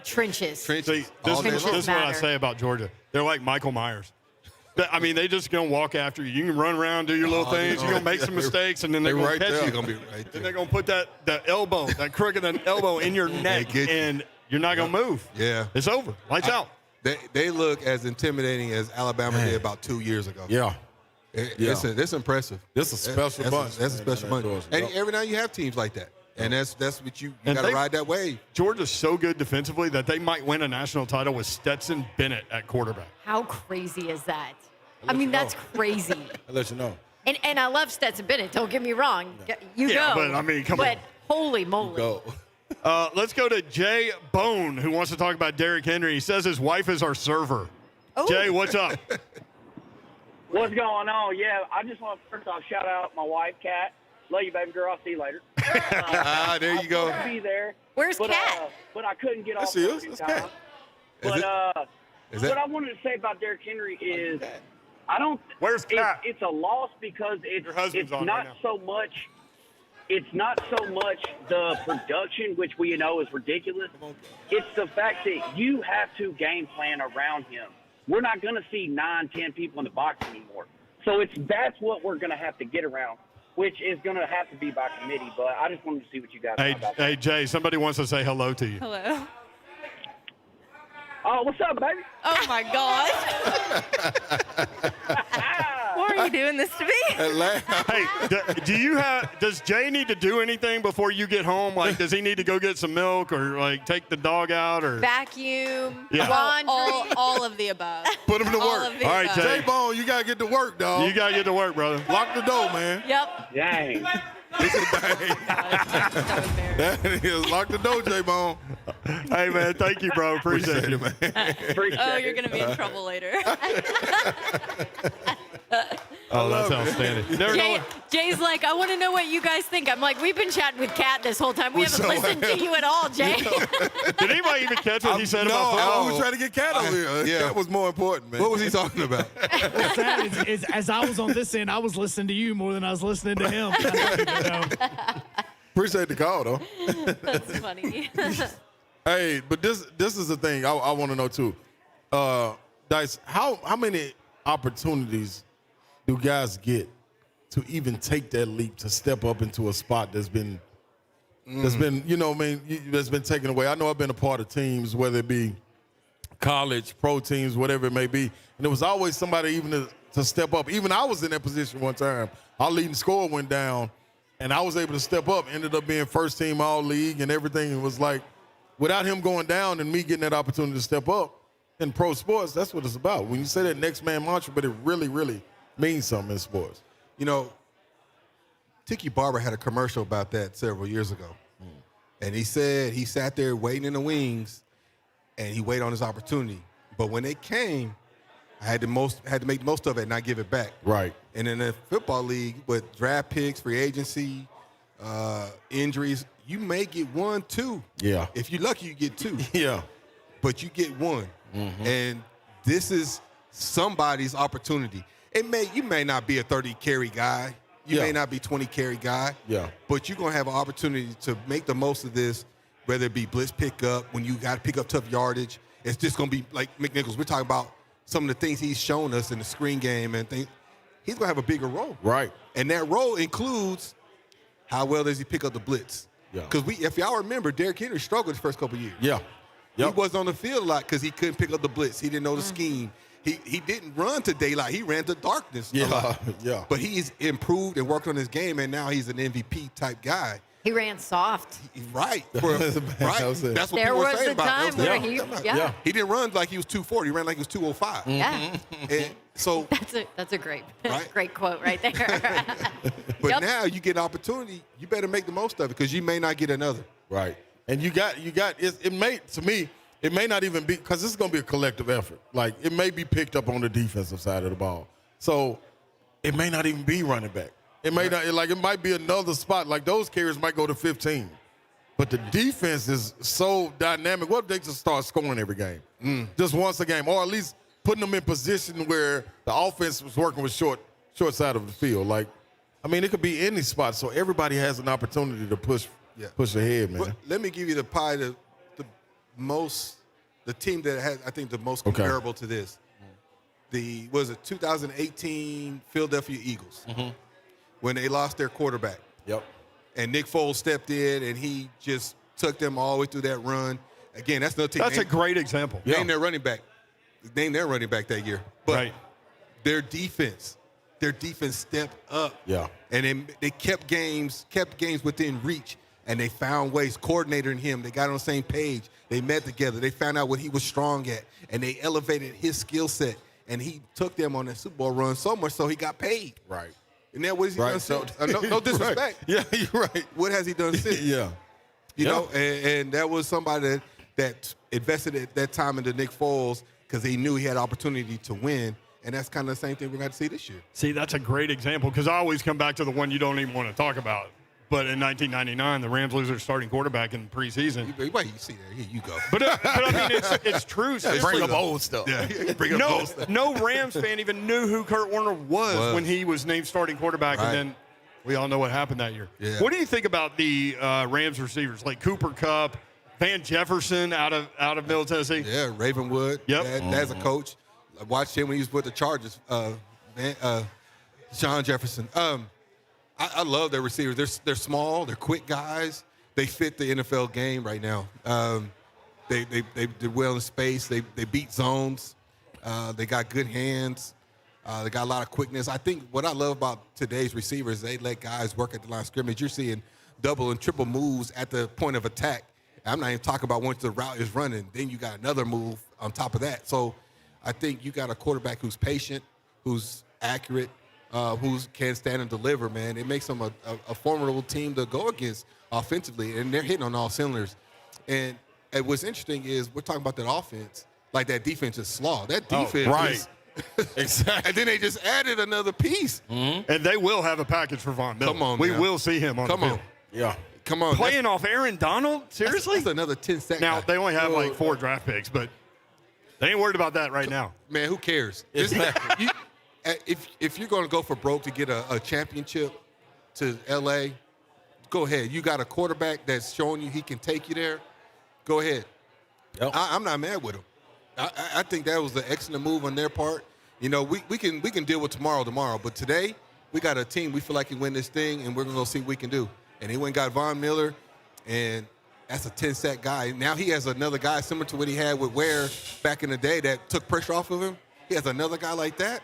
trenches.
See, this is what I say about Georgia. They're like Michael Myers. I mean, they just gonna walk after you. You can run around, do your little things. You're gonna make some mistakes, and then they're gonna catch you.
They're gonna be right there.
Then they're gonna put that elbow, that crook of the elbow in your neck, and you're not gonna move.
Yeah,
it's over. Lights out.
They look as intimidating as Alabama did about 2 years ago.
Yeah.
It's impressive.
This is a special bunch.
That's a special bunch. And every now you have teams like that. And that's what you got to ride that wave.
Georgia's so good defensively that they might win a national title with Stetson Bennett at quarterback.
How crazy is that? I mean, that's crazy.
I'll let you know.
And I love Stetson Bennett. Don't get me wrong. You go.
But I mean, come on.
But holy moly.
Go.
Let's go to Jay Bone, who wants to talk about Derrick Henry. He says his wife is our server.
Oh.
Jay, what's up?
What's going on? Yeah, I just want to first off shout out my wife, Kat. Love you, baby girl. I'll see you later.
There you go.
I'll be there.
Where's Kat?
But I couldn't get off
That's
in
Kat.
time. But what I wanted to say about Derrick Henry is I don't.
Where's Kat?
It's a loss because it's
husband's on
not
right now.
so much it's not so much the production, which we know is ridiculous. It's the fact that you have to game plan around him. We're not going to see 9, 10 people in the box anymore. So that's what we're going to have to get around, which is going to have to be by committee. But I just wanted to see what you guys thought about that.
Hey, Jay, somebody wants to say hello to you.
Hello.
Oh, what's up, baby?
Oh, my God. Why are you doing this to me?
Hey, does Jay need to do anything before you get home? Like, does he need to go get some milk or, like, take the dog out or?
Vacuum,
Yeah.
laundry.
All of the above.
Put him to
All
work.
of the
All right,
above.
Jay.
J-Bone, you got to get to work, dog.
You got to get to work, brother.
Lock the door, man.
Yep.
Dang.
That is, lock the door, J-Bone.
Hey, man, thank you, bro. Appreciate it, man.
Oh, you're going to be in trouble later.
Oh, that's outstanding. Never know what-
Jay's like, I want to know what you guys think. I'm like, we've been chatting with Kat this whole time. We haven't listened to you at all, Jay.
Did anybody even catch what he said about
No,
football?
I was trying to get Cat over here.
Yeah.
That was more important, man.
What was he talking about?
What's sad is as I was on this end, I was listening to you more than I was listening to him.
Appreciate the call, though.
That's funny.
Hey, but this is the thing I want to know, too. Dice, how many opportunities do guys get to even take that leap to step up into a spot that's been, that's been taken away? I know I've been a part of teams, whether it be college, pro teams, whatever it may be, and there was always somebody even to step up. Even I was in that position one time. Our leading scorer went down, and I was able to step up, ended up being first team all league and everything. It was like, without him going down and me getting that opportunity to step up in pro sports, that's what it's about. When you say that next man mantra, but it really, really means something in sports.
You know, Tiki Barber had a commercial about that several years ago. And he said he sat there waiting in the wings and he waited on his opportunity. But when it came, I had to make the most of it and not give it back.
Right.
And in the football league, with draft picks, free agency, injuries, you may get 1, 2.
Yeah.
If you're lucky, you get 2.
Yeah.
But you get 1. And this is somebody's opportunity. You may not be a 30 carry guy. You may not be 20 carry guy.
Yeah.
But you're gonna have an opportunity to make the most of this, whether it be blitz pickup, when you got to pick up tough yardage. It's just gonna be like McNichols. We're talking about some of the things he's shown us in the screen game and things. He's gonna have a bigger role.
Right.
And that role includes how well does he pick up the blitz?
Yeah.
Because if y'all remember, Derrick Henry struggled his first couple of years.
Yeah. Yep.
He wasn't on the field a lot because he couldn't pick up the blitz. He didn't know the scheme. He didn't run to daylight. He ran to darkness a lot.
Yeah.
But he's improved and worked on his game, and now he's an MVP type guy.
He ran soft.
Right. Right.
That's it.
That's what
There
people were
was
saying
a
about
time
it.
where
Yeah.
He didn't run like he was 240. He ran like he was 205.
Yeah.
And so,
That's a great,
Right.
great quote right there.
but now you get an opportunity. You better make the most of it because you may not get another.
Right. And you got it may, to me, it may not even be, because this is going to be a collective effort. Like, it may be picked up on the defensive side of the ball. So it may not even be running back. It may not, like, it might be another spot. Like, those carriers might go to 15. But the defense is so dynamic. What if they just start scoring every game? Just once a game, or at least putting them in position where the offense was working with short side of the field. Like, I mean, it could be any spot. So everybody has an opportunity to push ahead, man.
But let me give you the team that has, I think, the most comparable to this. The 2018 Philadelphia Eagles when they lost their quarterback.
Yep.
And Nick Foles stepped in and he just took them all the way through that run. Again, that's another team.
That's a great example.
Name their running back. Name their running back that year. But their defense stepped up.
Yeah.
And they kept games within reach. And they found ways, coordinator and him, they got on the same page. They met together. They found out what he was strong at. And they elevated his skill set. And he took them on that Super Bowl run so much so he got paid.
Right.
And then what has he done since? No disrespect.
Right. Yeah, you're right.
What has he done since?
Yeah.
You know, and that was somebody that invested at that time into Nick Foles because he knew he had opportunity to win. And that's kind of the same thing we're going to see this year.
See, that's a great example because I always come back to the one you don't even want to talk about. But in 1999, the Rams lose their starting quarterback in preseason.
You see there. Here you go.
But I mean, it's true.
Bring up old stuff.
Yeah, bring up old stuff.
No Rams fan even knew who Kurt Warner was when he was named starting quarterback.
Right.
And then We all know what happened that year.
Yeah.
What do you think about the Rams receivers like Cooper Kupp, Van Jefferson out of Middle Tennessee?
Yeah, Ravenwood.
Yep.
As a coach, I watched him when he was with the Chargers. John Jefferson. I love their receivers. They're small. They're quick guys. They fit the NFL game right now. They did well in space. They beat zones. They got good hands. They got a lot of quickness. I think what I love about today's receivers, they let guys work at the line of scrimmage. You're seeing double and triple moves at the point of attack. I'm not even talking about once the route is running. Then you got another move on top of that. So I think you got a quarterback who's patient, who's accurate, who can stand and deliver, man. It makes them a formidable team to go against offensively, and they're hitting on all cylinders. And what's interesting is we're talking about that offense, like that defense is slaw. That defense
right.
Exactly.
And then they just added another piece.
Mm-hmm. And they will have a package for Von Miller.
Come on,
we
man.
will see him on the field.
Yeah.
Come on.
Playing off Aaron Donald? Seriously?
That's another 10-second.
Now, they only have like 4 draft picks, but they ain't worried about that right now.
Man, who cares? If you're going to go for broke to get a championship to L.A., go ahead. You got a quarterback that's showing you he can take you there. Go ahead. Yep. I'm not mad with him. I think that was an excellent move on their part. You know, we can deal with tomorrow, but today we got a team we feel like can win this thing, and we're going to go see what we can do. And he went and got Von Miller, and that's a 10-sack guy. Now he has another guy similar to what he had with Ware back in the day that took pressure off of him. He has another guy like that.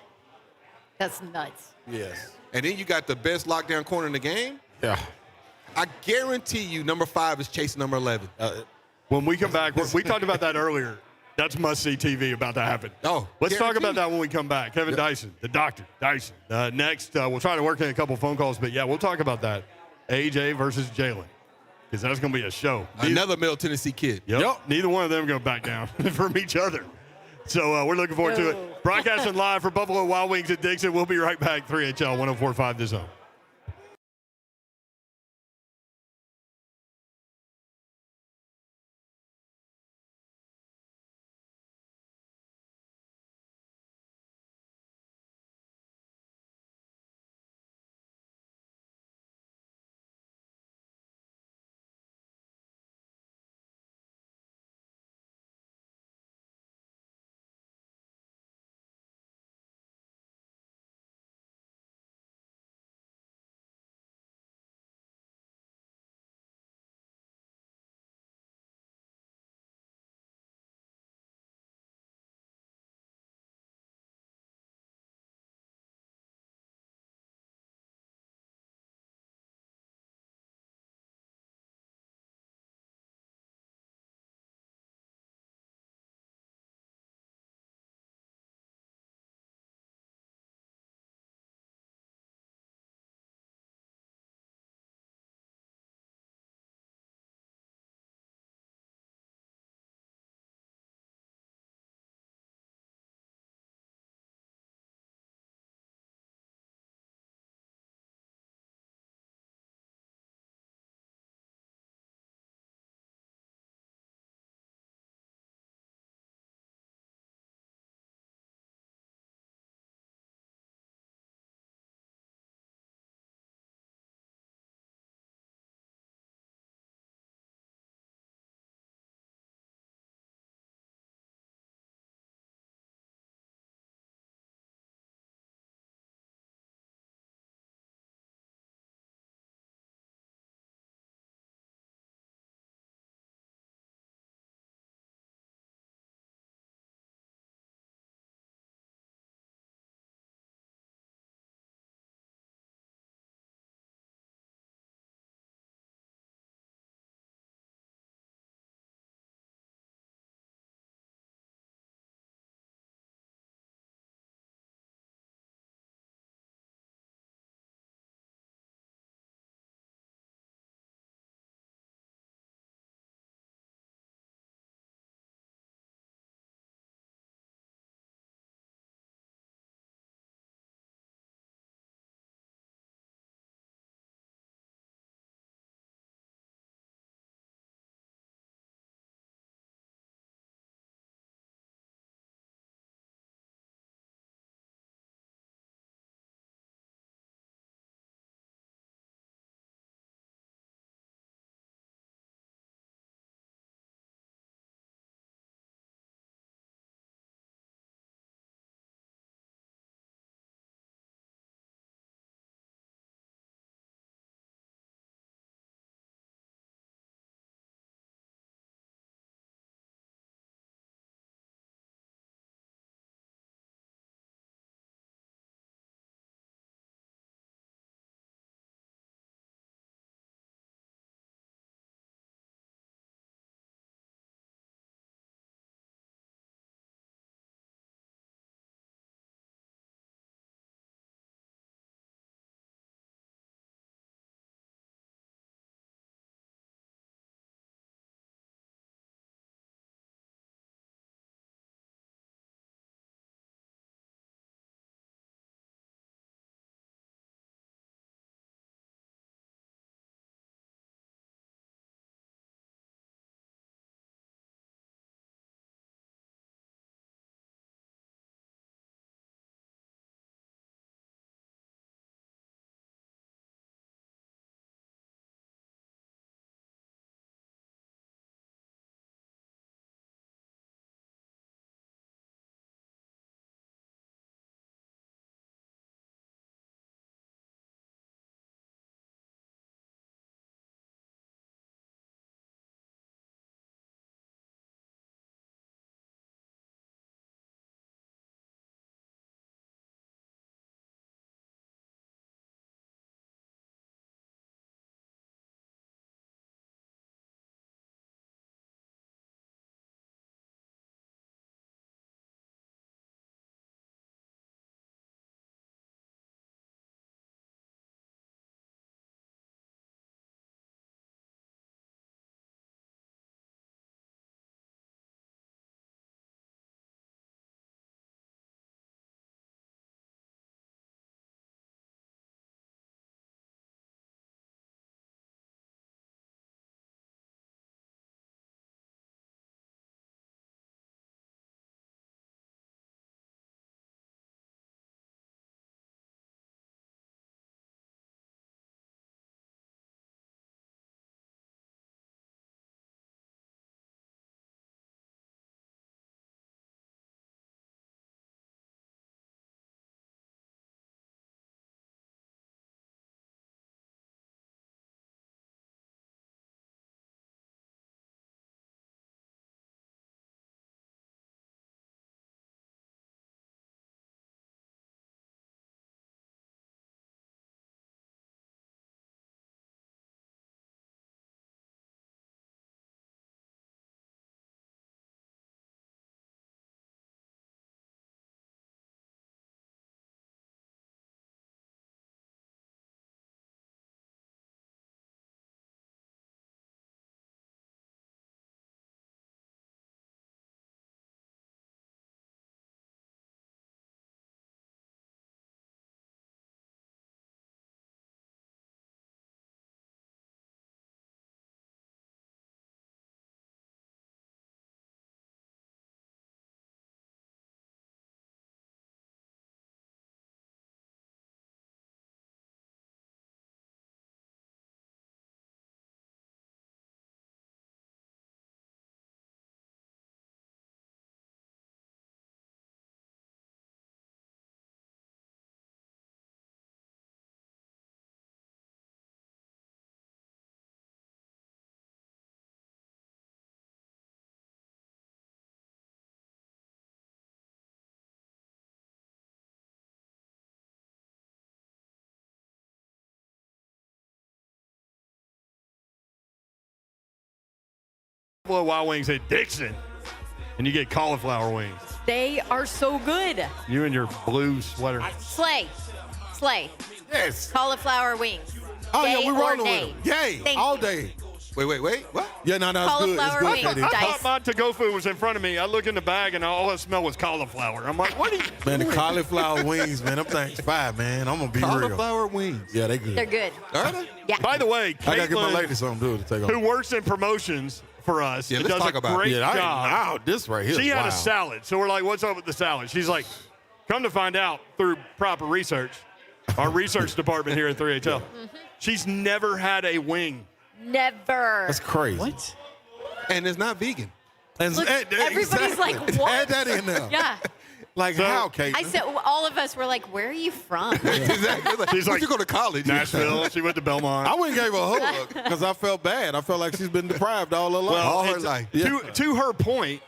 That's nuts.
Yes.
And then you got the best lockdown corner in the game.
Yeah.
I guarantee you number 5 is chasing number 11.
When we come back, we talked about that earlier. That's must-see TV about to happen.
Oh,
let's talk about that when we come back. Kevin Dyson, the doctor, Dyson. Next, we'll try to work in a couple phone calls, but yeah, we'll talk about that. AJ versus Jalen, because that's going to be a show.
Another Middle Tennessee kid.
Yep. Neither one of them going to back down from each other. So we're looking forward to it. Broadcasting live for Buffalo Wild Wings at Dickson. We'll be right back. 3HL 104.5 The Zone. Buffalo Wild Wings at Dickson, and you get cauliflower wings.
They are so good.
You and your blue sweater.
Slay.
Yes.
Cauliflower wings.
Oh,
Yay
yeah, we're
or
rolling
nay?
with them. Yay,
Thank
all
you.
day.
Wait. What?
Yeah, no, it's good. It's
Cauliflower
good,
wings.
Katie.
I
Dice.
thought my to-go food was in front of me. I look in the bag, and all I smell was cauliflower. I'm like, what are you
Man, the
doing?
cauliflower wings, man, them things fire, man. I'm going to be real.
Cauliflower wings.
Yeah, they good.
They're good.
Are they?
Yeah.
By the way,
I got to get my
Caitlin,
lady something to do to take
who
off.
works in promotions for us,
Yeah, let's
does
talk
a
about it.
great
Yeah,
job.
this right here.
She had
wow.
a salad. So we're like, what's up with the salad? She's like, come to find out through proper research, our research department here at 3HL, she's never had a wing.
Never.
That's crazy.
What?
And it's not vegan.
And
Look, everybody's
exactly.
like, what?
Add that in there.
Yeah.
Like
So-
how, Kate?
I said, all of us were like, where are you from?
Exactly.
She's
Where'd
like,
you go to college?
Nashville. She went to Belmont.
I went and gave her a hug because I felt bad. I felt like she's been deprived all her life.
Well,
all her
it's-
life.
Yeah.
To her point,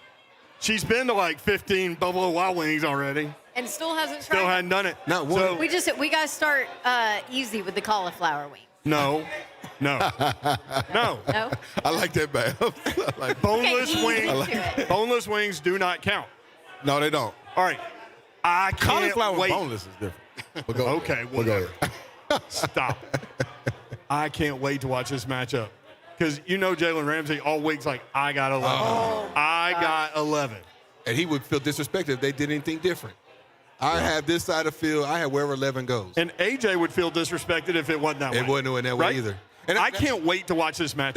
she's been to like 15 Buffalo Wild Wings already.
And still hasn't
Still
tried.
hadn't done it.
Not one.
So,
We got to start easy with the cauliflower wing.
no. No.
No?
I like that, man. I like
Boneless
Okay, easy
wings.
to it.
Boneless wings do not count.
No, they don't.
All right. I can't
Cauliflower
wait.
boneless is different. But go
Okay,
We'll go ahead.
Stop. I can't wait to watch this matchup. Because you know Jalen Ramsey all week's like, I got 11. I got 11.
And he would feel disrespected if they did anything different. I have this side of the field. I have wherever 11 goes.
And AJ would feel disrespected if it wasn't that way.
It wasn't doing that way
right?
either.
And
And
I can't wait to watch this matchup.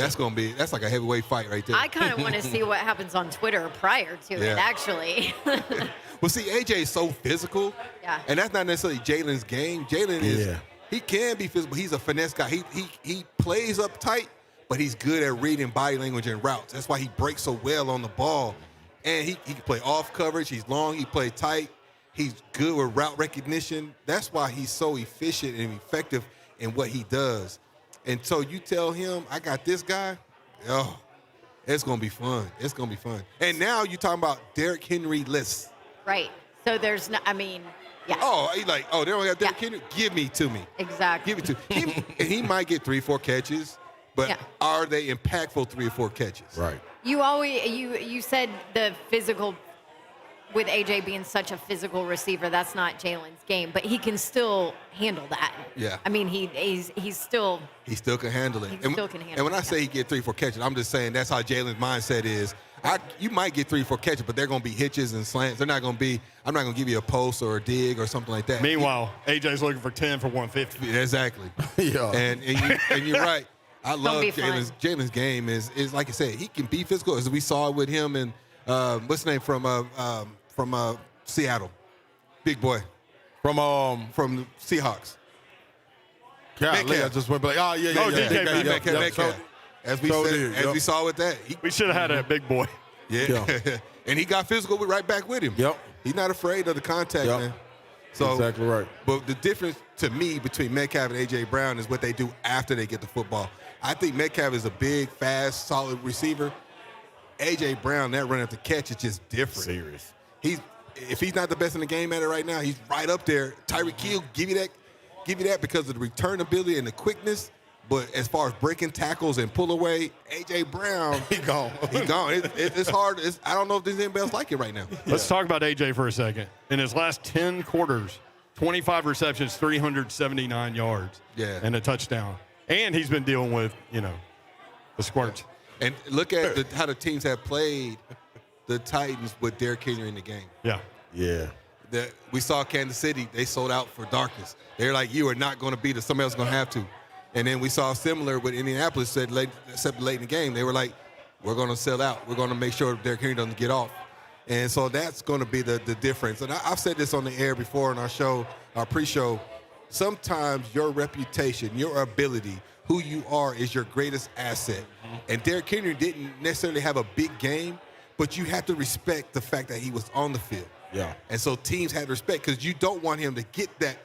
that's like a heavyweight fight right there.
I kind of want to see what happens on Twitter prior to it,
Yeah.
actually.
Well, see, AJ is so physical.
Yeah.
And that's not necessarily Jalen's game. Jalen is,
Yeah.
he can be physical. He's a finesse guy. He plays up tight, but he's good at reading body language and routes. That's why he breaks so well on the ball. And he can play off coverage. He's long. He plays tight. He's good with route recognition. That's why he's so efficient and effective in what he does. And so you tell him, I got this guy, it's going to be fun. It's going to be fun. And now you're talking about Derrick Henry lists.
Right. So there's no, I mean, yeah.
Oh, he's like, they don't got Derrick
Yeah.
Henry? Give me to me.
Exactly.
Give it to him. And he might get 3-4 catches, but
Yeah.
are they impactful 3 or 4 catches?
Right.
You always you said the physical with AJ being such a physical receiver, that's not Jalen's game, but he can still handle that.
Yeah.
I mean, he's still
He still can handle it.
He still can handle
And when
it,
I say he get 3-4 catches, I'm just saying that's how Jalen's mindset is. You might get 3-4 catches, but they're going to be hitches and slants. They're not going to be. I'm not going to give you a post or a dig or something like that.
Meanwhile, AJ's looking for 10 for 150.
Exactly.
Yeah.
And you're right. I love
be fun.
Jalen's game is like I said, he can be physical, as we saw with him and what's the name from Seattle, big boy from the Seahawks.
Golly,
Metcalf.
I just went like, oh, yeah.
DK
Metcalf. As we
So
said,
did,
as
yep.
we saw with that,
We should have had that big boy.
yeah. And he got physical right back with him.
Yep.
He's not afraid of the contact,
Yep.
man. So
Exactly right.
But the difference to me between Metcalf and A.J. Brown is what they do after they get the football. I think Metcalf is a big, fast, solid receiver. A.J. Brown, that run after catch is just different.
Serious.
If he's not the best in the game at it right now, he's right up there. Tyreek Hill give you that because of the return ability and the quickness. But as far as breaking tackles and pull away, A.J. Brown,
He gone.
he gone. It's hard. I don't know if there's anybody else like it right now.
Let's talk about AJ for a second. In his last 10 quarters, 25 receptions, 379 yards,
Yeah.
and a touchdown. And he's been dealing with, the squirts.
And look at how the teams have played the Titans with Derrick Henry in the game.
Yeah.
Yeah.
We saw Kansas City, they sold out for darkness. They're like, you are not going to beat us. Somebody else is going to have to. And then we saw similar with Indianapolis, except late in the game. They were like, we're going to sell out. We're going to make sure Derrick Henry doesn't get off. And so that's going to be the difference. And I've said this on the air before on our show, our pre-show. Sometimes your reputation, your ability, who you are is your greatest asset. And Derrick Henry didn't necessarily have a big game, but you have to respect the fact that he was on the field.
Yeah.
And so teams had respect because you don't want him to get that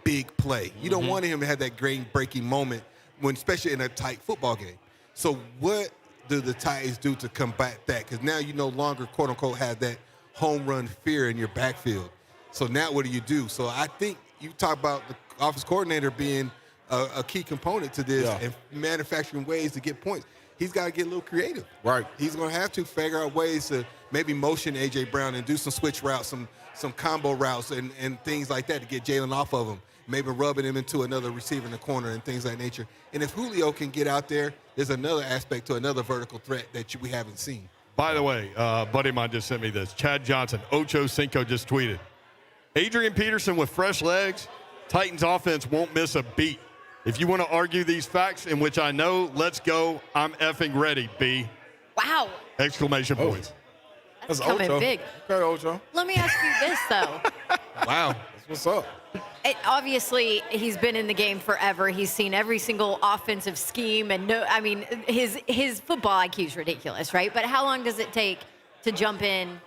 big play. You don't want him to have that game-breaking moment, especially in a tight football game. So what do the Titans do to combat that? Because now you no longer, quote-unquote, have that home run fear in your backfield. So now what do you do? So I think you talk about the offense coordinator being a key component to this and manufacturing ways to get points. he's got to get a little creative.
Right.
He's going to have to figure out ways to maybe motion A.J. Brown and do some switch routes, some combo routes and things like that to get Jalen off of him, maybe rubbing him into another receiver in the corner and things of that nature. And if Julio can get out there, there's another aspect to another vertical threat that we haven't seen.
By the way, a buddy of mine just sent me this. Chad Johnson, Ocho Cinco just tweeted. Adrian Peterson with fresh legs, Titans offense won't miss a beat. If you want to argue these facts, in which I know, let's go. I'm effing ready, B.
Wow.
Exclamation points.
That's coming
Ocho.
big.
Okay, Ocho.
Let me ask you this, though.
Wow. That's what's up.
Obviously, he's been in the game forever. He's seen every single offensive scheme, and his football IQ is ridiculous, right? But how long does it take to jump in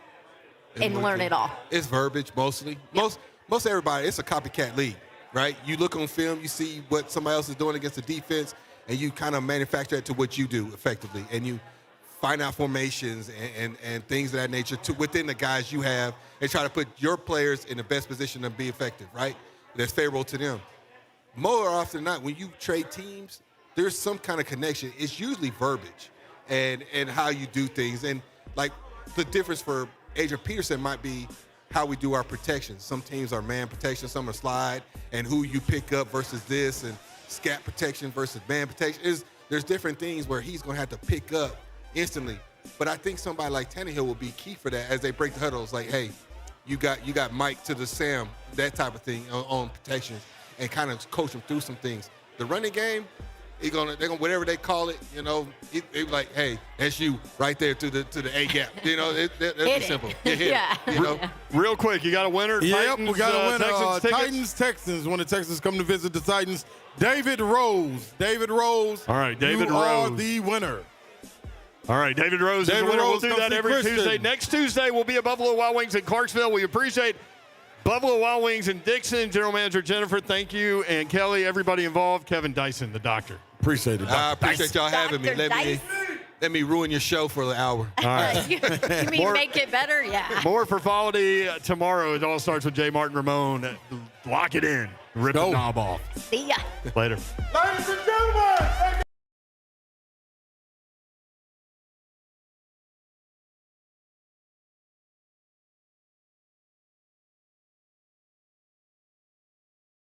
and learn it all?
It's verbiage mostly. Yeah. Most everybody, it's a copycat league, right? You look on film, you see what somebody else is doing against the defense, and you kind of manufacture it to what you do effectively, and you find out formations and things of that nature within the guys you have, and try to put your players in the best position to be effective, right? That's favorable to them. More often than not, when you trade teams, there's some kind of connection. It's usually verbiage and how you do things. And, like, the difference for Adrian Peterson might be how we do our protections. Some teams are man protection, some are slide, and who you pick up versus this, and scat protection versus man protection. There's different things where he's going to have to pick up instantly. But I think somebody like Tannehill will be key for that as they break the huddles. Like, hey, you got Mike to the Sam, that type of thing on protection, and kind of coach them through some things. The running game, they're gonna whatever they call it, it like, hey, that's you right there to the A gap. That's simple.
Yeah.
Real quick, you got a winner?
Yep,
Titans,
we got a winner.
Texans tickets?
Titans, Texans. When the Texans come to visit the Titans, David Rose. David Rose.
All right, David
you
Rose.
are the winner.
All right, David Rose is the winner. We'll do that every Tuesday. Next Tuesday, we'll be at Buffalo Wild Wings in Clarksville. We appreciate Buffalo Wild Wings in Dickson. General Manager Jennifer, thank you. And Kelly, everybody involved. Kevin Dyson, the doctor.
Appreciate it.
I appreciate y'all having me. Let me ruin your show for an hour.
All right.
You mean make it better? Yeah.
More for Friday tomorrow. It all starts with J. Martin Ramon. Lock it in. Rip the knob off.
See ya.
Later.
Ladies and gentlemen.